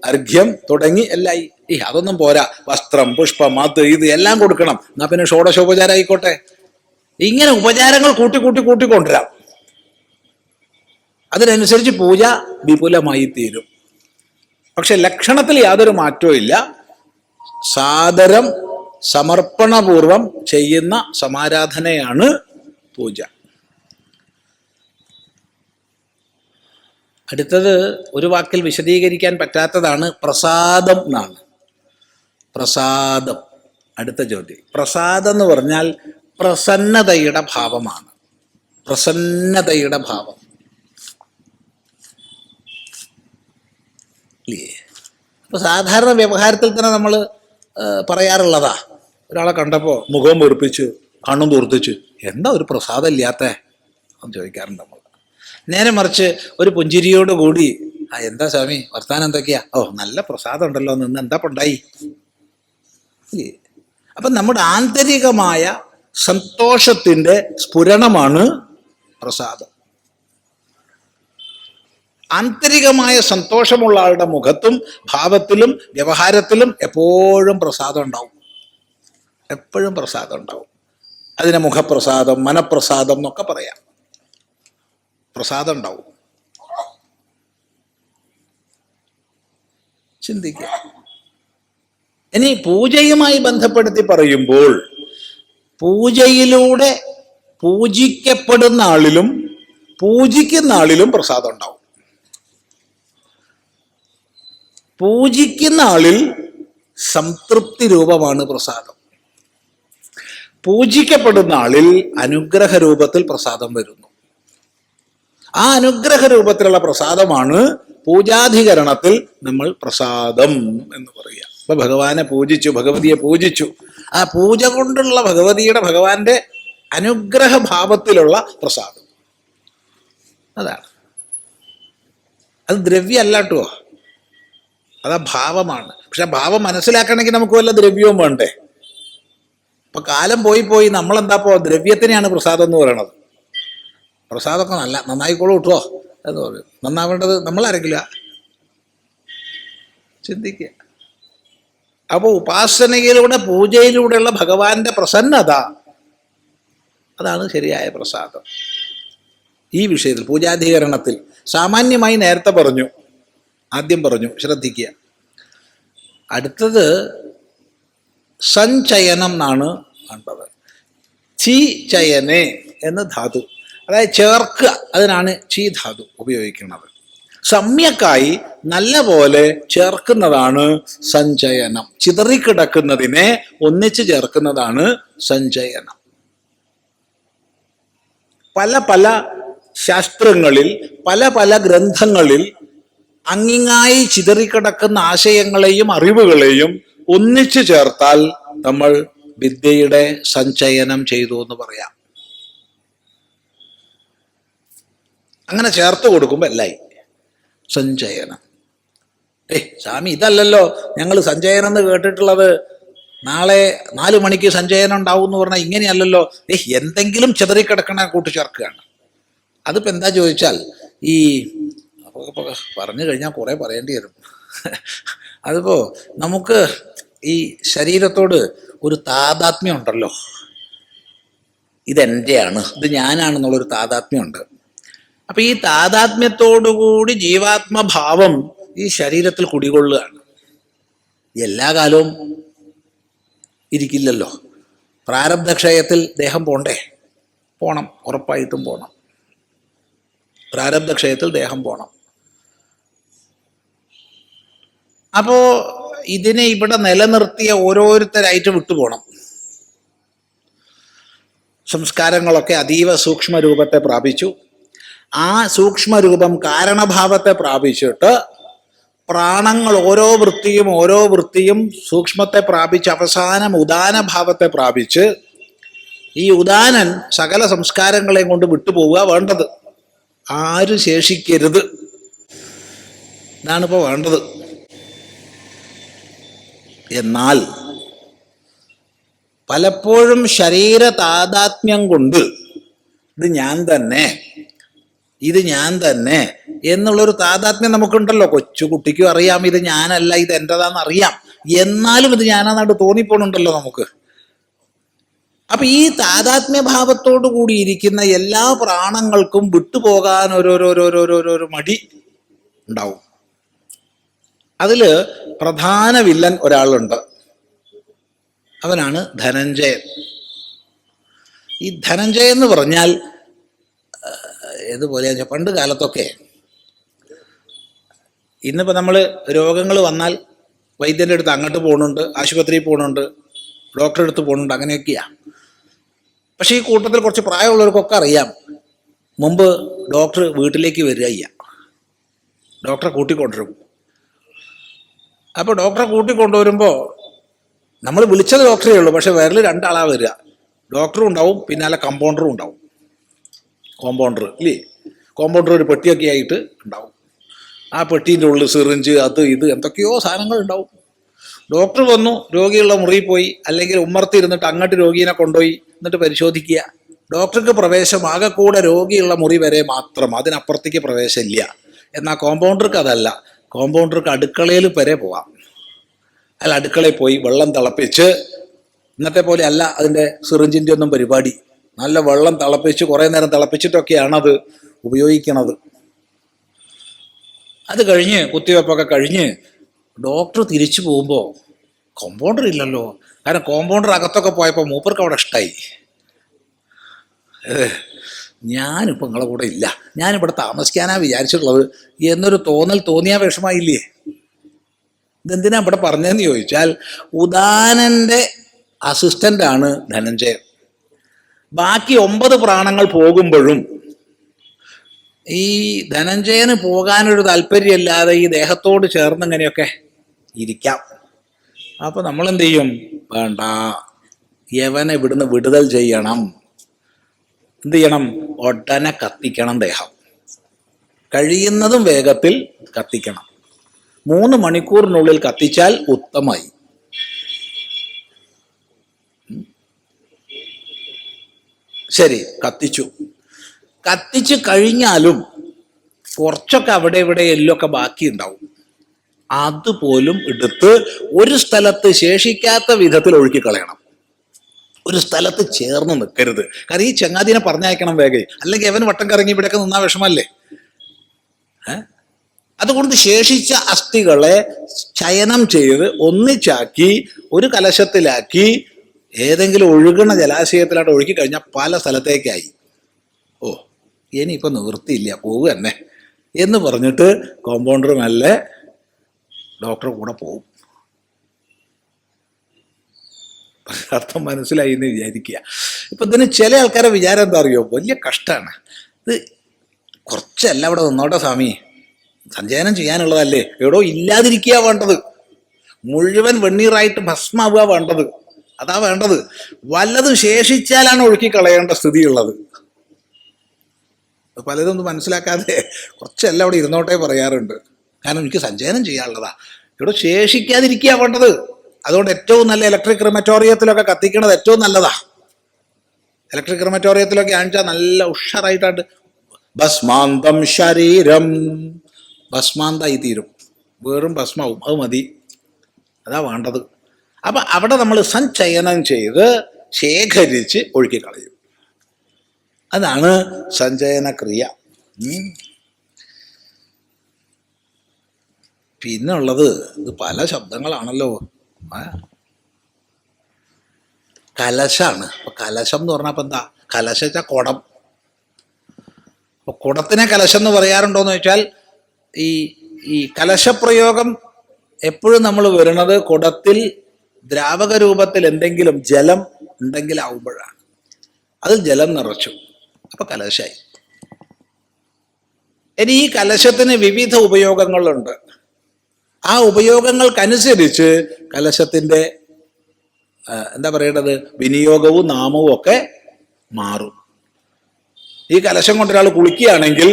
അർഘ്യം തുടങ്ങി എല്ലായി. അതൊന്നും പോരാ, വസ്ത്രം, പുഷ്പം, അത് ഇത് എല്ലാം കൊടുക്കണം. എന്നാ പിന്നെ ഷോഡശോപചാരം ആയിക്കോട്ടെ. ഇങ്ങനെ ഉപചാരങ്ങൾ കൂട്ടി കൊണ്ടുവരാം. അതിനനുസരിച്ച് പൂജ വിപുലമായി തീരും. പക്ഷെ ലക്ഷണത്തിൽ യാതൊരു മാറ്റവും ഇല്ല. സാദരം സമർപ്പണപൂർവം ചെയ്യുന്ന സമാരാധനയാണ് പൂജ. അടുത്തത് ഒരു വാക്കിൽ വിശദീകരിക്കാൻ പറ്റാത്തതാണ്, പ്രസാദം എന്നാണ്. പ്രസാദം, അടുത്ത ചോദ്യം. പ്രസാദം എന്ന് പറഞ്ഞാൽ പ്രസന്നതയുടെ ഭാവമാണ്. പ്രസന്നതയുടെ ഭാവം ഇല്ലേ? അപ്പൊ സാധാരണ വ്യവഹാരത്തിൽ തന്നെ നമ്മൾ പറയാറുള്ളതാ, ഒരാളെ കണ്ടപ്പോൾ മുഖം വെറുപ്പിച്ചു, കണ്ണും തൂർത്തിച്ചു, എന്താ ഒരു പ്രസാദം ഇല്ലാത്ത എന്ന് ചോദിക്കാറുണ്ട് നമ്മൾ. നേരെ മറിച്ച് ഒരു പുഞ്ചിരിയോട് കൂടി, എന്താ സ്വാമി വർത്താനം എന്തൊക്കെയാ? നല്ല പ്രസാദം ഉണ്ടല്ലോ, നിന്ന് എന്താ ഉണ്ടായി? അപ്പൊ നമ്മുടെ ആന്തരികമായ സന്തോഷത്തിന്റെ സ്ഫുരണമാണ് പ്രസാദം. ആന്തരികമായ സന്തോഷമുള്ള ആളുടെ മുഖത്തും ഭാവത്തിലും വ്യവഹാരത്തിലും എപ്പോഴും പ്രസാദം ഉണ്ടാവും. എപ്പോഴും പ്രസാദം ഉണ്ടാവും. അതിനെ മുഖപ്രസാദം, മനപ്രസാദം എന്നൊക്കെ പറയാം. പ്രസാദം ഉണ്ടാവും. ചിന്തിക്കുക. ഇനി പൂജയുമായി ബന്ധപ്പെടുത്തി പറയുമ്പോൾ, പൂജയിലൂടെ പൂജിക്കപ്പെടുന്ന ആളിലും പൂജിക്കുന്ന ആളിലും പ്രസാദം ഉണ്ടാവും. പൂജിക്കുന്ന ആളിൽ സംതൃപ്തി രൂപമാണ് പ്രസാദം. പൂജിക്കപ്പെടുന്ന ആളിൽ അനുഗ്രഹ രൂപത്തിൽ പ്രസാദം വരുന്നു. ആ അനുഗ്രഹ രൂപത്തിലുള്ള പ്രസാദമാണ് പൂജാധികരണത്തിൽ നമ്മൾ പ്രസാദം എന്ന് പറയുക. അപ്പൊ ഭഗവാനെ പൂജിച്ചു, ഭഗവതിയെ പൂജിച്ചു. ആ പൂജ കൊണ്ടുള്ള ഭഗവാന്റെ അനുഗ്രഹ ഭാവത്തിലുള്ള പ്രസാദം, അതാണ്. അത് ദ്രവ്യമല്ല കേട്ടോ, അതാ ഭാവമാണ്. പക്ഷെ ഭാവം മനസ്സിലാക്കണമെങ്കിൽ നമുക്ക് വല്ല ദ്രവ്യവും വേണ്ടേ? അപ്പൊ കാലം പോയി നമ്മളെന്താപ്പോ ദ്രവ്യത്തിനെയാണ് പ്രസാദം എന്ന് പറയണത്. പ്രസാദമൊക്കെ നന്നായിക്കോളൂ കിട്ടുമോ എന്ന് പറയും. നന്നാവേണ്ടത് നമ്മളാരെങ്കില ചിന്തിക്കുക. അപ്പോൾ ഉപാസനയിലൂടെ പൂജയിലൂടെയുള്ള ഭഗവാന്റെ പ്രസന്നത, അതാണ് ശരിയായ പ്രസാദം. ഈ വിഷയത്തിൽ പൂജാധികരണത്തിൽ സാമാന്യമായി നേരത്തെ പറഞ്ഞു, ആദ്യം പറഞ്ഞു, ശ്രദ്ധിക്കുക. അടുത്തത് സഞ്ചയനം എന്നാണ് കണ്ടത്. ചി ചയനെ എന്ന് ധാതു, അതായത് ചേർക്കുക, അതിനാണ് ചി ധാതു ഉപയോഗിക്കുന്നത്. സമ്യക്കായി നല്ല പോലെ ചേർക്കുന്നതാണ് സഞ്ചയനം. ചിതറിക്കിടക്കുന്നതിനെ ഒന്നിച്ച് ചേർക്കുന്നതാണ് സഞ്ചയനം. പല പല ശാസ്ത്രങ്ങളിൽ, പല പല ഗ്രന്ഥങ്ങളിൽ അങ്ങിങ്ങായി ചിതറിക്കിടക്കുന്ന ആശയങ്ങളെയും അറിവുകളെയും ഒന്നിച്ചു ചേർത്താൽ നമ്മൾ വിദ്യയുടെ സഞ്ചയനം ചെയ്തു എന്ന് പറയാം. അങ്ങനെ ചേർത്ത് കൊടുക്കുമ്പോൾ എല്ലായി സഞ്ചയനം. സ്വാമി ഇതല്ലല്ലോ ഞങ്ങൾ സഞ്ചയനം എന്ന് കേട്ടിട്ടുള്ളത്, നാളെ 4 മണിക്ക് സഞ്ചയനം ഉണ്ടാവും എന്ന് പറഞ്ഞാൽ ഇങ്ങനെയല്ലല്ലോ. എന്തെങ്കിലും ചിതറിക്കിടക്കണ കൂട്ടിച്ചേർക്കുകയാണ്. അതിപ്പോൾ എന്താ ചോദിച്ചാൽ, ഈ പറഞ്ഞു കഴിഞ്ഞാൽ കുറേ പറയേണ്ടി വരും. അതിപ്പോ നമുക്ക് ഈ ശരീരത്തോട് ഒരു താതാത്മ്യം ഉണ്ടല്ലോ. ഇതെൻ്റെയാണ്, ഇത് ഞാനാണെന്നുള്ളൊരു താതാത്മ്യമുണ്ട്. അപ്പൊ ഈ താതാത്മ്യത്തോടുകൂടി ജീവാത്മഭാവം ഈ ശരീരത്തിൽ കുടികൊള്ളുകയാണ്. എല്ലാ കാലവും ഇരിക്കില്ലല്ലോ. പ്രാരബ്ധക്ഷയത്തിൽ ദേഹം പോണം, ഉറപ്പായിട്ടും പോണം. പ്രാരബ്ധക്ഷയത്തിൽ ദേഹം പോണം. അപ്പോ ഇതിനെ ഇവിടെ നിലനിർത്തിയ ഓരോരുത്തരായിട്ട് വിട്ടുപോകണം. സംസ്കാരങ്ങളൊക്കെ അതീവ സൂക്ഷ്മരൂപത്തെ പ്രാപിച്ചു. ആ സൂക്ഷ്മരൂപം കാരണഭാവത്തെ പ്രാപിച്ചിട്ട് പ്രാണങ്ങൾ ഓരോ വൃത്തിയും സൂക്ഷ്മത്തെ പ്രാപിച്ച് അവസാനം ഉദാനഭാവത്തെ പ്രാപിച്ച് ഈ ഉദാനൻ സകല സംസ്കാരങ്ങളെയും കൊണ്ട് വിട്ടുപോവുക വേണ്ടത്. ആരും ശേഷിക്കരുത്, ഇതാണിപ്പോൾ വേണ്ടത്. എന്നാൽ പലപ്പോഴും ശരീര താതാത്മ്യം കൊണ്ട് ഇത് ഞാൻ തന്നെ എന്നുള്ളൊരു താതാത്മ്യം നമുക്കുണ്ടല്ലോ. കൊച്ചുകുട്ടിക്കും അറിയാം ഇത് ഞാനല്ല, ഇത് എൻ്റെതാന്ന് അറിയാം. എന്നാലും ഇത് ഞാനാന്നായിട്ട് തോന്നിപ്പോണുണ്ടല്ലോ നമുക്ക്. അപ്പൊ ഈ താതാത്മ്യഭാവത്തോടു കൂടിയിരിക്കുന്ന എല്ലാ പ്രാണങ്ങൾക്കും വിട്ടുപോകാൻ ഓരോരോ മടി ഉണ്ടാവും. അതില് പ്രധാന വില്ലൻ ഒരാളുണ്ട്, അവനാണ് ധനഞ്ജയൻ. ഈ ധനഞ്ജയൻ എന്ന് പറഞ്ഞാൽ ഏതുപോലെയാ, പണ്ട് കാലത്തൊക്കെ, ഇന്നിപ്പോൾ നമ്മൾ രോഗങ്ങൾ വന്നാൽ വൈദ്യൻ്റെ അടുത്ത് അങ്ങോട്ട് പോകുന്നുണ്ട്, ആശുപത്രിയിൽ പോകുന്നുണ്ട്, ഡോക്ടറെ അടുത്ത് പോകുന്നുണ്ട്, അങ്ങനെയൊക്കെയാണ്. പക്ഷേ ഈ കൂട്ടത്തിൽ കുറച്ച് പ്രായമുള്ളവർക്കൊക്കെ അറിയാം, മുമ്പ് ഡോക്ടർ വീട്ടിലേക്ക് വരിക, ഡോക്ടറെ കൂട്ടിക്കൊണ്ടുവരും. അപ്പോൾ ഡോക്ടറെ കൂട്ടിക്കൊണ്ടുവരുമ്പോൾ നമ്മൾ വിളിച്ചത് ഡോക്ടറേ ഉള്ളൂ, പക്ഷെ വേറെ 2 ആളാണ് വരിക. ഡോക്ടറും ഉണ്ടാവും, പിന്നാലെ കമ്പൗണ്ടറും ഉണ്ടാവും. കോമ്പൗണ്ടർ ഇല്ലേ, കോമ്പൗണ്ടർ ഒരു പെട്ടിയൊക്കെ ആയിട്ട് ഉണ്ടാവും. ആ പെട്ടീൻ്റെ ഉള്ളിൽ സിറിഞ്ച്, അത് ഇത് എന്തൊക്കെയോ സാധനങ്ങൾ ഉണ്ടാവും. ഡോക്ടർ വന്നു, രോഗിയുള്ള മുറിയിൽ പോയി, അല്ലെങ്കിൽ ഉമ്മർത്തി ഇരുന്നിട്ട് അങ്ങോട്ട് രോഗീനെ കൊണ്ടുപോയി എന്നിട്ട് പരിശോധിക്കുക. ഡോക്ടർക്ക് പ്രവേശം ആകെ കൂടെ രോഗിയുള്ള മുറി വരെ മാത്രം, അതിനപ്പുറത്തേക്ക് പ്രവേശമില്ല. എന്നാൽ കോമ്പൗണ്ടർക്ക് അതല്ല. കോമ്പൗണ്ടർക്ക് അടുക്കളയിൽ വരെ പോവാം. അല്ല, അടുക്കളയിൽ പോയി വെള്ളം തിളപ്പിച്ച്, ഇന്നത്തെ പോലെ അല്ല അതിൻ്റെ സിറിഞ്ചിൻ്റെ ഒന്നും പരിപാടി. നല്ല വെള്ളം തിളപ്പിച്ച് കുറേ നേരം തിളപ്പിച്ചിട്ടൊക്കെയാണത് ഉപയോഗിക്കണത്. അത് കഴിഞ്ഞ് കുത്തിവെപ്പൊക്കെ കഴിഞ്ഞ് ഡോക്ടർ തിരിച്ചു പോകുമ്പോൾ കോമ്പൗണ്ടർ ഇല്ലല്ലോ. കാരണം കോമ്പൗണ്ടർ അകത്തൊക്കെ പോയപ്പോൾ മൂപ്പർക്ക് അവിടെ ഇഷ്ടമായി. ഞാനിപ്പോൾ നിങ്ങളെ കൂടെ ഇല്ല, ഞാനിവിടെ താമസിക്കാനാണ് വിചാരിച്ചിട്ടുള്ളത് എന്നൊരു തോന്നിയ വിഷമായില്ലേ. ഇതെന്തിനാ ഇവിടെ പറഞ്ഞതെന്ന് ചോദിച്ചാൽ, ഉദാനൻ്റെ അസിസ്റ്റൻ്റാണ് ധനഞ്ജയൻ. ബാക്കി 9 പ്രാണങ്ങൾ പോകുമ്പോഴും ഈ ധനഞ്ജയന് പോകാനൊരു താല്പര്യമില്ലാതെ ഈ ദേഹത്തോട് ചേർന്ന് ഇങ്ങനെയൊക്കെ ഇരിക്കാം. അപ്പോൾ നമ്മളെന്ത് ചെയ്യും? വേണ്ട, യവനെ ഇവിടുന്ന് വിടുതൽ ചെയ്യണം. എന്ത് ചെയ്യണം? ഒടനെ കത്തിക്കണം ദേഹം, കഴിയുന്നതും വേഗത്തിൽ കത്തിക്കണം. 3 മണിക്കൂറിനുള്ളിൽ കത്തിച്ചാൽ ഉത്തമമായി. ശരി, കത്തിച്ചു കഴിഞ്ഞാലും കുറച്ചൊക്കെ അവിടെ ഇവിടെ എല്ലൊക്കെ ബാക്കി ഉണ്ടാവും. അതുപോലും എടുത്ത് ഒരു സ്ഥലത്ത് ശേഷിക്കാത്ത വിധത്തിൽ ഒഴുക്കി കളയണം. ഒരു സ്ഥലത്ത് ചേർന്ന് നിൽക്കരുത്. കാരണം ഈ ചങ്ങാതിനെ പറഞ്ഞയക്കണം വേഗം, അല്ലെങ്കിൽ അവൻ വട്ടം കറങ്ങി ഇവിടെയൊക്കെ നിന്നാ വിഷമല്ലേ. അതുകൊണ്ട് ശേഷിച്ച അസ്ഥികളെ ചയനം ചെയ്ത് ഒന്നിച്ചാക്കി ഒരു കലശത്തിലാക്കി ഏതെങ്കിലും ഒഴുകണ ജലാശയത്തിലായിട്ട് ഒഴുക്കി കഴിഞ്ഞാൽ പല സ്ഥലത്തേക്കായി. ഓ, ഇനിയിപ്പോൾ നിവൃത്തിയില്ല, പോകുക തന്നെ എന്ന് പറഞ്ഞിട്ട് കോമ്പൗണ്ടർ മെല്ലെ ഡോക്ടറെ കൂടെ പോകും. അർത്ഥം മനസ്സിലായി എന്ന് വിചാരിക്കുക. ഇപ്പം ഇതിന് ചില ആൾക്കാരെ വിചാരം എന്താ അറിയോ? വലിയ കഷ്ടമാണ് ഇത്. കുറച്ചല്ല അവിടെ നിന്നോട്ടെ സ്വാമി, സഞ്ചയനം ചെയ്യാനുള്ളതല്ലേ. എവിടോ ഇല്ലാതിരിക്കുക വേണ്ടത്, മുഴുവൻ വെണ്ണീറായിട്ട് ഭസ്മാവുക വേണ്ടത്. അതാ വേണ്ടത്. വല്ലതും ശേഷിച്ചാലാണ് ഒഴുക്കി കളയേണ്ട സ്ഥിതിയുള്ളത്. പലതൊന്നും മനസ്സിലാക്കാതെ കുറച്ചല്ല അവിടെ ഇരുന്നോട്ടെ പറയാറുണ്ട്. കാരണം എനിക്ക് സഞ്ചയനം ചെയ്യാനുള്ളതാ. ഇവിടെ ശേഷിക്കാതിരിക്കുക വേണ്ടത്. അതുകൊണ്ട് ഏറ്റവും നല്ല ഇലക്ട്രിക് ക്രിമറ്റോറിയത്തിലൊക്കെ കത്തിക്കണത് ഏറ്റവും നല്ലതാ. ഇലക്ട്രിക് ക്രിമറ്റോറിയത്തിലൊക്കെ ആണിച്ചാൽ നല്ല ഉഷാറായിട്ടാണ്ട് ഭസ്മാന്തം ശരീരം, ഭസ്മാന്തായി തീരും, വെറും ഭസ്മാവും. അത് മതി, അതാ വേണ്ടത്. അപ്പം അവിടെ നമ്മൾ സഞ്ചയനം ചെയ്ത് ശേഖരിച്ച് ഒഴുക്കിക്കളയും. അതാണ് സഞ്ചയനക്രിയ. പിന്നെ ഉള്ളത് ഇത് പല ശബ്ദങ്ങളാണല്ലോ. കലശാണ്. അപ്പൊ കലശം എന്ന് പറഞ്ഞാൽ എന്താ? കലശ വെച്ചാൽ കുടം. അപ്പൊ കുടത്തിനെ കലശം എന്ന് പറയാറുണ്ടോന്ന് ചോദിച്ചാൽ, ഈ കലശപ്രയോഗം എപ്പോഴും നമ്മൾ വരുന്നത് കുടത്തിൽ ദ്രാവക രൂപത്തിൽ എന്തെങ്കിലും ജലം ഉണ്ടെങ്കിലാവുമ്പോഴാണ്. അതിൽ ജലം നിറച്ചു, അപ്പൊ കലശായി. ഇനി ഈ കലശത്തിന് വിവിധ ഉപയോഗങ്ങളുണ്ട്. ആ ഉപയോഗങ്ങൾക്കനുസരിച്ച് കലശത്തിൻ്റെ എന്താ പറയേണ്ടത്, വിനിയോഗവും നാമവും ഒക്കെ മാറും. ഈ കലശം കൊണ്ട് ഒരാൾ കുളിക്കുകയാണെങ്കിൽ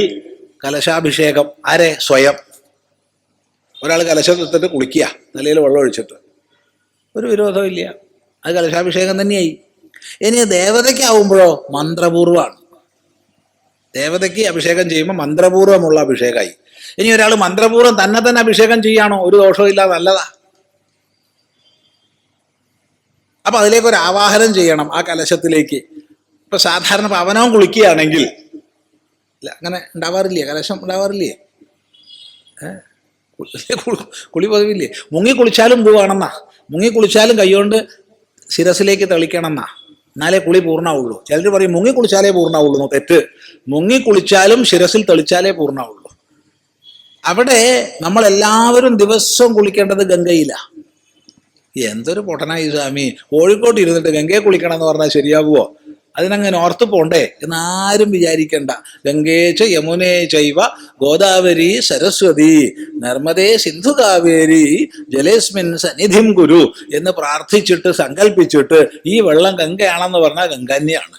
കലശാഭിഷേകം. ആരെ? സ്വയം. ഒരാൾ കലശം എടുത്തിട്ട് കുളിക്കുക, നിലയിൽ വെള്ളം ഒഴിച്ചിട്ട്, ഒരു വിരോധവും ഇല്ല, അത് കലശാഭിഷേകം തന്നെയായി. ഇനി ദേവതയ്ക്കാവുമ്പോഴോ മന്ത്രപൂർവമാണ്. ദേവതയ്ക്ക് അഭിഷേകം ചെയ്യുമ്പോൾ മന്ത്രപൂർവമുള്ള അഭിഷേകമായി. ഇനി ഒരാൾ മന്ത്രപൂർവ്വം തന്നെ അഭിഷേകം ചെയ്യാണോ? ഒരു ദോഷവും ഇല്ല, നല്ലതാ. അപ്പൊ അതിലേക്ക് ഒരു ആവാഹനം ചെയ്യണം ആ കലശത്തിലേക്ക്. ഇപ്പൊ സാധാരണ അവനവൻ കുളിക്കുകയാണെങ്കിൽ ഇല്ല, അങ്ങനെ ഉണ്ടാവാറില്ലേ? കലശം ഉണ്ടാവാറില്ലേ? കുളി പതിവില്ലേ? മുങ്ങി കുളിച്ചാലും പോവാണെന്നാ. മുങ്ങി കുളിച്ചാലും കൈകൊണ്ട് ശിരസിലേക്ക് തെളിക്കണമെന്നാ, എന്നാലേ കുളി പൂർണ്ണമാവുള്ളൂ. ചിലർ പറയും മുങ്ങി കുളിച്ചാലേ പൂർണ്ണമാവുള്ളൂ. തെറ്റ്. മുങ്ങി കുളിച്ചാലും ശിരസിൽ തെളിച്ചാലേ പൂർണ്ണമാവുള്ളൂ. അവിടെ നമ്മളെല്ലാവരും ദിവസവും കുളിക്കേണ്ടത് ഗംഗയിലാണ്. എന്തൊരു പൊട്ടനായി സ്വാമി, കോഴിക്കോട്ട് ഇരുന്നിട്ട് ഗംഗയെ കുളിക്കണം എന്ന് പറഞ്ഞാൽ ശരിയാകുമോ? അതിനങ്ങനെ ഓർത്ത് പോണ്ടേ എന്നാരും വിചാരിക്കണ്ട. ഗംഗേച്ച യമുനേ ചൈവ ഗോദാവരി സരസ്വതി നർമ്മദേ സിന്ധു കാവേരി ജലേസ്മിൻ സന്നിധിം കുരു എന്ന് പ്രാർത്ഥിച്ചിട്ട് സങ്കല്പിച്ചിട്ട് ഈ വെള്ളം ഗംഗയാണെന്ന് പറഞ്ഞാൽ ഗംഗ തന്നെയാണ്,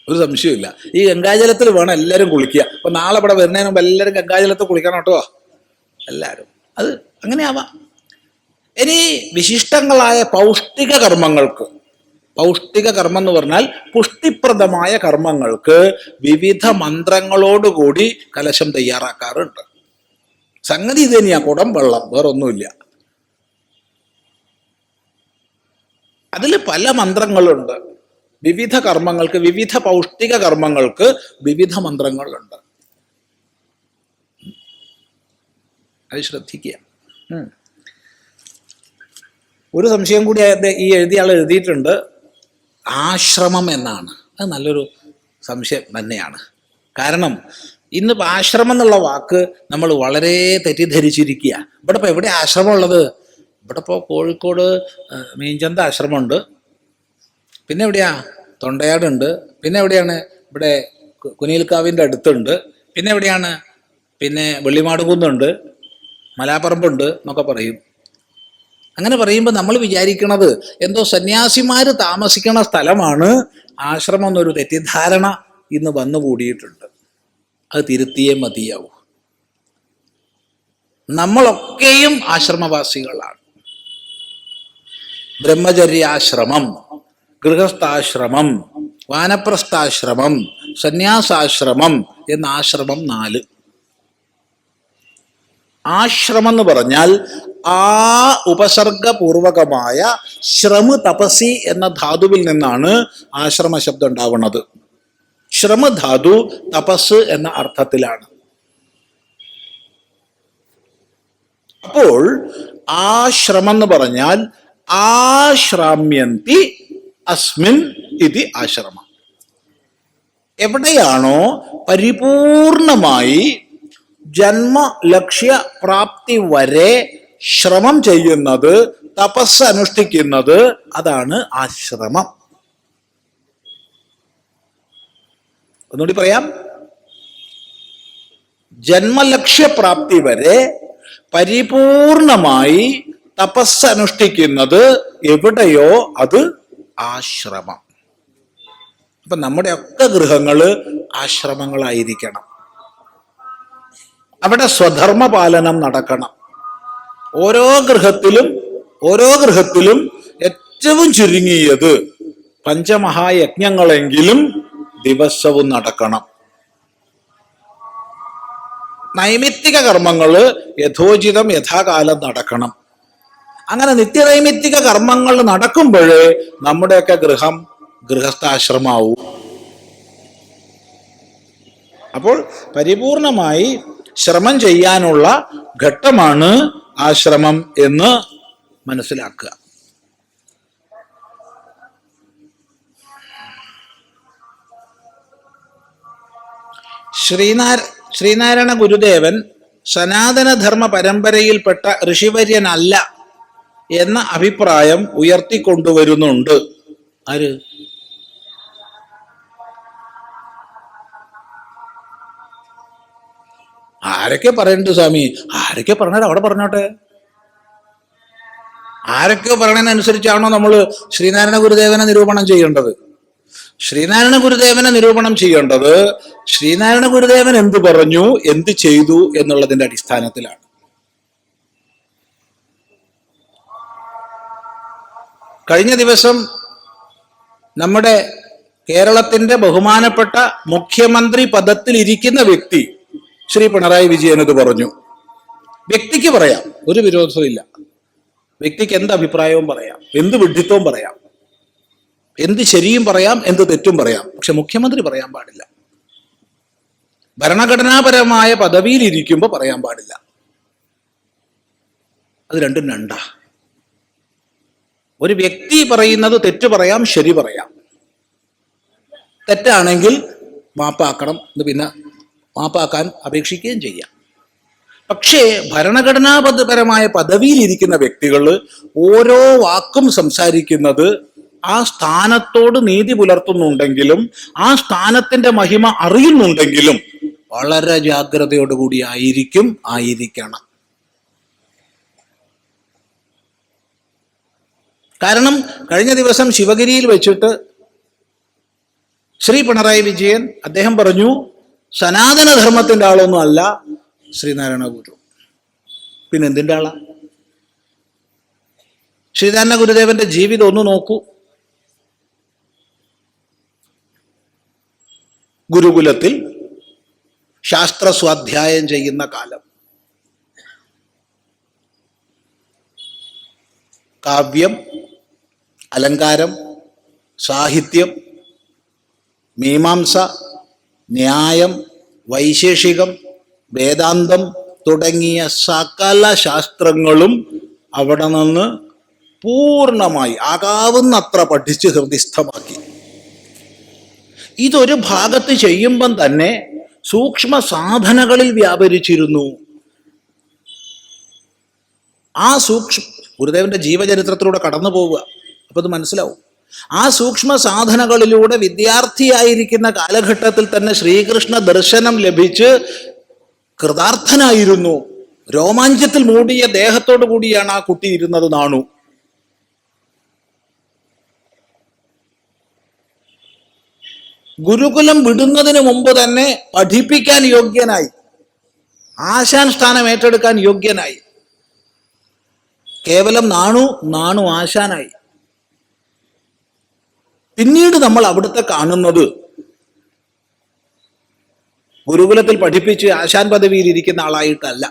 ഒരു സംശയമില്ല. ഈ ഗംഗാജലത്തിൽ വേണം എല്ലാവരും കുളിക്കുക. അപ്പൊ നാളെ ഇവിടെ വരുന്നതിന് മുമ്പ് എല്ലാവരും ഗംഗാജലത്തിൽ കുളിക്കണം കേട്ടോ, എല്ലാവരും. അത് അങ്ങനെ ആവാം. ഇനി വിശിഷ്ടങ്ങളായ പൗഷ്ടിക കർമ്മങ്ങൾക്ക്, പൗഷ്ടിക കർമ്മം എന്ന് പറഞ്ഞാൽ പുഷ്ടിപ്രദമായ കർമ്മങ്ങൾക്ക് വിവിധ മന്ത്രങ്ങളോടുകൂടി കലശം തയ്യാറാക്കാറുണ്ട്. സംഗതി ഇത് തന്നെയാ, കുടം വെള്ളം, വേറൊന്നുമില്ല. അതിൽ പല മന്ത്രങ്ങളുണ്ട്. വിവിധ കർമ്മങ്ങൾക്ക്, വിവിധ പൗഷ്ടിക കർമ്മങ്ങൾക്ക് വിവിധ മന്ത്രങ്ങളുണ്ട്. അത് ശ്രദ്ധിക്കുക. ഒരു സംശയം കൂടി ഈ എഴുതിയ ആൾ എഴുതിയിട്ടുണ്ട്, ആശ്രമം എന്നാണ്. അത് നല്ലൊരു സംശയം തന്നെയാണ്. കാരണം ഇന്നിപ്പോൾ ആശ്രമം എന്നുള്ള വാക്ക് നമ്മൾ വളരെ തെറ്റിദ്ധരിച്ചിരിക്കുക. ഇവിടെ ഇപ്പോൾ എവിടെ ആശ്രമം ഉള്ളത്? ഇവിടെ ഇപ്പോൾ കോഴിക്കോട് മീൻചന്ത ആശ്രമമുണ്ട്, പിന്നെ എവിടെയാ തൊണ്ടയാടുണ്ട്, പിന്നെ എവിടെയാണ് ഇവിടെ കുനിയിൽക്കാവിൻ്റെ അടുത്തുണ്ട്, പിന്നെ എവിടെയാണ് പിന്നെ വെള്ളിമാടുകുന്നുണ്ട്, മലാപ്പറമ്പുണ്ട് എന്നൊക്കെ പറയും. അങ്ങനെ പറയുമ്പോൾ നമ്മൾ വിചാരിക്കണത് എന്തോ സന്യാസിമാർ താമസിക്കുന്ന സ്ഥലമാണ് ആശ്രമം എന്നൊരു തെറ്റിദ്ധാരണ ഇന്ന് വന്നുകൂടിയിട്ടുണ്ട്. അത് തിരുത്തിയേ മതിയാവൂ. നമ്മളൊക്കെയും ആശ്രമവാസികളാണ്. ബ്രഹ്മചര്യാശ്രമം, ഗൃഹസ്ഥാശ്രമം, വാനപ്രസ്ഥാശ്രമം, സന്യാസാശ്രമം എന്ന ആശ്രമം 4. ആശ്രമം എന്ന് പറഞ്ഞാൽ ആ ഉപസർഗപൂർവകമായ ശ്രമ തപസി എന്ന ധാതുവിൽ നിന്നാണ് ആശ്രമ ശബ്ദം ഉണ്ടാവുന്നത്. ശ്രമധാതു തപസ് എന്ന അർത്ഥത്തിലാണ്. അപ്പോൾ ആശ്രമം എന്ന് പറഞ്ഞാൽ ആശ്രാമ്യന്തി അസ്മിൻ ഇതി ആശ്രമം. എവിടെയാണോ പരിപൂർണമായി ജന്മലക്ഷ്യ പ്രാപ്തി വരെ ശ്രമം ചെയ്യുന്നത്, തപസ് അനുഷ്ഠിക്കുന്നത്, അതാണ് ആശ്രമം. ഒന്നുകൂടി പറയാം, ജന്മലക്ഷ്യപ്രാപ്തി വരെ പരിപൂർണമായി തപസ് അനുഷ്ഠിക്കുന്നത് എവിടെയോ അത് ആശ്രമം. അപ്പൊ നമ്മുടെയൊക്കെ ഗൃഹങ്ങള് ആശ്രമങ്ങളായിരിക്കണം. അവിടെ സ്വധർമ്മ പാലനം നടക്കണം. ഓരോ ഗൃഹത്തിലും ഏറ്റവും ചുരുങ്ങിയത് പഞ്ചമഹായജ്ഞങ്ങളെങ്കിലും ദിവസവും നടക്കണം. നൈമിത്തിക കർമ്മങ്ങള് യഥോചിതം യഥാകാലം നടക്കണം. അങ്ങനെ നിത്യനൈമിത്തിക കർമ്മങ്ങൾ നടക്കുമ്പോഴേ നമ്മുടെയൊക്കെ ഗൃഹം ഗൃഹസ്ഥാശ്രമാവൂ. അപ്പോൾ പരിപൂർണമായി ശ്രമം ചെയ്യാനുള്ള ഘട്ടമാണ് ആശ്രമം എന്ന് മനസ്സിലാക്കുക. ശ്രീനാരായണ ഗുരുദേവൻ സനാതനധർമ്മ പരമ്പരയിൽപ്പെട്ട ഋഷിവര്യനല്ല എന്ന അഭിപ്രായം ഉയർത്തിക്കൊണ്ടുവരുന്നുണ്ട്. ആര്? ആരൊക്കെ പറയുന്നുണ്ട് സ്വാമി? ആരൊക്കെ പറഞ്ഞാൽ അവിടെ പറഞ്ഞോട്ടെ. ആരൊക്കെ പറയണതിനനുസരിച്ചാണോ നമ്മൾ ശ്രീനാരായണ ഗുരുദേവനെ നിരൂപണം ചെയ്യേണ്ടത്? ശ്രീനാരായണ ഗുരുദേവനെ നിരൂപണം ചെയ്യേണ്ടത് ശ്രീനാരായണ ഗുരുദേവൻ എന്ത് പറഞ്ഞു, എന്ത് ചെയ്തു എന്നുള്ളതിന്റെ അടിസ്ഥാനത്തിലാണ്. കഴിഞ്ഞ ദിവസം നമ്മുടെ കേരളത്തിന്റെ ബഹുമാനപ്പെട്ട മുഖ്യമന്ത്രി പദത്തിൽ ഇരിക്കുന്ന വ്യക്തി ശ്രീ പിണറായി വിജയൻ ഇത് പറഞ്ഞു. വ്യക്തിക്ക് പറയാം, ഒരു വിരോധവും ഇല്ല. വ്യക്തിക്ക് എന്ത് അഭിപ്രായവും പറയാം, എന്ത് വിഡ്ഢിത്തവും പറയാം, എന്ത് ശരിയും പറയാം, എന്ത് തെറ്റും പറയാം. പക്ഷെ മുഖ്യമന്ത്രി പറയാൻ പാടില്ല. ഭരണഘടനാപരമായ പദവിയിൽ ഇരിക്കുമ്പോൾ പറയാൻ പാടില്ല. അത് രണ്ടും രണ്ടാ. ഒരു വ്യക്തി പറയുന്നത് തെറ്റ് പറയാം, ശരി പറയാം. തെറ്റാണെങ്കിൽ മാപ്പാക്കണം എന്ന് പിന്നെ മാപ്പാക്കാൻ അപേക്ഷിക്കുകയും ചെയ്യാം. പക്ഷേ ഭരണഘടനാപരമായ പദവിയിലിരിക്കുന്ന വ്യക്തികൾ ഓരോ വാക്കും സംസാരിക്കുന്നത് ആ സ്ഥാനത്തോട് നീതി പുലർത്തുന്നുണ്ടെങ്കിലും ആ സ്ഥാനത്തിന്റെ മഹിമ അറിയുന്നുണ്ടെങ്കിലും വളരെ ജാഗ്രതയോടുകൂടി ആയിരിക്കണം. കാരണം കഴിഞ്ഞ ദിവസം ശിവഗിരിയിൽ വെച്ചിട്ട് ശ്രീ പിണറായി വിജയൻ അദ്ദേഹം പറഞ്ഞു, സനാതനധർമ്മത്തിന്റെ ആളൊന്നും അല്ല ശ്രീനാരായണ ഗുരു, പിന്നെ എന്തിൻ്റെ ആളാ? ശ്രീനാരായണ ഗുരുദേവന്റെ ജീവിതം ഒന്ന് നോക്കൂ. ഗുരുകുലത്തിൽ ശാസ്ത്ര സ്വാധ്യായം ചെയ്യുന്ന കാലം. കാവ്യം, അലങ്കാരം, സാഹിത്യം, മീമാംസ, ന്യായം, വൈശേഷികം, വേദാന്തം തുടങ്ങിയ സകല ശാസ്ത്രങ്ങളും അവിടെ നിന്ന് പൂർണ്ണമായി ആകാവുന്നത്ര പഠിച്ച് ഹൃദിസ്ഥമാക്കി. ഇതൊരു ഭാഗത്ത് ചെയ്യുമ്പം തന്നെ സൂക്ഷ്മ സാധനകളിൽ വ്യാപരിച്ചിരുന്നു. ആ ഗുരുദേവന്റെ ജീവചരിത്രത്തിലൂടെ കടന്നു പോവുക, അപ്പൊ അത് മനസ്സിലാവും. ആ സൂക്ഷ്മ സാധനകളിലൂടെ വിദ്യാർത്ഥിയായിരിക്കുന്ന കാലഘട്ടത്തിൽ തന്നെ ശ്രീകൃഷ്ണ ദർശനം ലഭിച്ച് കൃതാർത്ഥനായിരുന്നു. രോമാഞ്ചത്തിൽ മൂടിയ ദേഹത്തോടു കൂടിയാണ് ആ കുട്ടി ഇരുന്നത്. നാണു ഗുരുകുലം വിടുന്നതിന് മുമ്പ് തന്നെ പഠിപ്പിക്കാൻ യോഗ്യനായി, ആശാൻ സ്ഥാനം ഏറ്റെടുക്കാൻ യോഗ്യനായി. കേവലം നാണു ആശാനായി. പിന്നീട് നമ്മൾ അവിടുത്തെ കാണുന്നത് ഗുരുകുലത്തിൽ പഠിപ്പിച്ച് ആശാൻ പദവിയിൽ ഇരിക്കുന്ന ആളായിട്ടല്ല,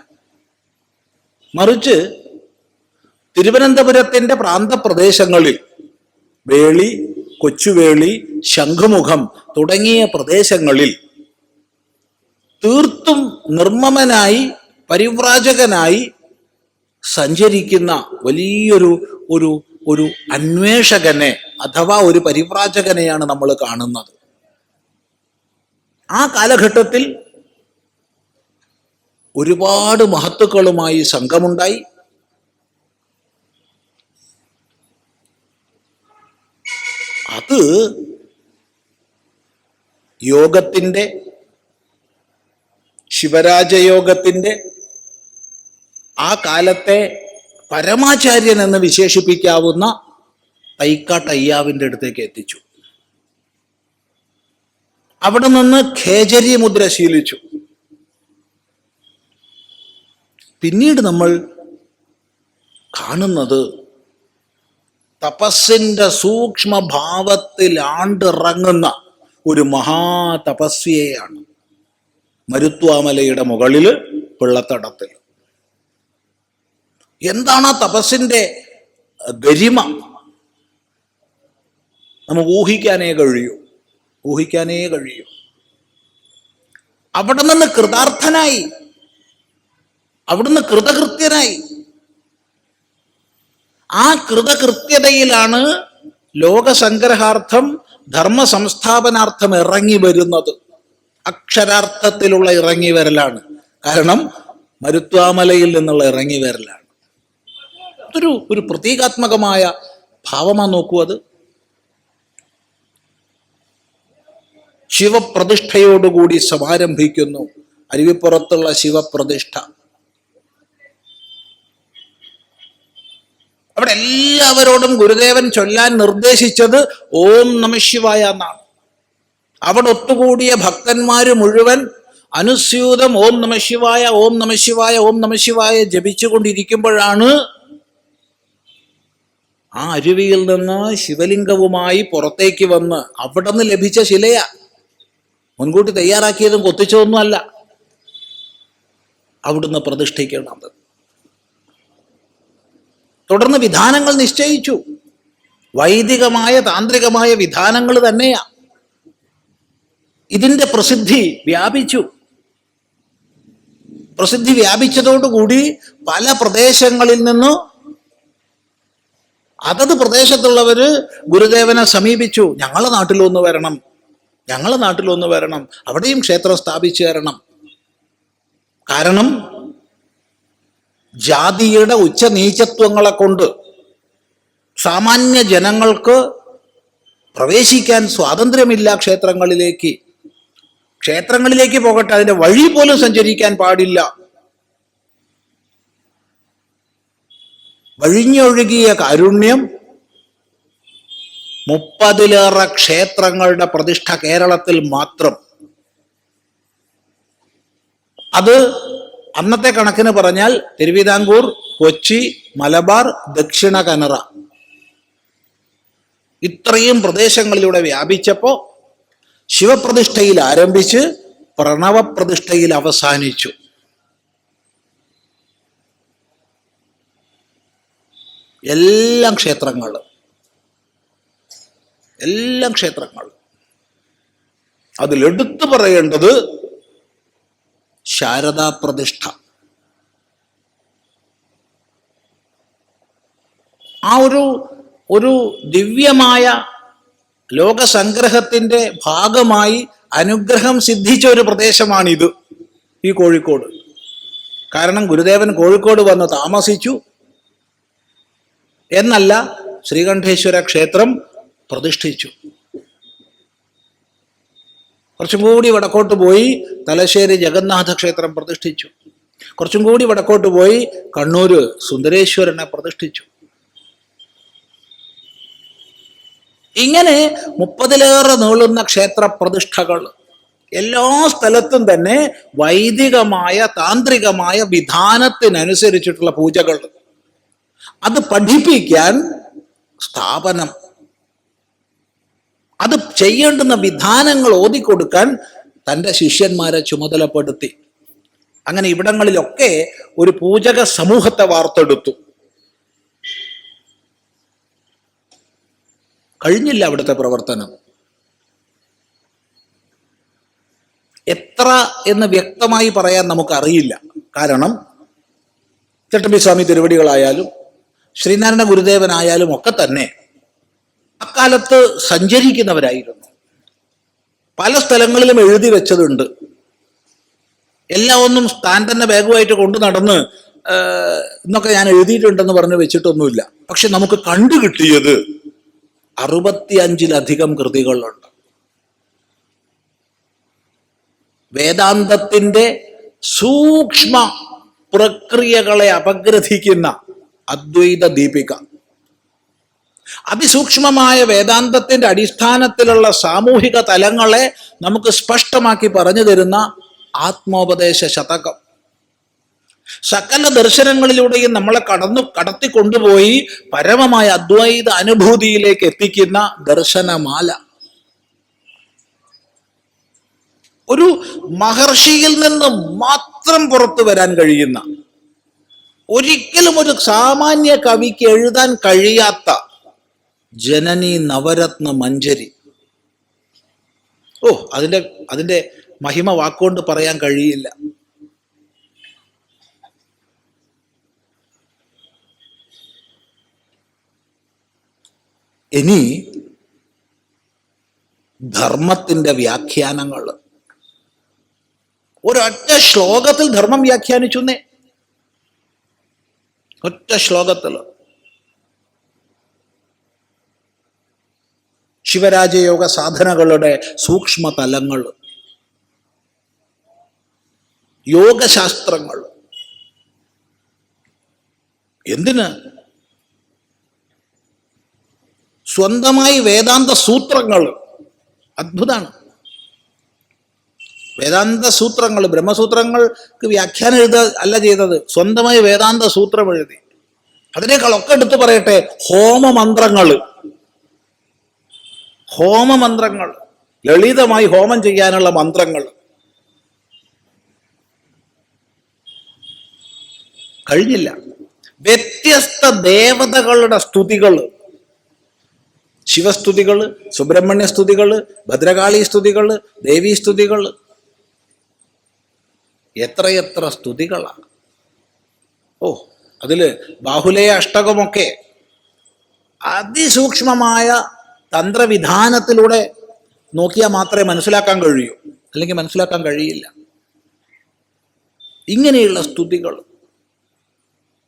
മറിച്ച് തിരുവനന്തപുരത്തിന്റെ പ്രാന്തപ്രദേശങ്ങളിൽ വേളി, കൊച്ചുവേളി, ശംഖുമുഖം തുടങ്ങിയ പ്രദേശങ്ങളിൽ തീർത്തും നിർമ്മമനായി പരിവ്രാജകനായി സഞ്ചരിക്കുന്ന വലിയൊരു ഒരു ഒരു അന്വേഷകനെ അഥവാ ഒരു പരിവ്രാജകനെയാണ് നമ്മൾ കാണുന്നത്. ആ കാലഘട്ടത്തിൽ ഒരുപാട് മഹത്തുക്കളുമായി സംഘമുണ്ടായി. അത് യോഗത്തിന്റെ, ശിവരാജയോഗത്തിന്റെ ആ കാലത്തെ പരമാചാര്യൻ എന്ന് വിശേഷിപ്പിക്കാവുന്ന തൈക്കാട്ടയ്യാവിൻ്റെ അടുത്തേക്ക് എത്തിച്ചു. അവിടെ നിന്ന് ഖേജരി മുദ്ര ശീലിച്ചു. പിന്നീട് നമ്മൾ കാണുന്നത് തപസ്സിന്റെ സൂക്ഷ്മഭാവത്തിൽ ആണ്ടിറങ്ങുന്ന ഒരു മഹാതപസ്വിയെയാണ്. മരുത്വാമലയുടെ മുകളില് പിള്ളത്തടത്തിൽ. എന്താണ് ആ തപസ്സിന്റെ ഗരിമ? നമുക്ക് ഊഹിക്കാനേ കഴിയൂ. അവിടെ നിന്ന് കൃതാർത്ഥനായി, അവിടുന്ന് കൃതകൃത്യനായി. ആ കൃതകൃത്യതയിലാണ് ലോകസംഗ്രഹാർത്ഥം, ധർമ്മ സംസ്ഥാപനാർത്ഥം ഇറങ്ങി വരുന്നത്. അക്ഷരാർത്ഥത്തിലുള്ള ഇറങ്ങി വരലാണ്. കാരണം മരുത്വാമലയിൽ നിന്നുള്ള ഇറങ്ങി വരലാണ്. ഒരു പ്രതീകാത്മകമായ ഭാവമാണ്. നോക്കൂ, അത് ശിവപ്രതിഷ്ഠയോടുകൂടി സമാരംഭിക്കുന്നു. അരുവിപ്പുറത്തുള്ള ശിവപ്രതിഷ്ഠ. അവിടെ എല്ലാവരോടും ഗുരുദേവൻ ചൊല്ലാൻ നിർദ്ദേശിച്ചത് ഓം നമഃശിവായ എന്നാണ്. അവിടെ ഒത്തുകൂടിയ ഭക്തന്മാര് മുഴുവൻ അനുസ്യൂതം ഓം നമഃശിവായ, ഓം നമഃശിവായ, ഓം നമഃശിവായ ജപിച്ചുകൊണ്ടിരിക്കുമ്പോഴാണ് ആ അരുവിയിൽ നിന്ന് ശിവലിംഗവുമായി പുറത്തേക്ക് വന്ന്, അവിടെ നിന്ന് ലഭിച്ച ശിലയാ, മുൻകൂട്ടി തയ്യാറാക്കിയതും കൊത്തിച്ചതൊന്നും അല്ല, അവിടുന്ന് പ്രതിഷ്ഠിക്കുന്നത്. തുടർന്ന് വിധാനങ്ങൾ നിശ്ചയിച്ചു. വൈദികമായ താന്ത്രികമായ വിധാനങ്ങൾ തന്നെയാ. ഇതിന്റെ പ്രസിദ്ധി വ്യാപിച്ചു. പ്രസിദ്ധി വ്യാപിച്ചതോടുകൂടി പല പ്രദേശങ്ങളിൽ നിന്ന് അതത് പ്രദേശത്തുള്ളവര് ഗുരുദേവനെ സമീപിച്ചു. ഞങ്ങളെ നാട്ടിലൊന്ന് വരണം, അവിടെയും ക്ഷേത്രം സ്ഥാപിച്ചു തരണം. കാരണം ജാതിയുടെ ഉച്ചനീചത്വങ്ങളെ കൊണ്ട് സാമാന്യ ജനങ്ങൾക്ക് പ്രവേശിക്കാൻ സ്വാതന്ത്ര്യമില്ല. ക്ഷേത്രങ്ങളിലേക്ക് പോകട്ടെ, അതിന്റെ വഴി പോലും സഞ്ചരിക്കാൻ പാടില്ല. വഴിഞ്ഞൊഴുകിയ കാരുണ്യം. 30-ലേറെ ക്ഷേത്രങ്ങളുടെ പ്രതിഷ്ഠ കേരളത്തിൽ മാത്രം. അത് അന്നത്തെ കണക്കിന് പറഞ്ഞാൽ തിരുവിതാംകൂർ, കൊച്ചി, മലബാർ, ദക്ഷിണ കന്നഡ ഇത്രയും പ്രദേശങ്ങളിലൂടെ വ്യാപിച്ചപ്പോ ശിവപ്രതിഷ്ഠയിൽ ആരംഭിച്ച് പ്രണവപ്രതിഷ്ഠയിൽ അവസാനിച്ചു. എല്ലാം ക്ഷേത്രങ്ങൾ അതിലെടുത്തു പറയേണ്ടത് ശാരദാ പ്രതിഷ്ഠ. ആ ഒരു ദിവ്യമായ ലോകസംഗ്രഹത്തിന്റെ ഭാഗമായി അനുഗ്രഹം സിദ്ധിച്ച ഒരു പ്രദേശമാണിത്, ഈ കോഴിക്കോട്. കാരണം ഗുരുദേവൻ കോഴിക്കോട് വന്ന് താമസിച്ചു എന്നല്ല, ശ്രീകണ്ഠേശ്വര ക്ഷേത്രം പ്രതിഷ്ഠിച്ചു. കുറച്ചും കൂടി വടക്കോട്ട് പോയി തലശ്ശേരി ജഗന്നാഥ ക്ഷേത്രം പ്രതിഷ്ഠിച്ചു. കുറച്ചും കൂടി വടക്കോട്ട് പോയി കണ്ണൂര് സുന്ദരേശ്വരനെ പ്രതിഷ്ഠിച്ചു. ഇങ്ങനെ 30-ലേറെ നീളുന്ന ക്ഷേത്ര പ്രതിഷ്ഠകൾ. എല്ലാ സ്ഥലത്തും തന്നെ വൈദികമായ താന്ത്രികമായ വിധാനത്തിനനുസരിച്ചിട്ടുള്ള പൂജകൾ. അത് പഠിപ്പിക്കാൻ സ്ഥാപനം, അത് ചെയ്യേണ്ടുന്ന വിധാനങ്ങൾ ഓതിക്കൊടുക്കാൻ തൻ്റെ ശിഷ്യന്മാരെ ചുമതലപ്പെടുത്തി. അങ്ങനെ ഇവിടങ്ങളിലൊക്കെ ഒരു പൂജക സമൂഹത്തെ വാർത്തെടുത്തു. കഴിഞ്ഞില്ല അവിടുത്തെ പ്രവർത്തനം. എത്ര എന്ന് വ്യക്തമായി പറയാൻ നമുക്കറിയില്ല. കാരണം ചട്ടമ്പിസ്വാമി തിരുവടികളായാലും ശ്രീനാരായണ ഗുരുദേവനായാലും ഒക്കെ തന്നെ അക്കാലത്ത് സഞ്ചരിക്കുന്നവരായിരുന്നു. പല സ്ഥലങ്ങളിലും എഴുതി വെച്ചതുണ്ട്. എല്ലാം ഒന്നും താൻ തന്നെ ബാഗുമായിട്ട് കൊണ്ടു നടന്ന് എന്നൊക്കെ ഞാൻ എഴുതിയിട്ടുണ്ടെന്ന് പറഞ്ഞ് വെച്ചിട്ടൊന്നുമില്ല. പക്ഷെ നമുക്ക് കണ്ടുകിട്ടിയത് 65-ലധികം കൃതികളുണ്ട്. വേദാന്തത്തിന്റെ സൂക്ഷ്മ പ്രക്രിയകളെ അപഗ്രഥിക്കുന്ന അദ്വൈത ദീപിക, അതിസൂക്ഷ്മമായ വേദാന്തത്തിന്റെ അടിസ്ഥാനത്തിലുള്ള സാമൂഹിക തലങ്ങളെ നമുക്ക് സ്പഷ്ടമാക്കി പറഞ്ഞു തരുന്ന ആത്മോപദേശ ശതകം, സകല ദർശനങ്ങളിലൂടെയും നമ്മളെ കടത്തിക്കൊണ്ടുപോയി പരമമായ അദ്വൈത അനുഭൂതിയിലേക്ക് എത്തിക്കുന്ന ദർശനമാല, ഒരു മഹർഷിയിൽ നിന്ന് മാത്രം പുറത്തു വരാൻ കഴിയുന്ന, ഒരിക്കലും ഒരു സാമാന്യ കവിക്ക് എഴുതാൻ കഴിയാത്ത ജനനി നവരത്ന മഞ്ജരി. അതിന്റെ മഹിമ വാക്കുകൊണ്ട് പറയാൻ കഴിയില്ല. ഇനി ധർമ്മത്തിന്റെ വ്യാഖ്യാനങ്ങൾ. ഒരൊറ്റ ശ്ലോകത്തിൽ ധർമ്മം വ്യാഖ്യാനിച്ചുന്നേ, ഒറ്റ ശ്ലോകത്തിൽ. ശിവരാജയോഗ സാധനകളുടെ സൂക്ഷ്മ തലങ്ങൾ, യോഗശാസ്ത്രങ്ങൾ. എന്തിന്? സ്വന്തമായി വേദാന്ത സൂത്രങ്ങൾ. അത്ഭുതമാണ്. വേദാന്ത സൂത്രങ്ങൾ, ബ്രഹ്മസൂത്രങ്ങൾക്ക് വ്യാഖ്യാനം അല്ല ചെയ്തത്, സ്വന്തമായി വേദാന്ത സൂത്രം എഴുതി. അതിനേക്കാളൊക്കെ എടുത്തു പറയട്ടെ, ഹോമമന്ത്രങ്ങൾ, ലളിതമായി ഹോമം ചെയ്യാനുള്ള മന്ത്രങ്ങൾ. കഴിഞ്ഞില്ല. വ്യത്യസ്ത ദേവതകളുടെ സ്തുതികൾ, ശിവസ്തുതികൾ, സുബ്രഹ്മണ്യ സ്തുതികൾ, ഭദ്രകാളി സ്തുതികൾ, ദേവീ സ്തുതികൾ. എത്രയെത്ര സ്തുതികളാണ്! അതില് ബാഹുലേയ അഷ്ടകമൊക്കെ അതിസൂക്ഷ്മമായ തന്ത്രവിധാനത്തിലൂടെ നോക്കിയാൽ മാത്രമേ മനസ്സിലാക്കാൻ കഴിയൂ, അല്ലെങ്കിൽ മനസ്സിലാക്കാൻ കഴിയില്ല. ഇങ്ങനെയുള്ള സ്തുതികൾ,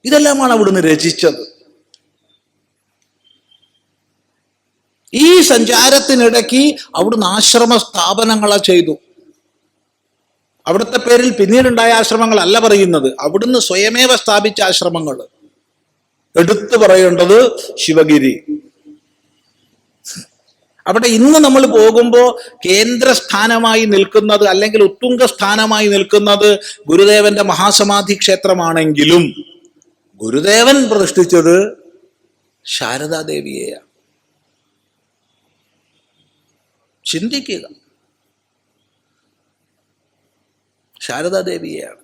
ഇതെല്ലാമാണ് അവിടുന്ന് രചിച്ചത്. ഈ സഞ്ചാരത്തിനിടയ്ക്ക് അവിടുന്ന് ആശ്രമ സ്ഥാപനങ്ങളെ ചെയ്തു. അവിടുത്തെ പേരിൽ പിന്നീടുണ്ടായ ആശ്രമങ്ങളല്ല പറയുന്നത്, അവിടുന്ന് സ്വയമേവ സ്ഥാപിച്ച ആശ്രമങ്ങൾ. എടുത്തു പറയേണ്ടത് ശിവഗിരി. അവിടെ ഇന്ന് നമ്മൾ പോകുമ്പോൾ കേന്ദ്രസ്ഥാനമായി നിൽക്കുന്നത്, അല്ലെങ്കിൽ ഉത്തുംഗ സ്ഥാനമായി നിൽക്കുന്നത് ഗുരുദേവന്റെ മഹാസമാധി ക്ഷേത്രമാണെങ്കിലും ഗുരുദേവൻ പ്രതിഷ്ഠിച്ചത് ശാരദാദേവിയെയാണ്. ചിന്തിക്കുക. ശാരദാദേവിയെയാണ്.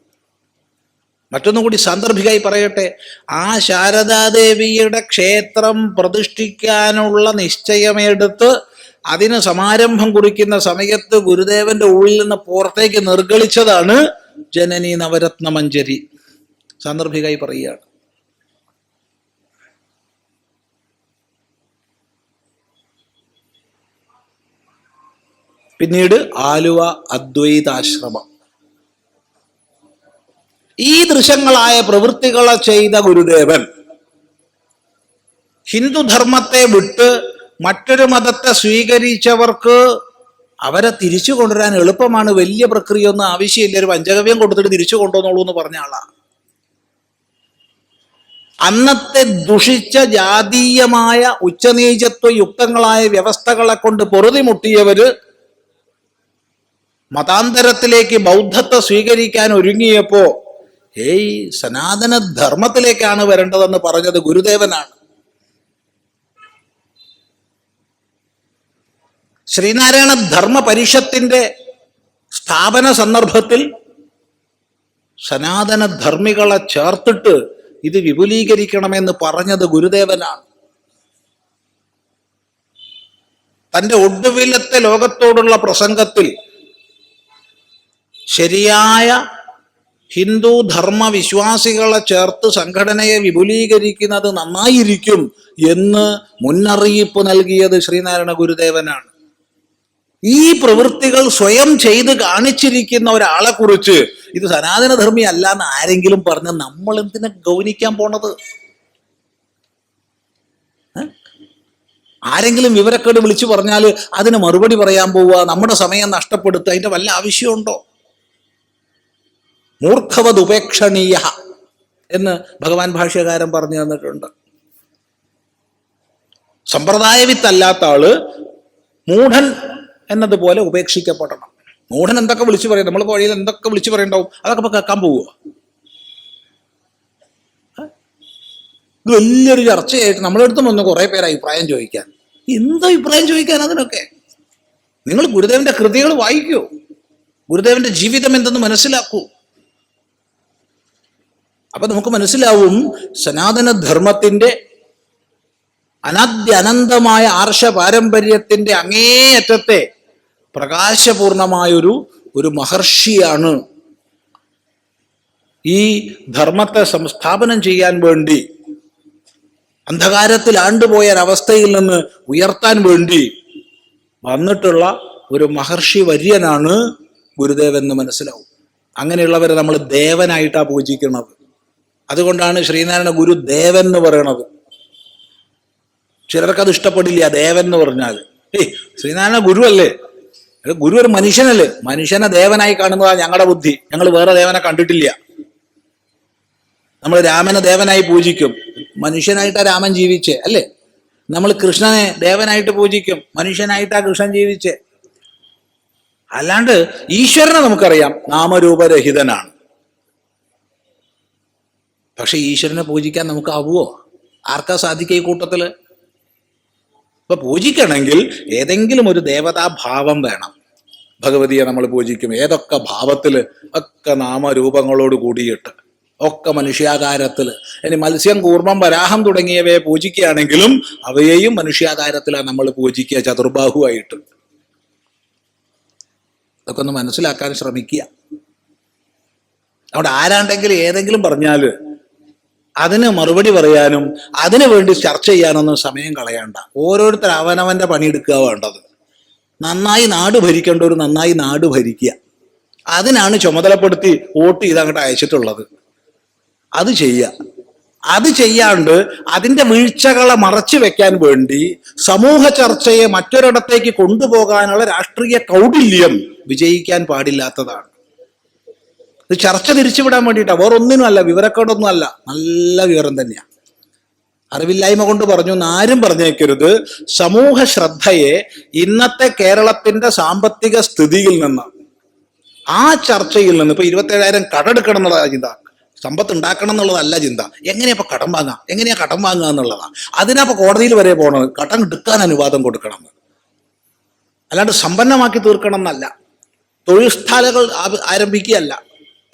മറ്റൊന്നും കൂടി സാന്ദർഭികമായി പറയട്ടെ, ആ ശാരദാദേവിയുടെ ക്ഷേത്രം പ്രതിഷ്ഠിക്കാനുള്ള നിശ്ചയമെടുത്ത് അതിന് സമാരംഭം കുറിക്കുന്ന സമയത്ത് ഗുരുദേവന്റെ ഉള്ളിൽ നിന്ന് പുറത്തേക്ക് നിർഗളിച്ചതാണ് ജനനി നവരത്ന മഞ്ജരി. സാന്ദർഭികമായി പറയുകയാണ്. പിന്നീട് ആലുവ അദ്വൈതാശ്രമം. ഈ ദൃശ്യങ്ങളായ പ്രവൃത്തികളെ ചെയ്ത ഗുരുദേവൻ ഹിന്ദുധർമ്മത്തെ വിട്ട് മറ്റൊരു മതത്തെ സ്വീകരിച്ചവർക്ക് അവരെ തിരിച്ചു കൊണ്ടുവരാൻ എളുപ്പമാണ്, വലിയ പ്രക്രിയ ഒന്നും ആവശ്യമില്ല, ഒരു പഞ്ചഗവ്യം കൊടുത്തിട്ട് തിരിച്ചു കൊണ്ടുവന്നോളൂ എന്ന് പറഞ്ഞ ആളാണ്. അന്നത്തെ ദുഷിച്ച ജാതീയമായ ഉച്ചനീചത്വ യുക്തങ്ങളായ വ്യവസ്ഥകളെ കൊണ്ട് പൊറുതിമുട്ടിയവര് മതാന്തരത്തിലേക്ക് ബൗദ്ധത്തെ സ്വീകരിക്കാൻ ഒരുങ്ങിയപ്പോ സനാതന ധർമ്മത്തിലേക്കാണ് വരേണ്ടതെന്ന് പറഞ്ഞത് ഗുരുദേവനാണ്. ശ്രീനാരായണ ധർമ്മ പരിഷത്തിന്റെ സ്ഥാപന സന്ദർഭത്തിൽ സനാതന ധർമ്മികളെ ചേർത്തിട്ട് ഇത് വിപുലീകരിക്കണമെന്ന് പറഞ്ഞത് ഗുരുദേവനാണ്. തന്റെ ഒടുവിലത്തെ ലോകത്തോടുള്ള പ്രസംഗത്തിൽ ശരിയായ ഹിന്ദു ധർമ്മ വിശ്വാസികളെ ചേർത്ത് സംഘടനയെ വിപുലീകരിക്കുന്നത് നന്നായിരിക്കും എന്ന് മുന്നറിയിപ്പ് നൽകിയത് ശ്രീനാരായണ ഗുരുദേവനാണ്. ഈ പ്രവൃത്തികൾ സ്വയം ചെയ്ത് കാണിച്ചിരിക്കുന്ന ഒരാളെ കുറിച്ച് ഇത് സനാതനധർമ്മി അല്ല എന്ന് ആരെങ്കിലും പറഞ്ഞ നമ്മൾ എന്തിനാ ഗൗനിക്കാൻ പോണത്? ആരെങ്കിലും വിവരക്കേട് വിളിച്ചു പറഞ്ഞാൽ അതിന് മറുപടി പറയാൻ പോവുക, നമ്മുടെ സമയം നഷ്ടപ്പെടുത്തുക, അതിന്റെ വല്ല ആവശ്യമുണ്ടോ? മൂർഖവത് ഉപേക്ഷണീയ എന്ന് ഭഗവാൻ ഭാഷ്യകാരൻ പറഞ്ഞു തന്നിട്ടുണ്ട്. സമ്പ്രദായവിത്തല്ലാത്ത ആള് മൂഢൻ എന്നതുപോലെ ഉപേക്ഷിക്കപ്പെടണം. മൂഢൻ എന്തൊക്കെ വിളിച്ചു പറയും, നമ്മൾ വഴിയിൽ എന്തൊക്കെ വിളിച്ചു പറയണ്ടാവും, അതൊക്കെ ഇപ്പൊ കേൾക്കാൻ പോവുക. ഇത് വലിയൊരു ചർച്ചയായിട്ട് നമ്മുടെ അടുത്തും വന്ന് കുറെ പേര് അഭിപ്രായം ചോദിക്കാൻ. എന്താ അഭിപ്രായം ചോദിക്കാൻ അതിനൊക്കെ? നിങ്ങൾ ഗുരുദേവന്റെ കൃതികൾ വായിക്കൂ, ഗുരുദേവന്റെ ജീവിതം എന്തെന്ന് മനസ്സിലാക്കൂ. അപ്പൊ നമുക്ക് മനസ്സിലാവും സനാതന ധർമ്മത്തിന്റെ അനന്തമായ ആർഷ പാരമ്പര്യത്തിന്റെ അങ്ങേയറ്റത്തെ പ്രകാശപൂർണമായൊരു മഹർഷിയാണ് ഈ ധർമ്മത്തെ സംസ്ഥാപനം ചെയ്യാൻ വേണ്ടി, അന്ധകാരത്തിൽ ആണ്ടുപോയ ഒരവസ്ഥയിൽ നിന്ന് ഉയർത്താൻ വേണ്ടി വന്നിട്ടുള്ള ഒരു മഹർഷി വര്യനാണ് ഗുരുദേവൻ എന്ന് മനസ്സിലാവും. അങ്ങനെയുള്ളവരെ നമ്മൾ ദേവനായിട്ടാണ് പൂജിക്കുന്നത്. അതുകൊണ്ടാണ് ശ്രീനാരായണ ഗുരു ദേവൻ എന്ന് പറയണത്. ചിലർക്കത് ഇഷ്ടപ്പെടില്ല ദേവൻ എന്ന് പറഞ്ഞാൽ. ശ്രീനാരായണ ഗുരു അല്ലേ, ഗുരു ഒരു മനുഷ്യനല്ലേ, മനുഷ്യനെ ദേവനായി കാണുന്നതാണ് ഞങ്ങളുടെ ബുദ്ധി. ഞങ്ങൾ വേറെ ദേവനെ കണ്ടിട്ടില്ല. നമ്മൾ രാമനെ ദേവനായി പൂജിക്കും, മനുഷ്യനായിട്ടാ രാമൻ ജീവിച്ചേ അല്ലേ. നമ്മൾ കൃഷ്ണനെ ദേവനായിട്ട് പൂജിക്കും, മനുഷ്യനായിട്ടാ കൃഷ്ണൻ ജീവിച്ചേ. അല്ലാണ്ട് ഈശ്വരനെ നമുക്കറിയാം നാമരൂപരഹിതനാണ്. പക്ഷെ ഈശ്വരനെ പൂജിക്കാൻ നമുക്ക് ആവുമോ? ആർക്കാ സാധിക്കുക ഈ കൂട്ടത്തില്? ഇപ്പൊ പൂജിക്കണമെങ്കിൽ ഏതെങ്കിലും ഒരു ദേവതാഭാവം വേണം. ഭഗവതിയെ നമ്മൾ പൂജിക്കും ഏതൊക്കെ ഭാവത്തില്? ഒക്കെ നാമരൂപങ്ങളോട് കൂടിയിട്ട്, ഒക്കെ മനുഷ്യാകാരത്തില്. ഇനി മത്സ്യം, കൂർമ്മം, വരാഹം തുടങ്ങിയവയെ പൂജിക്കുകയാണെങ്കിലും അവയെയും മനുഷ്യാകാരത്തിലാണ് നമ്മൾ പൂജിക്കുക, ചതുർബാഹുവായിട്ട്. ഇതൊക്കെ ഒന്ന് മനസ്സിലാക്കാൻ ശ്രമിക്കുക. അവിടെ ആരാണ്ടെങ്കിലും ഏതെങ്കിലും പറഞ്ഞാല് അതിന് മറുപടി പറയാനും അതിനു വേണ്ടി ചർച്ച ചെയ്യാനൊന്നും സമയം കളയണ്ട. ഓരോരുത്തർ അവനവന്റെ പണിയെടുക്കുക വേണ്ടത്. നന്നായി നാട് ഭരിക്കേണ്ടവർ നന്നായി നാട് ഭരിക്കുക. അതിനാണ് ചുമതലപ്പെടുത്തി വോട്ട് ചെയ്ത് അങ്ങോട്ട് അയച്ചിട്ടുള്ളത്. അത് ചെയ്യുക. അത് ചെയ്യാണ്ട് അതിൻ്റെ വീഴ്ചകളെ മറച്ചു വെക്കാൻ വേണ്ടി സമൂഹ ചർച്ചയെ മറ്റൊരിടത്തേക്ക് കൊണ്ടുപോകാനുള്ള രാഷ്ട്രീയ കൗടില്യം വിജയിക്കാൻ പാടില്ലാത്തതാണ്. ഇത് ചർച്ച തിരിച്ചുവിടാൻ വേണ്ടിയിട്ടാണ്, വേറൊന്നിനും അല്ല, വിവരക്കേടൊന്നും അല്ല. നല്ല വിവരം തന്നെയാണ്. അറിവില്ലായ്മ കൊണ്ട് പറഞ്ഞു എന്ന് ആരും പറഞ്ഞേക്കരുത്. സമൂഹ ശ്രദ്ധയെ ഇന്നത്തെ കേരളത്തിന്റെ സാമ്പത്തിക സ്ഥിതിയിൽ നിന്ന്, ആ ചർച്ചയിൽ നിന്ന്, ഇപ്പൊ 27,000 കടമെടുക്കണം എന്നുള്ളതാണ് ചിന്ത, സമ്പത്ത് ഉണ്ടാക്കണം എന്നുള്ളതല്ല ചിന്ത. എങ്ങനെയാ കടം വാങ്ങാം, എങ്ങനെയാ കടം വാങ്ങുക എന്നുള്ളതാണ്. അതിനപ്പോ കോടതിയിൽ വരെ പോകണത് കടം എടുക്കാൻ അനുവാദം കൊടുക്കണം, അല്ലാണ്ട് സമ്പന്നമാക്കി തീർക്കണം എന്നല്ല. തൊഴിൽ സ്ഥലങ്ങൾ ആരംഭിക്കുകയല്ല,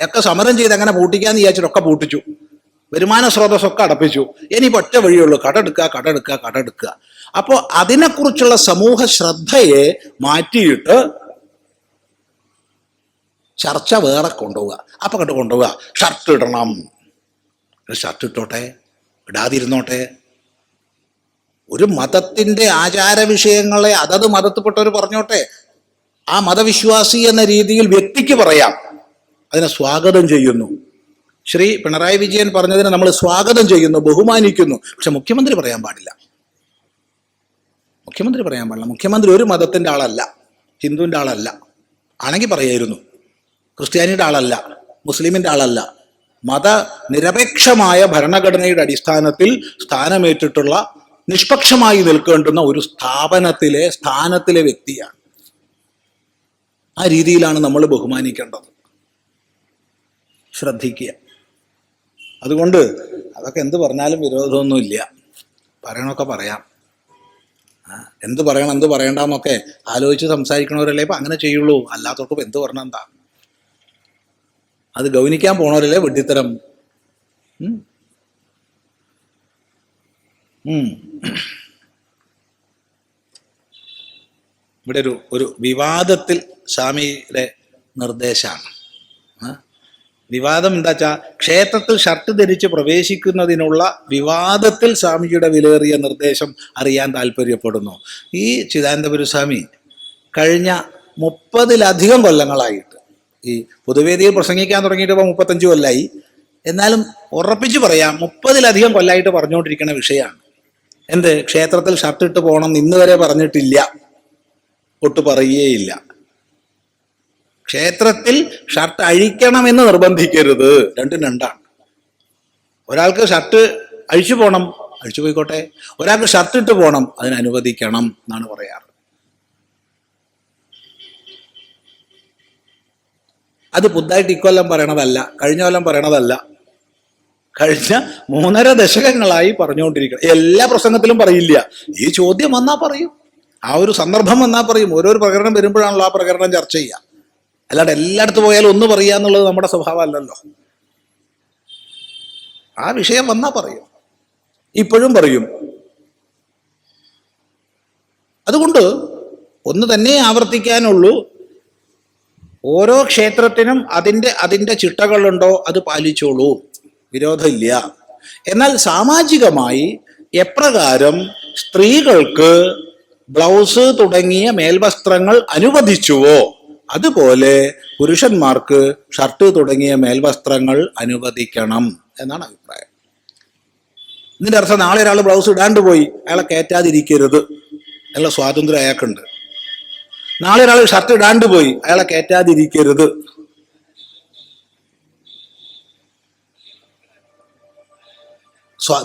ഒക്കെ സമരം ചെയ്ത് അങ്ങനെ പൂട്ടിക്കാന്ന് വിചാരിച്ചിട്ടൊക്കെ പൂട്ടിച്ചു. വരുമാന സ്രോതസ്സൊക്കെ അടപ്പിച്ചു. ഇനി ഒറ്റ വഴിയുള്ളൂ, കടമെടുക്കുക. അപ്പോൾ അതിനെക്കുറിച്ചുള്ള സമൂഹ ശ്രദ്ധയെ മാറ്റിയിട്ട് ചർച്ച വേറെ കൊണ്ടുപോവുക. അപ്പം കൊണ്ടുപോവുക, ഷർട്ട് ഇടണം. ഷർട്ട് ഇട്ടോട്ടെ, ഇടാതിരുന്നോട്ടെ. ഒരു മതത്തിൻ്റെ ആചാര വിഷയങ്ങളെ അതത് മതത്തിൽപ്പെട്ടവർ പറഞ്ഞോട്ടെ. ആ മതവിശ്വാസി എന്ന രീതിയിൽ വ്യക്തിക്ക് പറയാം, അതിനെ സ്വാഗതം ചെയ്യുന്നു. ശ്രീ പിണറായി വിജയൻ പറഞ്ഞതിനെ നമ്മൾ സ്വാഗതം ചെയ്യുന്നു, ബഹുമാനിക്കുന്നു. പക്ഷെ മുഖ്യമന്ത്രി പറയാൻ പാടില്ല. മുഖ്യമന്ത്രി ഒരു മതത്തിൻ്റെ ആളല്ല, ഹിന്ദുവിൻ്റെ ആളല്ല. ആണെങ്കിൽ പറയായിരുന്നു. ക്രിസ്ത്യാനിയുടെ ആളല്ല, മുസ്ലിമിൻ്റെ ആളല്ല. മതനിരപേക്ഷമായ ഭരണഘടനയുടെ അടിസ്ഥാനത്തിൽ സ്ഥാനമേറ്റിട്ടുള്ള, നിഷ്പക്ഷമായി നിൽക്കേണ്ടുന്ന ഒരു സ്ഥാനത്തിലെ വ്യക്തിയാണ്. ആ രീതിയിലാണ് നമ്മൾ ബഹുമാനിക്കേണ്ടത്. ശ്രദ്ധിക്കുക. അതുകൊണ്ട് അതൊക്കെ എന്ത് പറഞ്ഞാലും വിരോധമൊന്നുമില്ല, പറയണമൊക്കെ പറയാം. എന്ത് പറയണം എന്ത് പറയണ്ടെന്നൊക്കെ ആലോചിച്ച് സംസാരിക്കണവരല്ലേ ഇപ്പം അങ്ങനെ ചെയ്യുള്ളൂ. അല്ലാത്തോട്ടും എന്ത് പറഞ്ഞാൽ എന്താ? അത് ഗൗനിക്കാൻ പോണവരല്ലേ വെട്ടിത്തരം. ഇവിടെ ഒരു വിവാദത്തിൽ സ്വാമിയുടെ നിർദ്ദേശമാണ്. വിവാദം എന്താ വെച്ചാൽ ക്ഷേത്രത്തിൽ ഷർട്ട് ധരിച്ച് പ്രവേശിക്കുന്നതിനുള്ള വിവാദത്തിൽ സ്വാമിജിയുടെ വിലയേറിയ നിർദ്ദേശം അറിയാൻ താല്പര്യപ്പെടുന്നു. ഈ ചിദാനന്ദപുര സ്വാമി കഴിഞ്ഞ 30-ലധികം കൊല്ലങ്ങളായിട്ട് ഈ പൊതുവേദിയിൽ പ്രസംഗിക്കാൻ തുടങ്ങിയിട്ട് ഇപ്പോൾ 35 കൊല്ലമായി. എന്നാലും ഉറപ്പിച്ച് പറയാം, 30-ലധികം കൊല്ലമായിട്ട് പറഞ്ഞുകൊണ്ടിരിക്കുന്ന വിഷയമാണ്. എന്ത്? ക്ഷേത്രത്തിൽ ഷർട്ട് ഇട്ട് പോകണം എന്ന് ഇന്ന് വരെ പറഞ്ഞിട്ടില്ല, ഒട്ട് പറയുകയില്ല. ക്ഷേത്രത്തിൽ ഷർട്ട് അഴിക്കണമെന്ന് നിർബന്ധിക്കരുത്. രണ്ടും രണ്ടാണ്. ഒരാൾക്ക് ഷർട്ട് അഴിച്ചു പോകണം, അഴിച്ചു പോയിക്കോട്ടെ. ഒരാൾക്ക് ഷർട്ട് ഇട്ട് പോകണം, അതിന് അനുവദിക്കണം എന്നാണ് പറയാറ്. അത് പുതുതായിട്ട് ഇക്കൊല്ലം പറയണതല്ല, കഴിഞ്ഞ കൊല്ലം പറയണതല്ല. കഴിഞ്ഞ 3.5 ദശകങ്ങളായി പറഞ്ഞുകൊണ്ടിരിക്കണം. എല്ലാ പ്രസംഗത്തിലും പറയില്ല. ഈ ചോദ്യം വന്നാൽ പറയും, ആ ഒരു സന്ദർഭം വന്നാൽ പറയും. ഓരോ പ്രകടനം വരുമ്പോഴാണല്ലോ ആ പ്രകടനം ചർച്ച ചെയ്യുക. അല്ലാണ്ട് എല്ലായിടത്ത് പോയാലും ഒന്ന് പറയുക എന്നുള്ളത് നമ്മുടെ സ്വഭാവമല്ലല്ലോ. ആ വിഷയം വന്നാൽ പറയും, ഇപ്പോഴും പറയും. അതുകൊണ്ട് ഒന്ന് തന്നെ ആവർത്തിക്കാനുള്ളൂ, ഓരോ ക്ഷേത്രത്തിനും അതിൻ്റെ ചിട്ടകളുണ്ടോ അത് പാലിച്ചോളൂ, വിരോധമില്ല. എന്നാൽ സാമാജികമായി എപ്രകാരം സ്ത്രീകൾക്ക് ബ്ലൗസ് തുടങ്ങിയ മേൽവസ്ത്രങ്ങൾ അനുവദിച്ചുവോ അതുപോലെ പുരുഷന്മാർക്ക് ഷർട്ട് തുടങ്ങിയ മേൽവസ്ത്രങ്ങൾ അനുവദിക്കണം എന്നാണ് അഭിപ്രായം. ഇതിൻ്റെ അർത്ഥം നാളെ ഒരാൾ ബ്ലൗസ് ഇടാണ്ട് പോയി അയാളെ കയറ്റാതിരിക്കരുത് എന്നുള്ള സ്വാതന്ത്ര്യം അയാൾക്കുണ്ട്. നാളെ ഒരാൾ ഷർട്ട് ഇടാണ്ട് പോയി അയാളെ കയറ്റാതിരിക്കരുത്.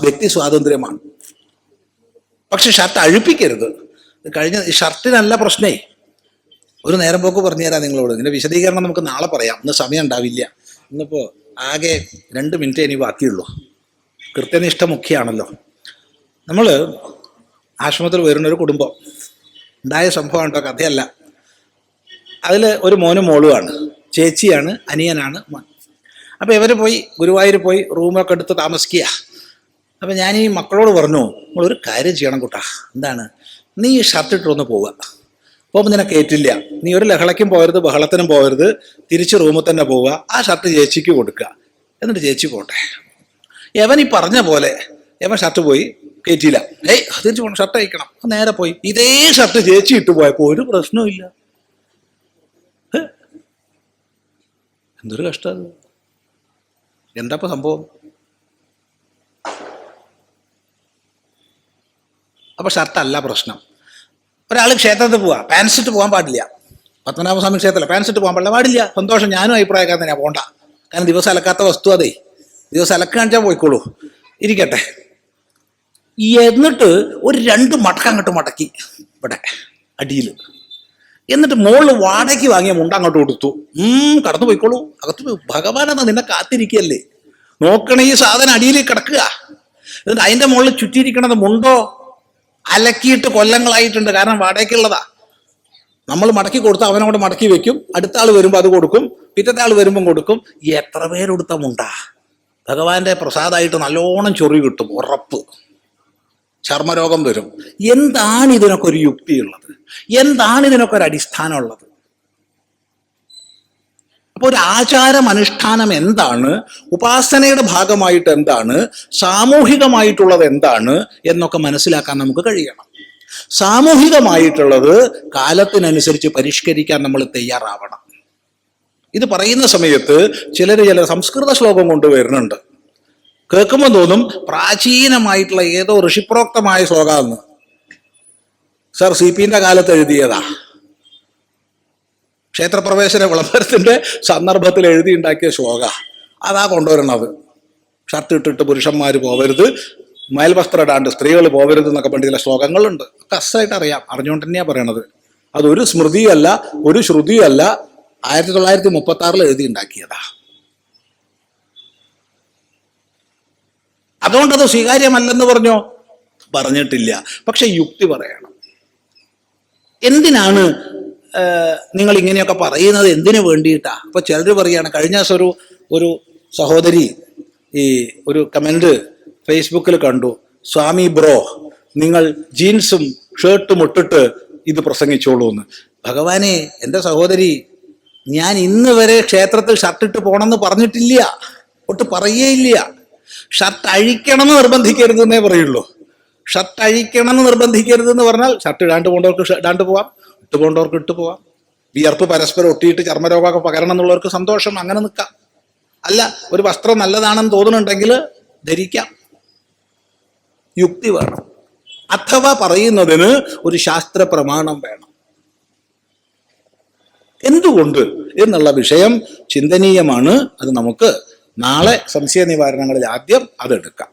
വ്യക്തി സ്വാതന്ത്ര്യമാണ്. പക്ഷെ ഷർട്ട് അഴിപ്പിക്കരുത്. കഴിഞ്ഞ ഷർട്ടിനല്ല പ്രശ്നേ. ഒരു നേരം പോക്ക് പറഞ്ഞുതരാം നിങ്ങളോട്. ഇതിൻ്റെ വിശദീകരണം നമുക്ക് നാളെ പറയാം, ഇന്ന് സമയം ഉണ്ടാവില്ല. ഇന്നിപ്പോൾ ആകെ 2 മിനിറ്റ് ഇനി ബാക്കിയുള്ളൂ. കൃത്യനിഷ്ഠ മുഖ്യമാണല്ലോ. നമ്മൾ ആശ്രമത്തിൽ വരുന്നൊരു കുടുംബം ഉണ്ടായ സംഭവം കേട്ടോ, കഥയല്ല. അതിൽ ഒരു മോനും മോളുമാണ്, ചേച്ചിയാണ്, അനിയനാണ് മോൻ. അപ്പോൾ ഇവർ പോയി ഗുരുവായൂർ പോയി റൂമൊക്കെ എടുത്ത് താമസിക്കുക. അപ്പം ഞാൻ ഈ മക്കളോട് പറഞ്ഞു, നമ്മളൊരു കാര്യം ചെയ്യണം കൂട്ടാ. എന്താണ്? നീ ഈ ഷർട്ട് ഇട്ടൊന്ന് പോവുക. പോകുമ്പോൾ നിന്നെ കയറ്റില്ല. നീ ഒരു ലഹളയ്ക്കും പോകരുത്, ബഹളത്തിനും പോകരുത്. തിരിച്ച് റൂമിൽ തന്നെ പോവുക. ആ ഷർട്ട് ചേച്ചിക്ക് കൊടുക്കുക, എന്നിട്ട് ചേച്ചി പോട്ടെ. യവൻ ഈ പറഞ്ഞ പോലെ യവൻ ഷർട്ട് പോയി കയറ്റിയില്ല. തിരിച്ചു പോകണം, ഷർട്ട് അയക്കണം. നേരെ പോയി ഇതേ ഷർട്ട് ചേച്ചി ഇട്ട് പോയപ്പോൾ ഒരു പ്രശ്നവും ഇല്ല. എന്തൊരു കഷ്ടം! എന്താ ഇപ്പൊ സംഭവം? അപ്പൊ ഷർട്ടല്ല പ്രശ്നം. ഒരാൾ ക്ഷേത്രത്തിൽ പോവാ, പാൻസ് ഇട്ട് പോകാൻ പാടില്ല. പത്മനാഭസ്വാമി ക്ഷേത്രത്തിൽ പാൻസ് ഇട്ട് പോകാൻ പാടില്ല. സന്തോഷം, ഞാനും അഭിപ്രായക്കാരൻ തന്നെയാണ്, പോണ്ട. കാരണം ദിവസം അലക്കാത്ത വസ്തു അതേ. ദിവസം അലക്കാണിച്ചാൽ പോയിക്കോളൂ, ഇരിക്കട്ടെ. എന്നിട്ട് ഒരു 2 മടക്കം അങ്ങോട്ട് മടക്കി ഇവിടെ അടിയിൽ. എന്നിട്ട് മോള് വാടകയ്ക്ക് വാങ്ങിയ മുണ്ട അങ്ങോട്ട് കൊടുത്തു. കടന്നു പോയിക്കോളൂ, അകത്ത് പോയി. ഭഗവാനെന്നാ നിന്നെ കാത്തിരിക്കുകയല്ലേ. നോക്കണ ഈ സാധനം അടിയിൽ കിടക്കുക. എന്നിട്ട് അതിൻ്റെ മുകളിൽ ചുറ്റിയിരിക്കണത് മുണ്ടോ അലക്കിയിട്ട് കൊല്ലങ്ങളായിട്ടുണ്ട്, കാരണം വാടകയ്ക്കുള്ളതാ. നമ്മൾ മടക്കി കൊടുത്താൽ അവനവിടെ മടക്കി വെക്കും, അടുത്ത ആൾ വരുമ്പോൾ അത് കൊടുക്കും, പിറ്റത്തെ ആൾ വരുമ്പം കൊടുക്കും. എത്ര പേരെടുത്തമുണ്ടാ ഭഗവാന്റെ പ്രസാദമായിട്ട് നല്ലോണം ചൊറി കിട്ടും, ഉറപ്പ്. ചർമ്മരോഗം വരും. എന്താണ് ഇതിനൊക്കെ ഒരു യുക്തിയുള്ളത്? എന്താണ് ഇതിനൊക്കെ ഒരു അടിസ്ഥാനമുള്ളത്? അപ്പോൾ ഒരു ആചാരം അനുഷ്ഠാനം എന്താണ്, ഉപാസനയുടെ ഭാഗമായിട്ട് എന്താണ്, സാമൂഹികമായിട്ടുള്ളത് എന്താണ് എന്നൊക്കെ മനസ്സിലാക്കാൻ നമുക്ക് കഴിയണം. സാമൂഹികമായിട്ടുള്ളത് കാലത്തിനനുസരിച്ച് പരിഷ്കരിക്കാൻ നമ്മൾ തയ്യാറാവണം. ഇത് പറയുന്ന സമയത്ത് ചില സംസ്കൃത ശ്ലോകം കൊണ്ടുവരുന്നുണ്ട്. കേൾക്കുമ്പോൾ തോന്നും പ്രാചീനമായിട്ടുള്ള ഏതോ ഋഷിപ്രോക്തമായ ശ്ലോകമെന്ന്. സർ CPന്റെ കാലത്ത് എഴുതിയതാ. ക്ഷേത്രപ്രവേശന വിളംബരത്തിന്റെ സന്ദർഭത്തിൽ എഴുതിയുണ്ടാക്കിയ ശ്ലോക അതാ കൊണ്ടുവരണത്. ഷർട്ട് ഇട്ടിട്ട് പുരുഷന്മാർ പോവരുത്, മേൽവസ്ത്രം ഇടാണ്ട് സ്ത്രീകൾ പോവരുത് എന്നൊക്കെ പണ്ട് ചില ശ്ലോകങ്ങളുണ്ട്. ഒക്കെ അസായിട്ട് അറിയാം, അറിഞ്ഞുകൊണ്ട് തന്നെയാണ് പറയണത്. അതൊരു സ്മൃതിയല്ല, ഒരു ശ്രുതിയല്ല, 1936 എഴുതിയുണ്ടാക്കിയതാ. അതുകൊണ്ടത് സ്വീകാര്യമല്ലെന്ന് പറഞ്ഞിട്ടില്ല. പക്ഷെ യുക്തി പറയണം. എന്തിനാണ് നിങ്ങൾ ഇങ്ങനെയൊക്കെ പറയുന്നത്? എന്തിനു വേണ്ടിയിട്ടാ? അപ്പൊ ചിലർ പറയാണ്, കഴിഞ്ഞ ദിവസം ഒരു സഹോദരി ഒരു കമന്റ് ഫേസ്ബുക്കിൽ കണ്ടു, സ്വാമി ബ്രോ നിങ്ങൾ ജീൻസും ഷർട്ടും ഇട്ടിട്ട് ഇത് പ്രസംഗിച്ചോളൂ എന്ന്. ഭഗവാനെ, എൻ്റെ സഹോദരി, ഞാൻ ഇന്ന് വരെ ക്ഷേത്രത്തിൽ ഷർട്ടിട്ട് പോകണമെന്ന് പറഞ്ഞിട്ടില്ല, ഒട്ട് പറയേയില്ല. ഷർട്ട് അഴിക്കണമെന്ന് നിർബന്ധിക്കരുതെന്നേ പറയുള്ളൂ. ഷർട്ട് അഴിക്കണമെന്ന് നിർബന്ധിക്കരുതെന്ന് പറഞ്ഞാൽ ഷർട്ട് ഇടാണ്ട് പോകേണ്ടവർക്ക് ഇടാണ്ട് പോവാം, ഇട്ട് പോകേണ്ടവർക്ക് ഇട്ട് പോവാം. വിയർപ്പ് പരസ്പരം ഒട്ടിയിട്ട് ചർമ്മരോഗമൊക്കെ പകരണം എന്നുള്ളവർക്ക് സന്തോഷം, അങ്ങനെ നിൽക്കാം. അല്ല, ഒരു വസ്ത്രം നല്ലതാണെന്ന് തോന്നുന്നുണ്ടെങ്കിൽ ധരിക്കാം. യുക്തി വേണം. അഥവാ പറയുന്നതിന് ഒരു ശാസ്ത്ര പ്രമാണം വേണം. എന്തുകൊണ്ട് എന്നുള്ള വിഷയം ചിന്തനീയമാണ്. അത് നമുക്ക് നാളെ സംശയ നിവാരണങ്ങളിൽ ആദ്യം അതെടുക്കാം.